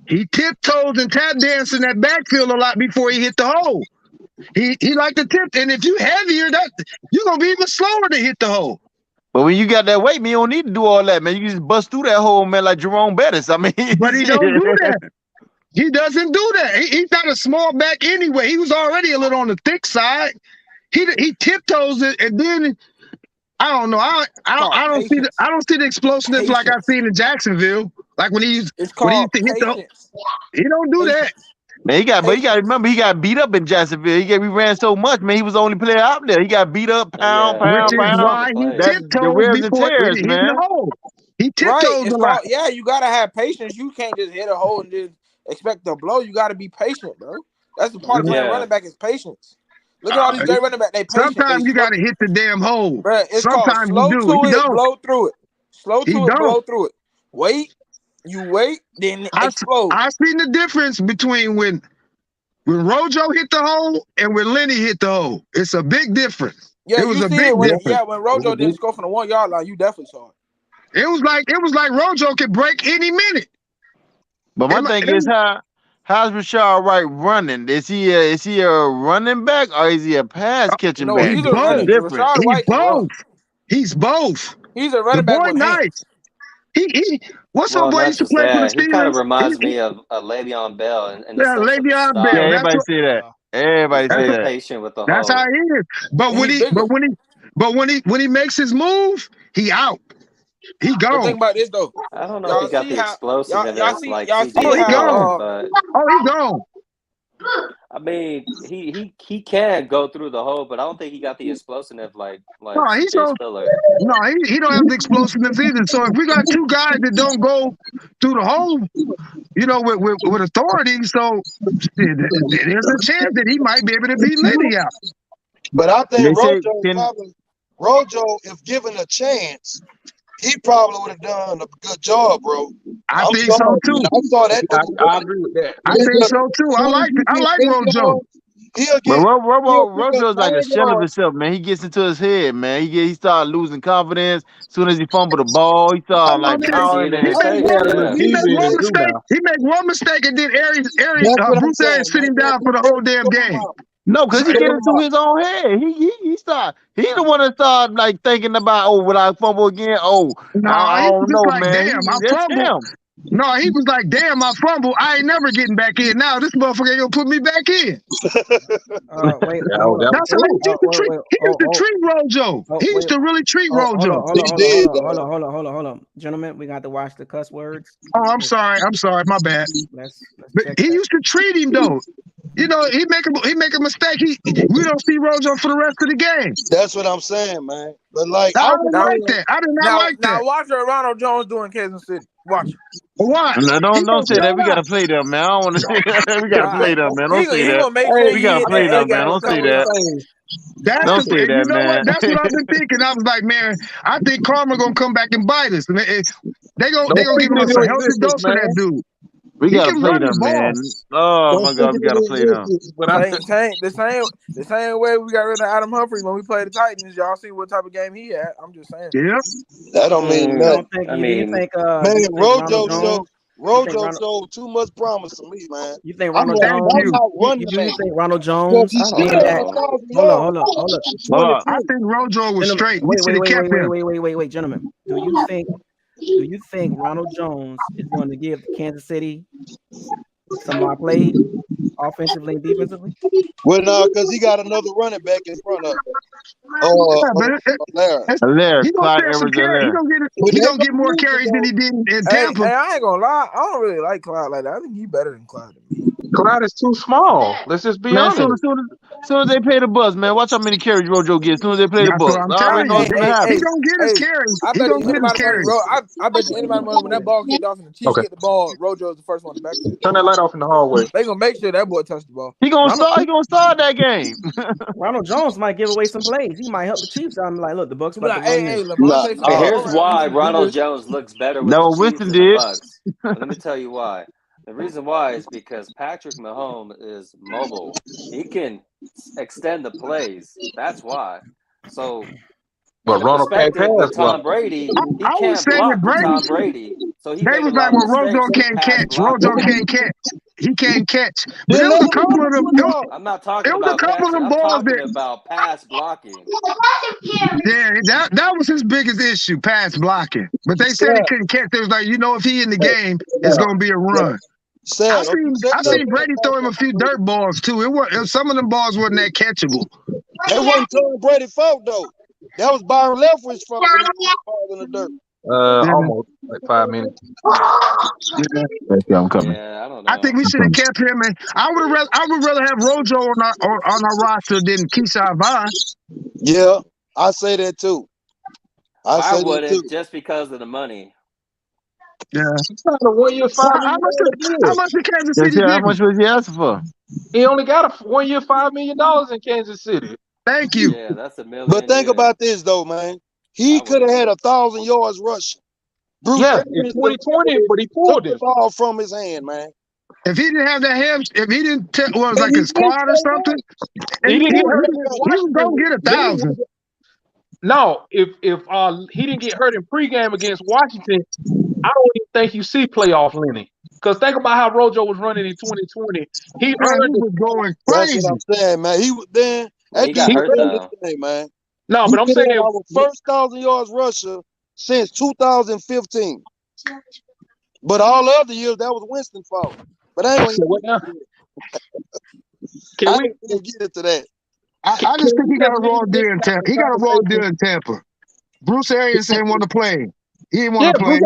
He tiptoes and tap dance in that backfield a lot before he hit the hole. He like to tip, and if you heavier, that you're gonna be even slower to hit the hole. But when you got that weight, man, you don't need to do all that, man. You just bust through that hole, man, like Jerome Bettis. I mean, But he don't do that. He doesn't do that. He's not a small back anyway. He was already a little on the thick side. He tiptoes it, and then I don't know. I don't see the explosiveness like I seen in Jacksonville. Like when he used to hit the. He don't do that. Man, you got to remember he got beat up in Jacksonville. We ran so much, man. He was the only player out there. He got beat up, pound. Which is why he tiptoes wears and before tears, hitting man. the hole. He Right. tiptoes It's a lot. called, yeah, you gotta have patience. You can't just hit a hole and just expect to blow. You gotta be patient, bro. That's the part of playing running back is patience. Look at all these great running back. They patient. Sometimes you gotta hit the damn hole. Bro, it's Sometimes called slow you do. to He it, don't. blow through it. Slow to He it, don't. blow through it. Wait, then explode. I seen the difference between when Rojo hit the hole and when Lenny hit the hole. It's a big difference. Yeah, it was you a see big it when difference. when Rojo didn't score from the 1 yard line, you definitely saw it. It was like Rojo could break any minute. But my thing is how's Rashad Wright running? Is he a running back or is he a pass catching back? He's a running. Rashad White can run. He's both. He's a running back with hands. He what's Well, up, boy? not Used to just play for the that. He kind of Steelers. reminds me of Le'Veon Bell in the sense of Le'Veon style. Bell. Yeah, everybody say that. Everybody He's say very that. patient with the That's hole. how he is. But when he makes his move, he out. He gone. But think about this though. I don't know if he got the explosiveness like y'all CJ see Stroud, but he gone. I mean, he can go through the hole, but I don't think he got the explosiveness like He CJ Spiller. don't have the explosiveness either. So if we got two guys that don't go through the hole, with authority, so there's a chance that he might be able to beat Lenny out. But I think Rojo, if given a chance, he probably would have done a good job, bro. I think so too. I saw that. I agree with that. I think so too. I like Rojo. But Rojo's like a shell of himself, man. He gets into his head, man. He started losing confidence. As soon as he fumbled the ball, he started like pouting and he made one mistake and then Bruce Arians sit him down for the whole damn game. No, because he get into his own head. He started. He's the one that started like thinking about, would I fumble again? I don't know, like, man. Damn, I fumbled. No, he was like, damn, I fumbled. I ain't never getting back in. Now this motherfucker ain't gonna put me back in. That's how he used to treat Rojo. He used to really treat Rojo. Hold on. Gentlemen, we got to watch the cuss words. Oh, I'm sorry. My bad. But he used to treat him though. He make a mistake. We don't see Rojo for the rest of the game. That's what I'm saying, man. But like, I didn't like that. I did not like that. Now watch what Ronald Jones do in Kansas City. Watch it. Watch. No, don't say that. We gotta play them, man. I don't want to say that. We gotta play them, man. Don't say that. We gotta play them, man. Don't say that. Don't say that, man. That's what I've been thinking. I was like, man, I think Karma gonna come back and bite us. They gonna give us a healthy dose of that dude. We gotta play them, man. Oh my God, we gotta play them. The same way we got rid of Adam Humphries when we played the Titans. Y'all see what type of game he had. I'm just saying. Yeah, that don't mean nothing. Rojo showed too much promise to me, man. You think Ronald Jones? Hold on. I think Rojo was straight. Wait, gentlemen. Do you think Ronald Jones is going to give Kansas City some more play offensively and defensively? Well, no, because he got another running back in front of him. He gonna get more carries than he did in Tampa. Hey, I ain't gonna lie. I don't really like Clyde like that. I think he's better than Clyde to me. Clyde is too small. Let's just be honest. As soon as they pay the Bucs, man, watch how many carries Rojo gets. As soon as they play the Bucs, I already know what's gonna happen. He gonna get his carries. I bet you anybody money when that ball get off and the Chiefs get the ball, Rojo is the first one to back. Turn that light off in the hallway. They gonna make sure that boy touch the ball. He gonna start that game. Ronald Jones might give away some plays. He might help the Chiefs out and like, look, the Bucs. Here's why Ronald Jones looks better with the Chiefs than the Bucs. Let me tell you why. The reason why is because Patrick Mahomes is mobile. He can extend the plays. That's why. So, But in a Ronald can't perspective pass with block. Tom Brady, he I was can't saying block for Brady. Tom Brady. So he They made a was like, lot of well, Rojo mistakes in can't pass catch. Rojo blocking. can't catch. He can't catch. But Then it let was a him couple run of them. the football. I'm not talking It was a about couple of catching. them I'm balls talking that. about pass blocking. Yeah, that was his biggest issue, pass blocking. But they said he Sad. couldn't catch. They was like, if he in the game, it's gonna be a run. Sad. I seen Brady throw him a few dirt balls too. Some of them balls wasn't that catchable. That wasn't Tom Brady's fault though. That was Byron Leftwich's fault when he put the ball in the dirt. Almost like 5 minutes. Yeah, I'm coming. Yeah, I don't I know. think we should have kept him, and I would rather have Rojo on our roster than Keyshawn Vaughn. Yeah, I say that too. I wouldn't just because of the money. Yeah. He signed a 1 year, $5 million deal. How much did Kansas City give How him? much was he asking for? He only got a 1 year, $5 million in Kansas City. Thank you. Yeah, that's $1 million. But think about this though, man. He could have had 1,000 yards rushing. Bruce in 2020, but he pulled the ball from his hand, man. If he didn't have that if he didn't was like a squad or something, he he didn't was gonna get 1,000. No, if he didn't get hurt in pregame against Washington, I don't even think you see playoff Lenny. Because think about how Rojo was running in 2020. He was going crazy. That's what I'm saying, man. He was then. He got hurt though. Man. No, but I'm saying our first 1,000 yards rusher since 2015. But all the other years that was Winston's fault. But I ain't gonna get into that. I just think he got a raw deal in Tampa. He got a raw deal in Tampa. Bruce Arians didn't want to play. He didn't want to play.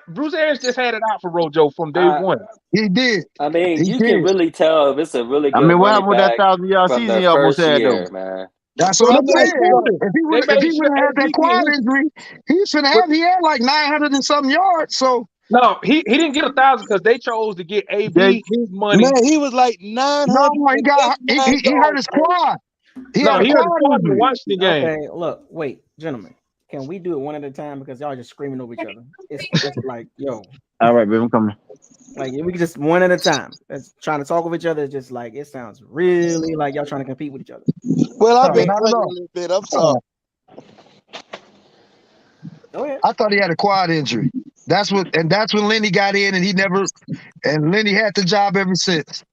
Bruce Arians just had it out for Rojo from day one. He did. I mean, you can really tell if it's a really good running with that back 1,000-yard from season the he almost first had year, though. man. That's what I'm saying. If he would have had that quad injury, he had like 900 and something yards. So no, he didn't get 1,000 because they chose to get AB his money. Man, he was like 900. No, he hurt his quad. He hurt his quad in the Washington game. Okay, look, wait, gentlemen. Can we do it one at a time because y'all just screaming over each other? It's like, yo. All right, baby, I'm coming. Like we can just one at a time. That's trying to talk with each other. It's just like it sounds really like y'all trying to compete with each other. Well, I've been playing a little bit. I'm sorry. Go ahead. I thought he had a quad injury. That's when Lenny got in, and Lenny had the job ever since.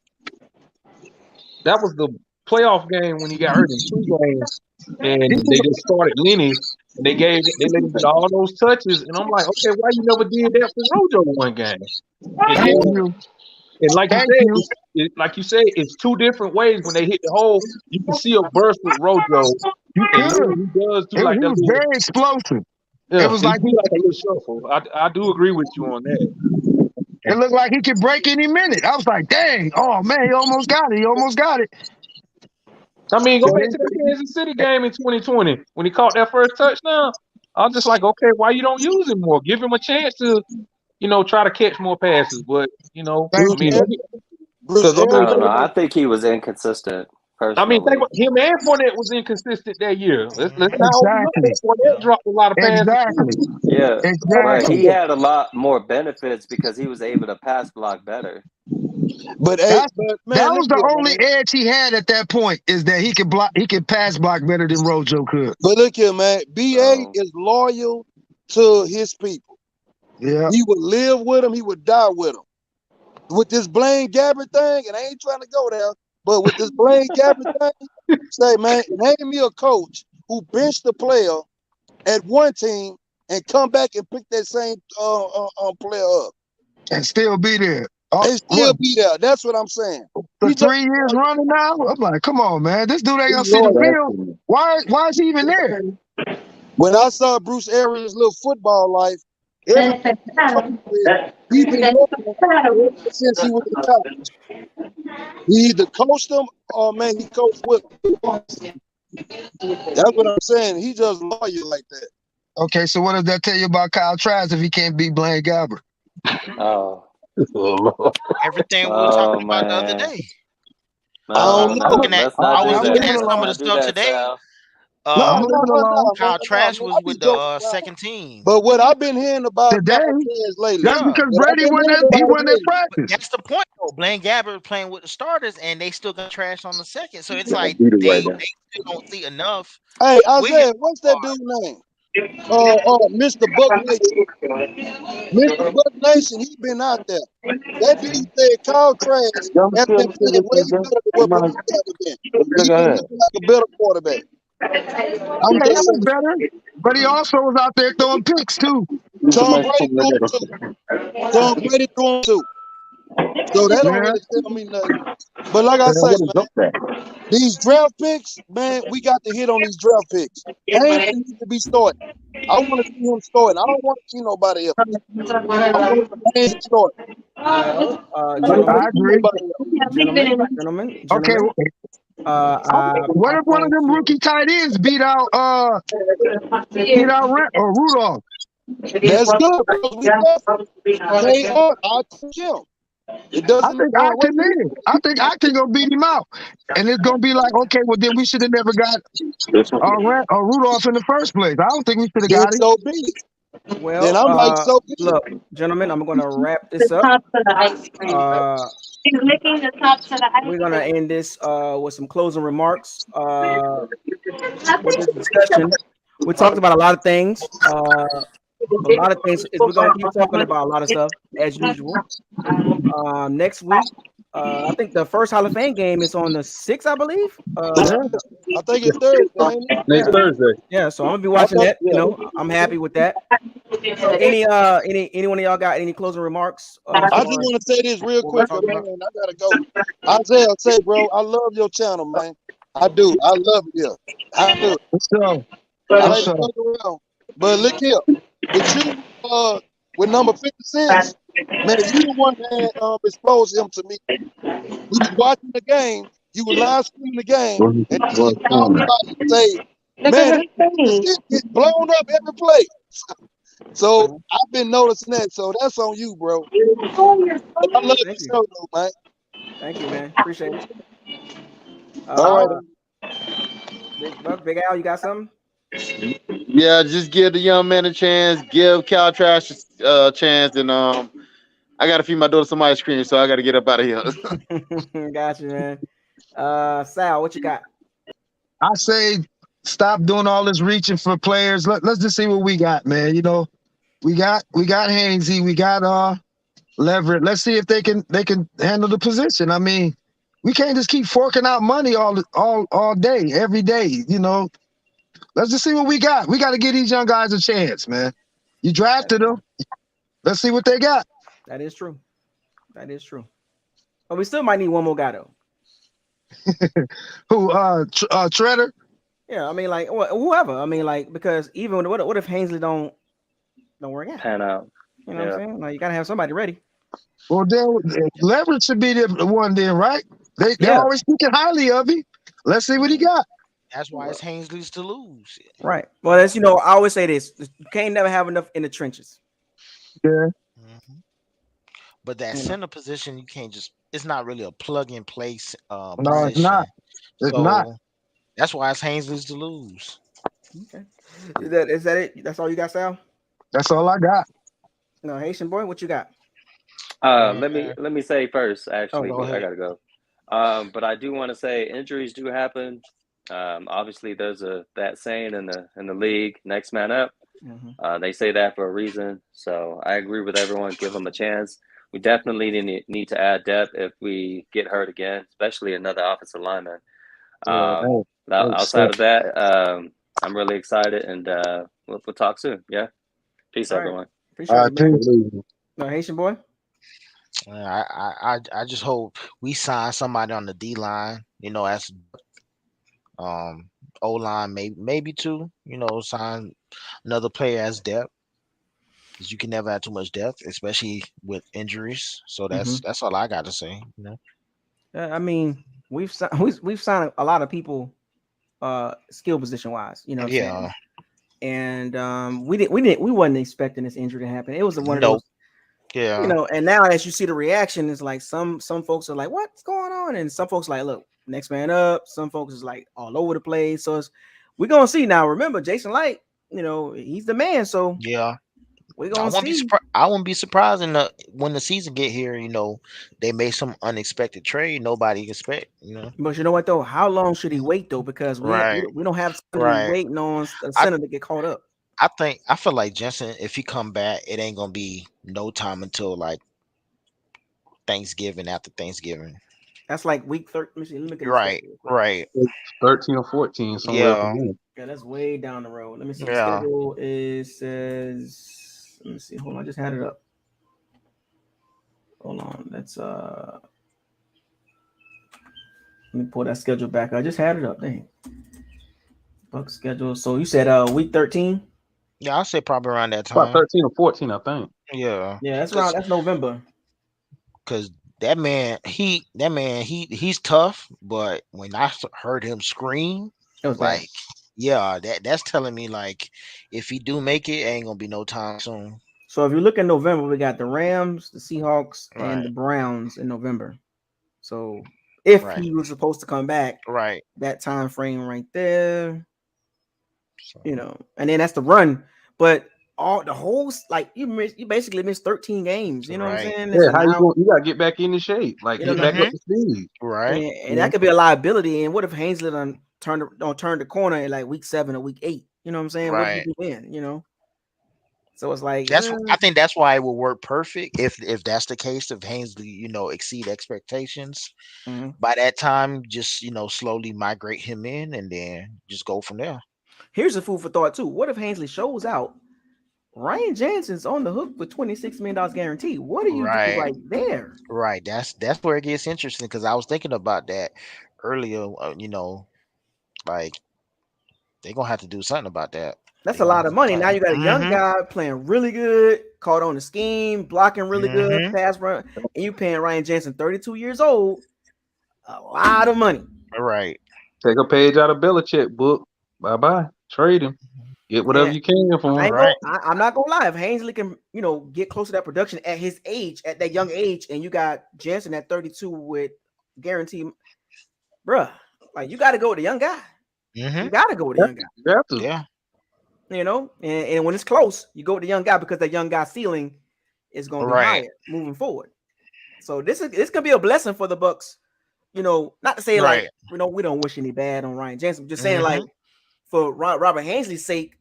That was the playoff game when he got hurt in 2 games, and they just started Lenny. And they let him get all those touches, and I'm like, okay, why you never did that for Rojo one game? And like you said, it's 2 different ways when they hit the hole. You can see a burst with Rojo. He was very explosive. Yeah, it was like a little shuffle. I do agree with you on that. It looked like he could break any minute. I was like, dang, oh man, he almost got it. I mean, go back to the Kansas City game in 2020 when he caught that first touchdown. I was just like, okay, why you don't use him more? Give him a chance to, try to catch more passes. But I don't know. I think he was inconsistent. Personally. I mean, think about him and Fournette was inconsistent that year. Let's Fournette dropped a lot of passes. Yeah, but he had a lot more benefits because he was able to pass block better. But that was the only edge he had at that point is that he could pass block better than Rojo could. But look here, man. BA is loyal to his people. Yeah, he would live with them. He would die with them. With this Blaine Gabbert thing, and I ain't trying to go there, but with this Blaine Gabbert thing, say, man, name me a coach who benched the player at one team and come back and pick that same player up and still be there. And still be there. That's what I'm saying. For 3 years running now, I'm like, come on, man. This dude ain't gonna see the field. Why is he even there? When I saw Bruce Arians' little football life, he been since he was in college. He either coached them or man, he coached with them. That's what I'm saying. He just loyal like that. Okay, so what does that tell you about Kyle Trask if he can't beat Blaine Gabbert? Oh. Everything we were talking about the other day. I was looking at some of the stuff today. Kyle Trask was with the second team. But what I've been hearing about today, lately, that's because Brady he wasn't at practice. That's the point, though. Blaine Gabbert playing with the starters, and they still got trash on the second. So it's like they still don't see enough. Hey, Isaiah, what's that dude's name? Mr. Buck Nation. Mr. Buck Nation, he been out there. That dude said Kyle Trask has been playing way better than what Blaine Gabbert been. He been looking like a better quarterback. I'm just saying. Better, but he also was out there throwing picks too. Tom Brady threw him too. So that don't really tell me nothing. But like I say, man, these draft picks, man, we got to hit on these draft picks. Hainsey needs to be starting. I want to see him starting. I don't want to see nobody else. I want Hainsey starting. I agree. Gentlemen. Okay. What if one of them rookie tight ends beat out Rudolph? That's good. They are. I took him. I think I can go beat him out, and it's gonna be like, okay, well then we should have never got Rudolph in the first place. I don't think we should have got him. So be it. Well, then I'm like, so be look, gentlemen, I'm gonna wrap this up. He's licking the tops of the ice We're gonna end this with some closing remarks. With this discussion, we talked about a lot of things. We're gonna keep talking about a lot of stuff as usual. Next week, I think the first Hall of Fame game is on the 6th, I believe. I think it's Thursday. Next Thursday. Yeah, so I'm gonna be watching that. You know, I'm happy with that. So any one of y'all got any closing remarks? I just want to say this real quick, man. I gotta go. Isaiah, say, bro, I love your channel, man. I do. I love you. I do. But look here, with you, with number 56, man, you the one that exposed him to me. We was watching the game. You were live streaming the game, and say, man, this shit gets blown up every play. So I've been noticing that. So that's on you, bro. I love the show, though, man. Thank you, man. Appreciate it. All right. Big Al, you got something? Yeah, just give the young man a chance. Give Cal Trash a chance, and I gotta feed my daughter some ice cream, so I gotta get up out of here. Got you, man. Sal, what you got? I say stop doing all this reaching for players. Let's just see what we got, man. You know, we got Hainsey, we got Leverett. Let's see if they can handle the position. I mean, we can't just keep forking out money all day, every day. You know, let's just see what we got. We got to give these young guys a chance, man. You drafted them. Let's see what they got. That is true. That is true. But we still might need one more guy though. Who? Treader? Yeah, I mean, like whoever. I mean, like, because even what if Hainsey don't work out? Pan out. You know what I'm saying? Like, you gotta have somebody ready. Well, then Leverett should be the one then, right? They're always speaking highly of him. Let's see what he got. That's why it's Hainsey's to lose. Right. Well, as you know, I always say this: you can't never have enough in the trenches. Yeah. Mm-hmm. But that center position, you can't just. It's not really a plug and place. No, position. it's not. It's not. That's why it's Hainsey's to lose. Okay. Is that it? That's all you got, Sal? That's all I got. No, Haitian boy, what you got? Let me say first. Actually, go I gotta go. But I do want to say injuries do happen. Obviously, there's that saying in the league, next man up. Mm-hmm. They say that for a reason. So I agree with everyone. Give them a chance. We definitely need to add depth if we get hurt again, especially another offensive lineman. Outside of that, I'm really excited, and we'll talk soon. Yeah, peace, everyone. Appreciate it. No, Haitian boy. I just hope we sign somebody on the D line. You know, as O line, maybe two. You know, sign another player as depth. Because you can never have too much depth, especially with injuries. So that's all I got to say. You know. I mean, we've signed a lot of people, skill position wise. You know. What I'm saying? And we wasn't expecting this injury to happen. It was one of those. Yeah. You know, and now as you see the reaction, it's like some folks are like, "What's going on?" And some folks like, "Look, next man up." Some folks is like all over the place. So we're gonna see now. Remember, Jason Light, he's the man. So Yeah. we're I gonna won't be see. surprised. I won't be surprised when the season get here. They made some unexpected trade nobody expect. But you know what though? How long should he wait though? Because Right, we don't have time to be right. waiting on a I center to get caught up. I feel like Jensen, if he come back, it ain't gonna be no time until like Thanksgiving. After Thanksgiving. That's like week 13. Let me look at the Right, schedule real quick. right. 13 or 14, somewhere up Yeah, in there. Yeah, that's way down the road. Let me see. The yeah. schedule says. Let me see. Hold on, I just had it up. Hold on. Let me pull that schedule back. I just had it up. Dang. Buck schedule. So you said week 13? Yeah, I'll say probably around that About time. 13 or 14, I think. Yeah, Yeah, that's November. because he's tough, but when I heard him scream, It was bad. like, yeah, that's telling me like if he do make it, ain't gonna be no time soon. So if you look in November, we got the Rams, the Seahawks, and the Right, Browns in November. So if right, he was supposed to come back, right. that time frame right there, So, and then that's the run. But all the whole you basically missed 13 games. You know what I'm right. saying? Yeah, So how you now going? You gotta get back into shape, like get back up Mm-hmm. to speed. Right. and that could be a liability. And what if Hainsey don't turn the corner in like week 7 or week 8? You know what I'm saying? What do you Right. do then? So it's like I think that's why it will work perfect if that's the case. If Hainsley, exceed expectations, mhm. by that time, just slowly migrate him in, and then just go from there. Here's a food for thought too. What if Hainsley shows out? Ryan Jensen's on the hook for $26 million guarantee. What do you do Right. right there? Right. That's where it gets interesting because I was thinking about that earlier. Like they're gonna have to do something about that. That's They're a gonna lot have of to money. fight. Now you got a young Mm-hmm. guy playing really good, caught on the scheme, blocking really good, Mm-hmm. pass run, and you paying Ryan Jensen, 32 years old, a lot of money. Right. Take a page out of Belichick book. Bye bye. Trade him. Get whatever And you can for him. Right. I'm not gonna lie. If Hainsley can, get close to that production at his age, at that young age, and you got Jensen at 32 with guarantee, bruh, like you got to go with the young guy. Mm-hmm. You got to go with the young guy. You have to. Yeah. And when it's close, you go with the young guy because that young guy's ceiling is going to be Right. higher moving forward. So this could be a blessing for the Bucs. Not to say like Right. we don't wish any bad on Ryan Jensen. Just saying Mm-hmm. like for Robert Hainsey's sake,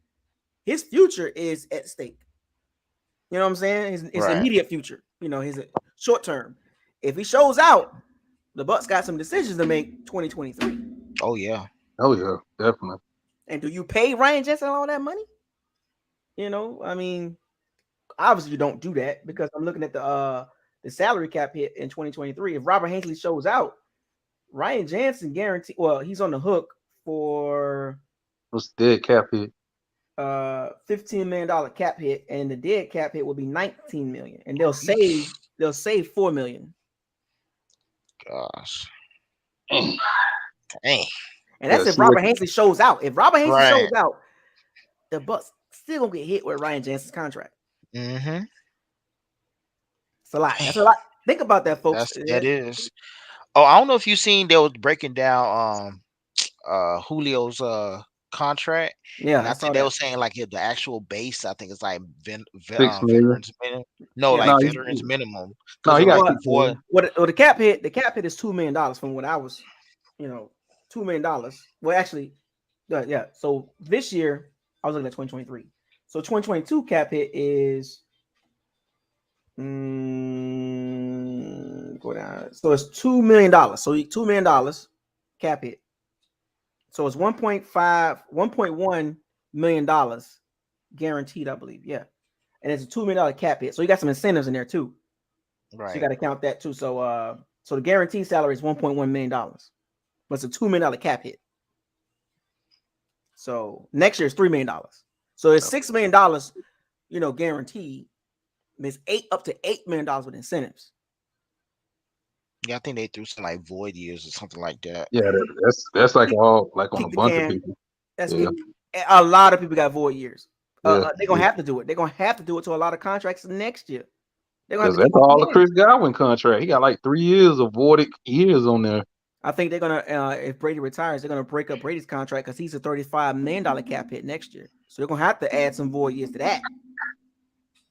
his future is at stake. You know what I'm saying? His Right. immediate future. His short term. If he shows out, the Bucs got some decisions to make 2023. Oh yeah. Oh yeah, definitely. And do you pay Ryan Jensen all that money? I mean, obviously you don't do that because I'm looking at the salary cap hit in 2023. If Robert Hainsey shows out, Ryan Jensen guarantee. Well, he's on the hook for What's the dead cap hit? $15 million cap hit, and the dead cap hit will be $19 million, and they'll save $4 million. Gosh. Dang. Dang. And that's Yeah, if see Robert what- Hainsey shows out. If Robert Hainsey Right. shows out, the Bucs still gonna get hit with Ryan Jensen's contract. Mm-hmm. It's a lot. That's a lot. Think about that, folks. That is. Oh, I don't know if you seen they was breaking down Julio's contract. Yeah, And I I saw think they that. were saying like the actual base, I think it's like 6 million. veterans minimum. No, Yeah. like No, veterans minimum. No, he Because got like 6 before, million. Well, the cap hit is $2 million from what I was, $2 million. Well, actually, yeah. So this year I was looking at 2023. So 2022 cap hit is go down. So it's $2 million. So $2 million cap hit. So it's 1.1 million dollars guaranteed, I believe. Yeah, and it's a $2 million cap hit. So you got some incentives in there too. So you right. got to count that too. So the guaranteed salary is $1.1 million, but it's a $2 million cap hit. So next year is $3 million. So it's $6 million, guaranteed. It's up to $8 million with incentives. Yeah, I think they threw some like void years or something like that. Yeah, that's like all like on Kick a the bunch of can. people. That's Yeah. a lot of people got void years. Yeah. They're gonna have to do it. They're gonna have to do it to a lot of contracts next year. They're gonna have Because to that's all the keep Chris Godwin contract. He got like 3 years of voided years on there. I think they're gonna if Brady retires, they're gonna break up Brady's contract because he's a $35 million cap hit next year. So they're gonna have to add some void years to that.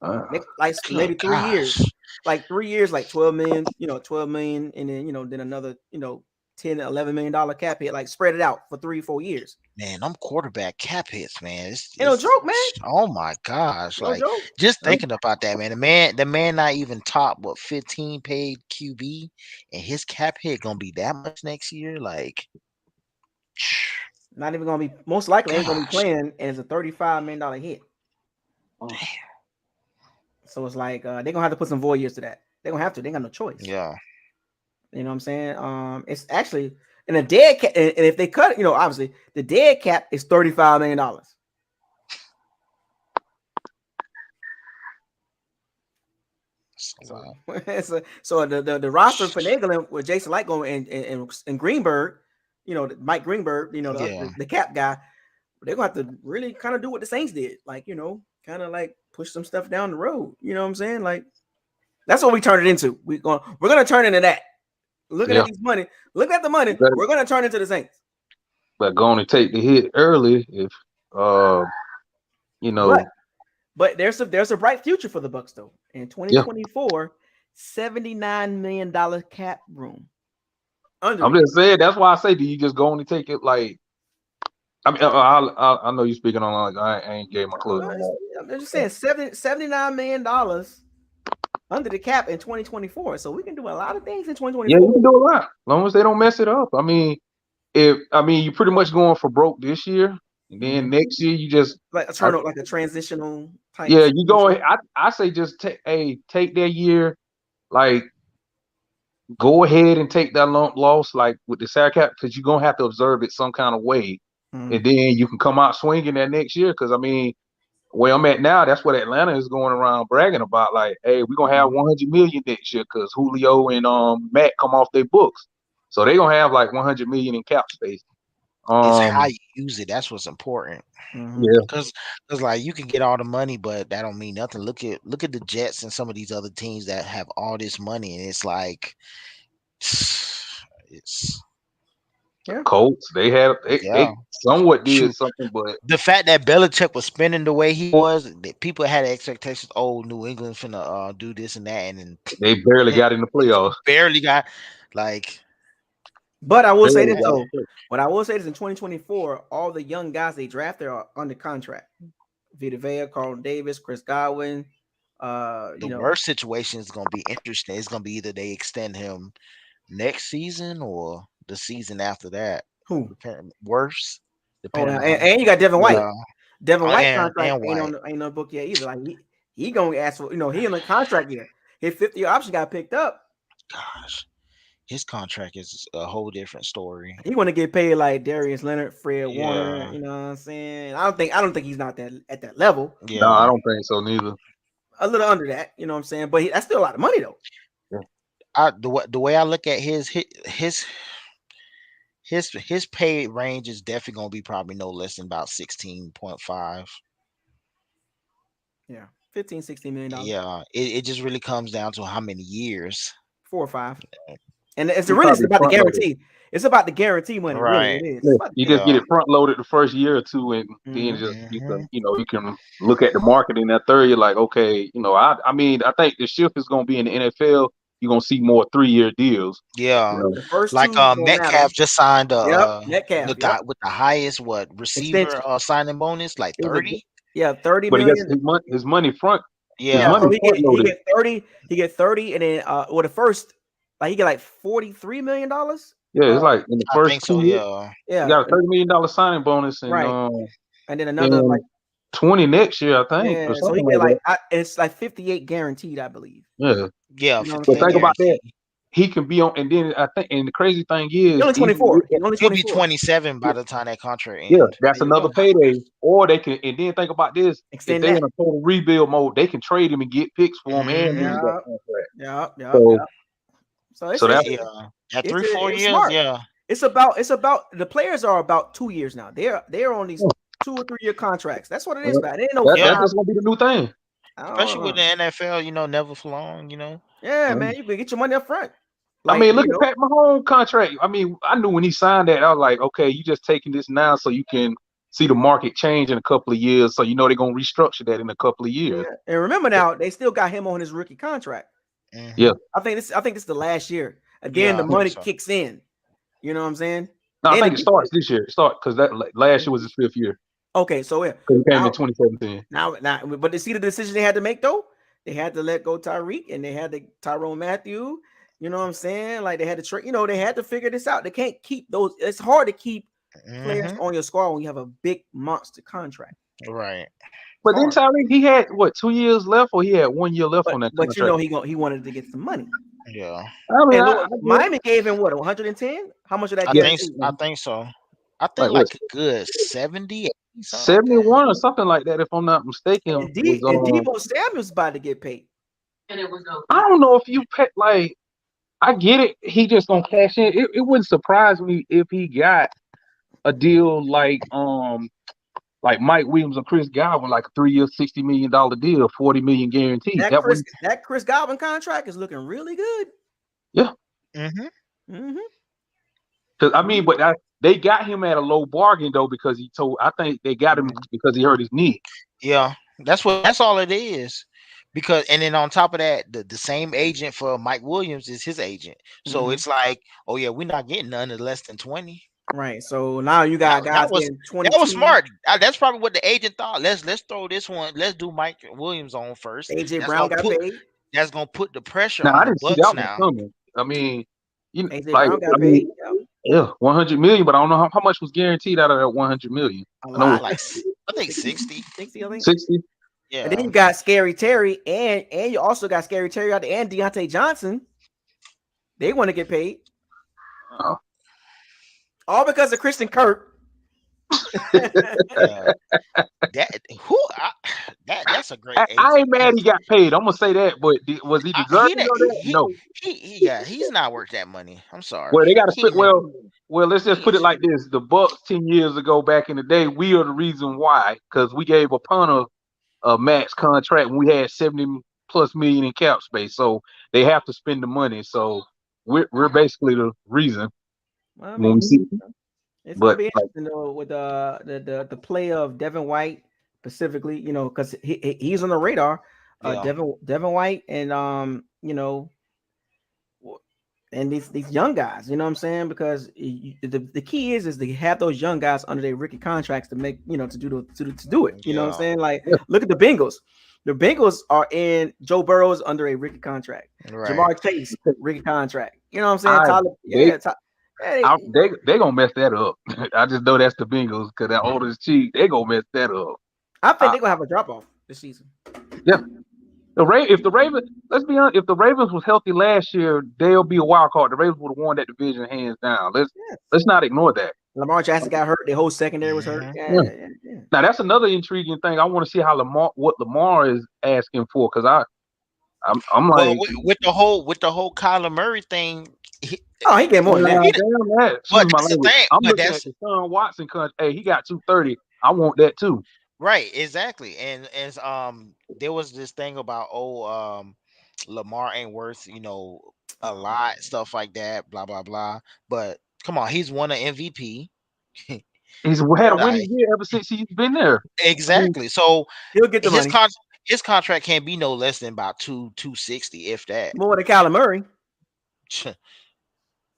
Like maybe 3 years, like 3 years, like 12 million, 12 million, and then another, $10-11 million cap hit, like spread it out for 3-4 years. Man, I'm quarterback cap hits, man. It's no joke, man. Oh my gosh. No like joke. just thinking about that, man. The man not even top 15 paid QB, and his cap hit gonna be that much next year. Like not even gonna be most likely ain't gonna be playing, and it's a $35 million hit. Damn. So it's like they're gonna have to put some void years to that. They're gonna have to. They ain't got no choice. Yeah. You know what I'm saying? It's actually in a dead cap, and if they cut it, obviously the dead cap is $35 million. So the roster finagling with Jason Light going and Greenberg, Mike Greenberg, the cap guy, they're gonna have to really kind of do what the Saints did, like kind of like push some stuff down the road. You know what I'm saying? Like that's what we turned it into. We're gonna turn into that. Looking at these money, look at the money. We're gonna turn into the Saints. But going to take the hit early if But there's a bright future for the Bucs though. In 2024, $79 million cap room. I'm just saying that's why I say, do you just go on and take it? Like, I mean, I know you're speaking on like I ain't gave my clue. I'm just saying $79 million under the cap in 2024. So we can do a lot of things in 2024. Yeah, you can do a lot as long as they don't mess it up. I mean, you're pretty much going for broke this year, and then next year you just like a transitional type. Yeah, you go. I say just take that year, like go ahead and take that loss, like with the salary cap, because you're gonna have to observe it some kind of way, and then you can come out swinging that next year. Because I mean, where I'm at now, that's what Atlanta is going around bragging about. Like, hey, we're gonna have 100 million next year because Julio and Matt come off their books, so they're gonna have like 100 million in cap space. It's how you use it. That's what's important. Yeah, because like you can get all the money, but that don't mean nothing. Look at the Jets and some of these other teams that have all this money, and it's like it's Colts. They somewhat did something, but the fact that Belichick was spending the way he was, people had expectations. Oh, New England's finna do this and that, and then they barely got in the playoffs. Barely got like. But I will say this though. What I will say is in 2024, all the young guys they drafted are under contract. Vita Vea, Carlton Davis, Chris Godwin. The worst situation is going to be interesting. It's going to be either they extend him next season or the season after that. Who? Worse. And you got Devin White. Devin White contract ain't no book yet either. Like he gonna ask for, he in the contract year. His 50-year option got picked up. Gosh. His contract is a whole different story. He want to get paid like Darius Leonard, Fred Warner. You know what I'm saying? I don't think he's not at that level. Yeah. No, I don't think so neither. A little under that, you know what I'm saying? But that's still a lot of money though. Yeah. The way I look at his pay range is definitely gonna be probably no less than about 16.5. Yeah, $15-16 million. Yeah, it just really comes down to how many years. 4 or 5. And it's about the guarantee. It's about the guarantee money, right? Really, it is. You just get it front loaded the first year or two, and then just you can look at the market in that third year. Like, okay, I mean, I think the shift is going to be in the NFL. You're going to see more 3-year deals. Yeah, the first like Metcalf just signed Metcalf with the highest receiver signing bonus, like 30. Yeah, 30 but million. But his money front. Yeah, his money he get 30. He get 30, and then the first. Like he get like $43 million. Yeah, it's like in the first 2 years. Yeah, you got a $30 million signing bonus, and and then another like 20 next year, I think. Yeah, so he get like it's like 58 guaranteed, I believe. Yeah. So think about that. He can be on, and then I think, and the crazy thing is, he's only 24. He'll be 27 by the time that contract ends. Yeah, that's another payday. Or they can, and then think about this: extend if they're in a total rebuild mode, they can trade him and get picks for him and lose that contract. Yeah. So that's at 3-4 years. Smart. Yeah, it's about the players are about 2 years now. They're on these 2 or 3 year contracts. That's what it is. About it ain't no. That's gonna be the new thing. Especially with the NFL, never for long. Yeah, man, you can get your money up front. I Like, mean, look at Pat Mahomes' contract. I mean, I knew when he signed that, I was like, okay, you just taking this now so you can see the market change in a couple of years. So you know they're gonna restructure that in a couple of years. yeah. And remember now, they still got him on his rookie contract. Yeah. I think this is the last year. Again, Yeah, the I think money so. kicks in. You know what I'm saying? No, I Then think it starts this year. It starts because that last year was his 5th year. Okay, so yeah. He came in 2017. Now, but they see the decision they had to make though. They had to let go Tyreek and they had to Tyrone Matthew. You know what I'm saying? Like they had to trade. You know, they had to figure this out. They can't keep those. It's hard to keep players on your squad when you have a big monster contract. Right. But then Tyreek, he had what 2 years left, or he had 1 year left on that But contract. you know he wanted to get some money. Yeah. I mean, Miami gave him what 110. How much of that? I think so. I think like a good 70, 71 or something like that, if I'm not mistaken. And Deebo Samuel's about to get paid. I don't know if you pay, like, I get it. He just gonna cash in. It wouldn't surprise me if he got a deal like Mike Williams or Chris Godwin, like a 3-year, $60 million deal, $40 million guaranteed. That Chris Godwin contract is looking really good. Yeah. Because I mean, but they got him at a low bargain though, because I think they got him because he hurt his knee. Yeah, that's all it is. Because and then on top of that, the same agent for Mike Williams is his agent. So it's like, oh yeah, we're not getting none of less than 20. Right. So now you got guys getting 22. That was smart. That's probably what the agent thought. Let's throw this one. Let's do Mike Williams on first. AJ Brown got paid. That's gonna put the pressure Now, on I the didn't see Bucs that now. one coming. I mean, AJ Brown got paid. Yeah, 100 million, but I don't know how much was guaranteed out of that 100 million. A lot. I think 60. 60, I think. 60. Yeah. And then you got Scary Terry, and you also got Scary Terry out there and Deontay Johnson. They want to get paid. All because of Christian Kirk. That's a great agent. I ain't mad he got paid. I'm gonna say that, but was he deserving of that? No. He's not worth that money. I'm sorry. Well, they got to put let's just put it like this: the Bucs 10 years ago, back in the day, we are the reason why, because we gave a punter a max contract when we had 70+ million in cap space, so they have to spend the money. So we're basically the reason. Well, I mean, when we see. It's gonna be interesting though with the play of Devin White specifically, you know, because he's on the radar. Devin White and you know, and these young guys, you know what I'm saying? Because the key is to have those young guys under their rookie contracts to make, you know, to do it. You know what I'm saying? Like, look at the Bengals. The Bengals are in Joe Burrow's under a rookie contract. Right. Jamar Chase rookie contract. You know what I'm saying? They gonna mess that up. I just know that's the Bengals because that oldest cheat. They gonna mess that up. I think they're gonna have a drop off this season. Yeah. If the Ravens, let's be honest, if the Ravens was healthy last year, they'll be a wild card. The Ravens would have won that division hands down. Let's not ignore that. Lamar Jackson got hurt. The whole secondary was hurt. Yeah. Now that's another intriguing thing. I want to see how what Lamar is asking for, because I'm like, with the whole Kyler Murray thing. He get more than that. I'm looking at the Deshaun Watson contract. Hey, he got 230. I want that too. Right, exactly. And there was this thing about Lamar ain't worth, you know, a lot, stuff like that, blah blah blah. But come on, he's won an MVP. He's had a winning year ever since he's been there. Exactly. So he'll get the money. His contract can't be no less than about 260, if that. More than Kyler Murray.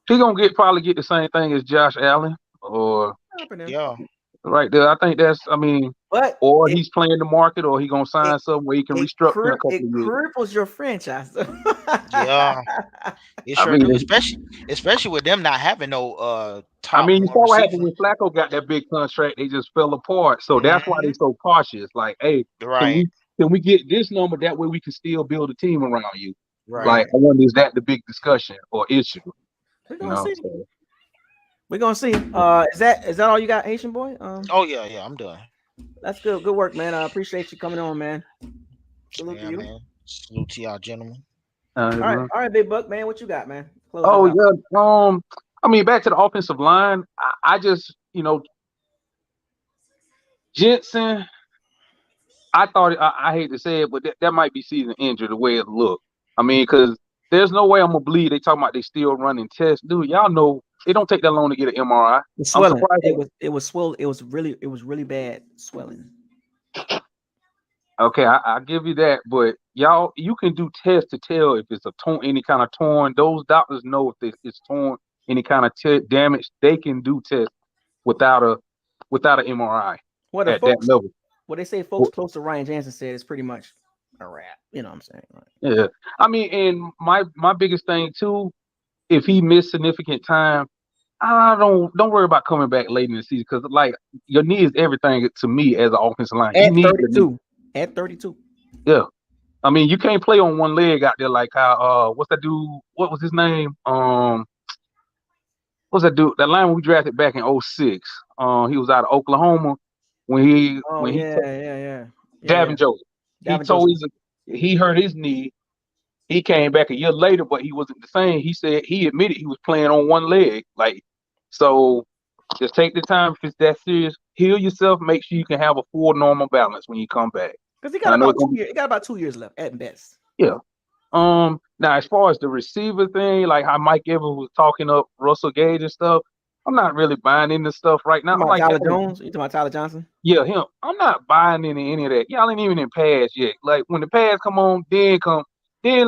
He gonna probably get the same thing as Josh Allen, or right there. I think that's. I mean, or he's playing the market, or he gonna sign something where he can restructure in a couple of years. It cripples your franchise. It sure do. Especially with them not having no top. I mean, you saw what happened when Flacco got that big contract. They just fell apart. So that's why they're so cautious. Like, hey, can we get this number? That way we can still build a team around you. Right. Like, I wonder, is that the big discussion or issue? We're gonna see. We're gonna see. Is that all you got, Haitian boy? Oh yeah, I'm done. That's good. Good work, man. I appreciate you coming on, man. Salute to you. Man. Salute to y'all, gentlemen. All right, Big Buck, man. What you got, man? I mean, back to the offensive line. I just, you know, Jensen. I thought I hate to say it, but that might be season injury the way it looked. I mean, because There's no way I'm gonna believe they talking about they still running tests, dude. Y'all know it don't take that long to get an MRI. The I'm swelling. surprised. It was swell. It was really bad swelling. Okay, I give you that, but y'all, you can do tests to tell if it's a any kind of torn. Those doctors know if it's torn, any kind of damage. They can do tests without an MRI What the at that folks? level. What they say, folks close to Ryan Jensen said it's pretty much a wrap. You know what I'm saying? Right? Yeah, I mean, and my biggest thing too, if he missed significant time, I don't worry about coming back late in the season because like your knee is everything to me as an offensive line. You At need your knee. 32. At 32. Yeah. I mean, you can't play on one leg out there like how what's that dude? What was his name? What's that dude? That lineman we drafted back in 06. He was out of Oklahoma when he Yeah. Davin Joseph. Davin Joseph. He hurt his knee. He came back a year later, but he wasn't the same. He said he admitted he was playing on one leg. Like, so just take the time if it's that serious. Heal yourself. Make sure you can have a full normal balance when you come back. Because he got about 2 years. He got about 2 years left at best. Yeah. Now as far as the receiver thing, like how Mike Evans was talking up Russell Gage and stuff, I'm not really buying into stuff right now. Like Tyler Jones? You talking about Tyler Johnson? Yeah, him. I'm not buying into any of that. Y'all ain't even in pass yet. Like when the pass come on, then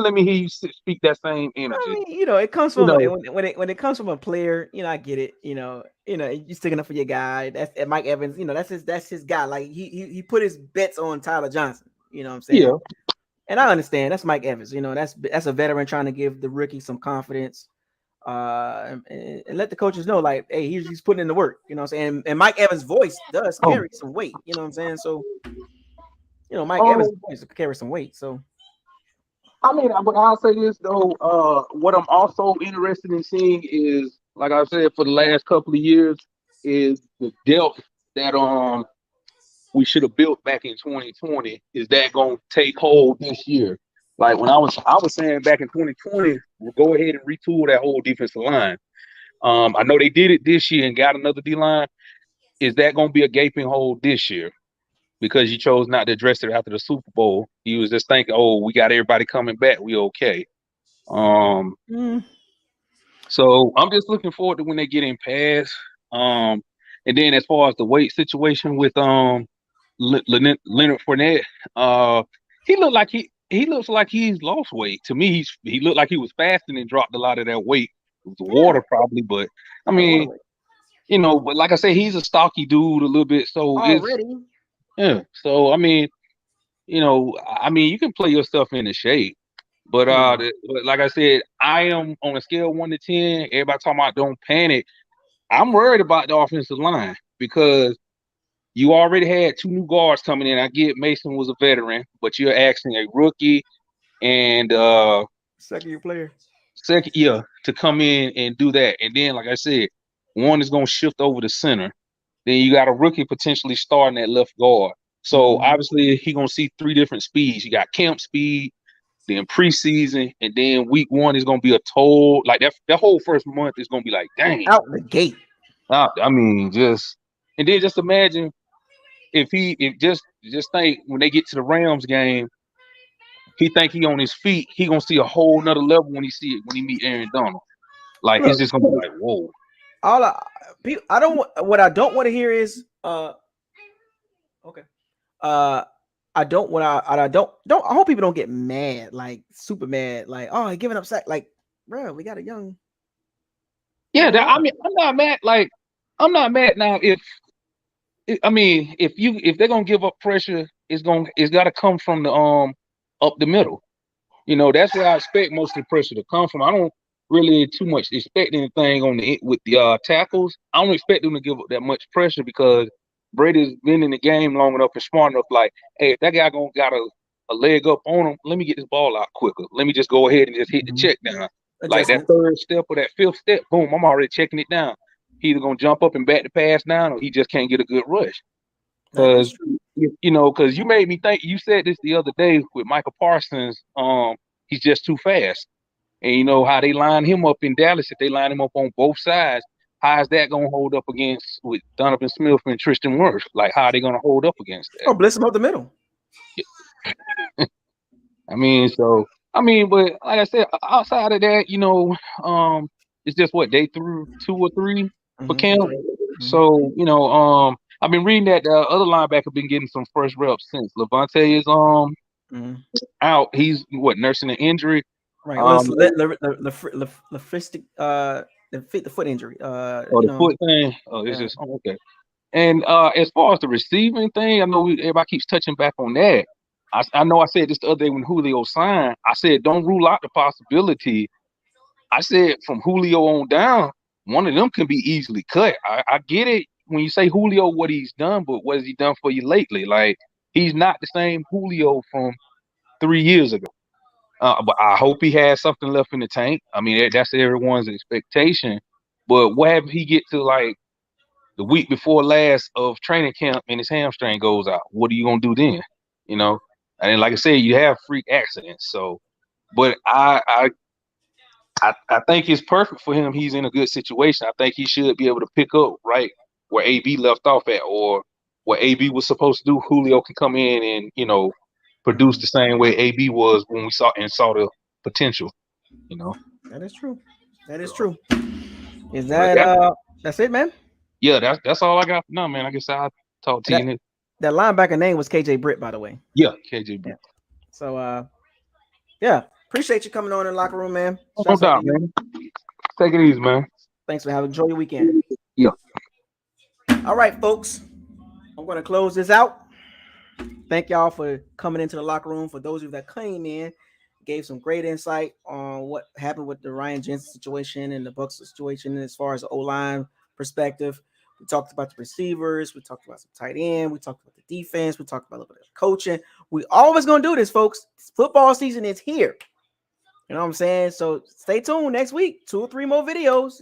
let me hear you speak that same energy. I mean, it comes from when it comes from a player. I get it. You're sticking up for your guy. That's Mike Evans. That's his guy. Like he put his bets on Tyler Johnson. You know what I'm saying? Yeah. And I understand that's Mike Evans. That's a veteran trying to give the rookie some confidence. And let the coaches know, like, hey, he's putting in the work. You know what I'm saying? And Mike Evans' voice does carry some weight. You know what I'm saying? So, Mike Evans' voice carry some weight. So. I mean, but I'll say this though. What I'm also interested in seeing is, like I said, for the last couple of years, is the depth that we should have built back in 2020. Is that going to take hold this year? Like when I was saying back in 2020, we'll go ahead and retool that whole defensive line. I know they did it this year and got another D line. Is that going to be a gaping hole this year? Because you chose not to address it after the Super Bowl. You was just thinking, oh, we got everybody coming back. We okay. So I'm just looking forward to when they get in pass. And then as far as the weight situation with Leonard Fournette, he looks like he's lost weight. To me, he looked like he was fasting and dropped a lot of that weight. It was the water probably, but I mean, but like I say, he's a stocky dude a little bit. So already. Yeah. So I mean, you can play yourself into shape. But like I said, I am on a scale of 1 to 10. Everybody talking about don't panic. I'm worried about the offensive line because you already had 2 new guards coming in. I get Mason was a veteran, but you're asking a rookie and second-year player. To come in and do that. And then, like I said, one is going to shift over to center. Then you got a rookie potentially starting at left guard. So obviously he gonna see 3 different speeds. You got camp speed, then preseason, and then week 1 is gonna be a total like that whole first month is gonna be like, dang, out the gate. I mean, just imagine if just think when they get to the Rams game, he think he on his feet, he gonna see a whole nother level when he meet Aaron Donald. Like it's just gonna be like, whoa. What I don't want to hear is okay. I hope people don't get mad, like super mad, like, oh, giving up sack, like, bro, we got a young. Yeah, I mean, I'm not mad. Like, I'm not mad now. If they're gonna give up pressure, it's got to come from the up the middle. That's where I expect most of the pressure to come from. I don't really too much expect anything with the tackles. I don't expect them to give up that much pressure because Brady's been in the game long enough and smart enough. Like, hey, if that guy got a leg up on him, let me get this ball out quicker. Let me just go ahead and just hit the check down. Like that 3rd step or that 5th step, boom, I'm already checking it down. He either gonna jump up and bat the pass down, or he just can't get a good rush. Because because you made me think. You said this the other day with Michael Parsons. He's just too fast. And how they line him up in Dallas, if they line him up on both sides, how is that going to hold up against with Donovan Smith and Tristan Wirfs? Like, how are they going to hold up against that? Oh, blitz him up the middle. I mean, so I mean, but like I said, outside of that, it's just what day through 2 or 3 for camp. So I've been reading that the other linebacker been getting some first reps since Levante is out. He's nursing an injury. Right. Well, it's the foot injury. The foot thing. Oh, it's just okay. And as far as the receiving thing, I know everybody keeps touching back on that. I know I said this the other day when Julio signed. I said don't rule out the possibility. I said from Julio on down, one of them can be easily cut. I get it when you say Julio, what he's done, but what has he done for you lately? Like, he's not the same Julio from 3 years ago. But I hope he has something left in the tank. I mean, that's everyone's expectation. But what if he get to like the week before last of training camp and his hamstring goes out? What are you gonna do then? And like I said, you have freak accidents. So, but I think it's perfect for him. He's in a good situation. I think he should be able to pick up right where AB left off at, or what AB was supposed to do. Julio can come in and produce the same way AB was when we saw the potential. That is true. That is true. Is that that's it, man? Yeah, that's all I got for now, man. I guess I'll talk to you. That linebacker name was KJ Britt, by the way. Yeah, KJ Britt. Yeah. So appreciate you coming on in the locker room, man. No doubt, man. Take it easy, man. Thanks for having. Enjoy your weekend. Yeah. All right, folks. I'm going to close this out. Thank y'all for coming into the locker room. For those of you that came in, gave some great insight on what happened with the Ryan Jensen situation and the Bucs situation as far as the O-line perspective. We talked about the receivers. We talked about some tight end. We talked about the defense. We talked about a little bit of coaching. We always going to do this, folks. Football season is here. You know what I'm saying? So stay tuned next week. 2 or 3 more videos.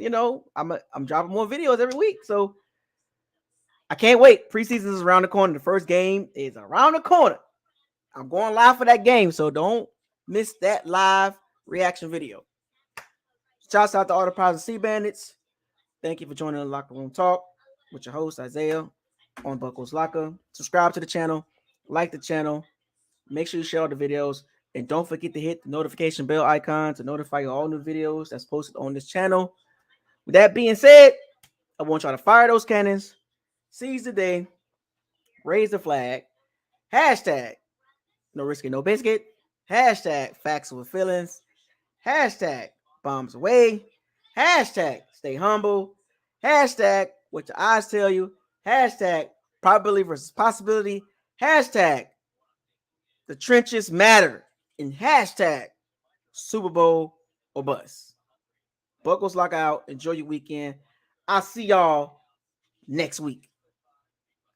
I'm dropping more videos every week. So I can't wait. Preseason is around the corner. The first game is around the corner. I'm going live for that game. So don't miss that live reaction video. Shouts out to all the Pies and Sea Bandits. Thank you for joining the Locker Room Talk with your host, Isaiah, on Buckles Locker. Subscribe to the channel. Like the channel. Make sure you share all the videos. And don't forget to hit the notification bell icon to notify you all new videos that's posted on this channel. With that being said, I want y'all to fire those cannons, seize the day, raise the flag, hashtag no risky, no biscuit, hashtag facts over feelings, hashtag bombs away, hashtag stay humble, hashtag what your eyes tell you, hashtag probability versus possibility, hashtag the trenches matter, and hashtag Super Bowl or bust. Buckles lock out. Enjoy your weekend. I'll see y'all next week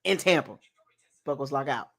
in Tampa. Buckles lock out.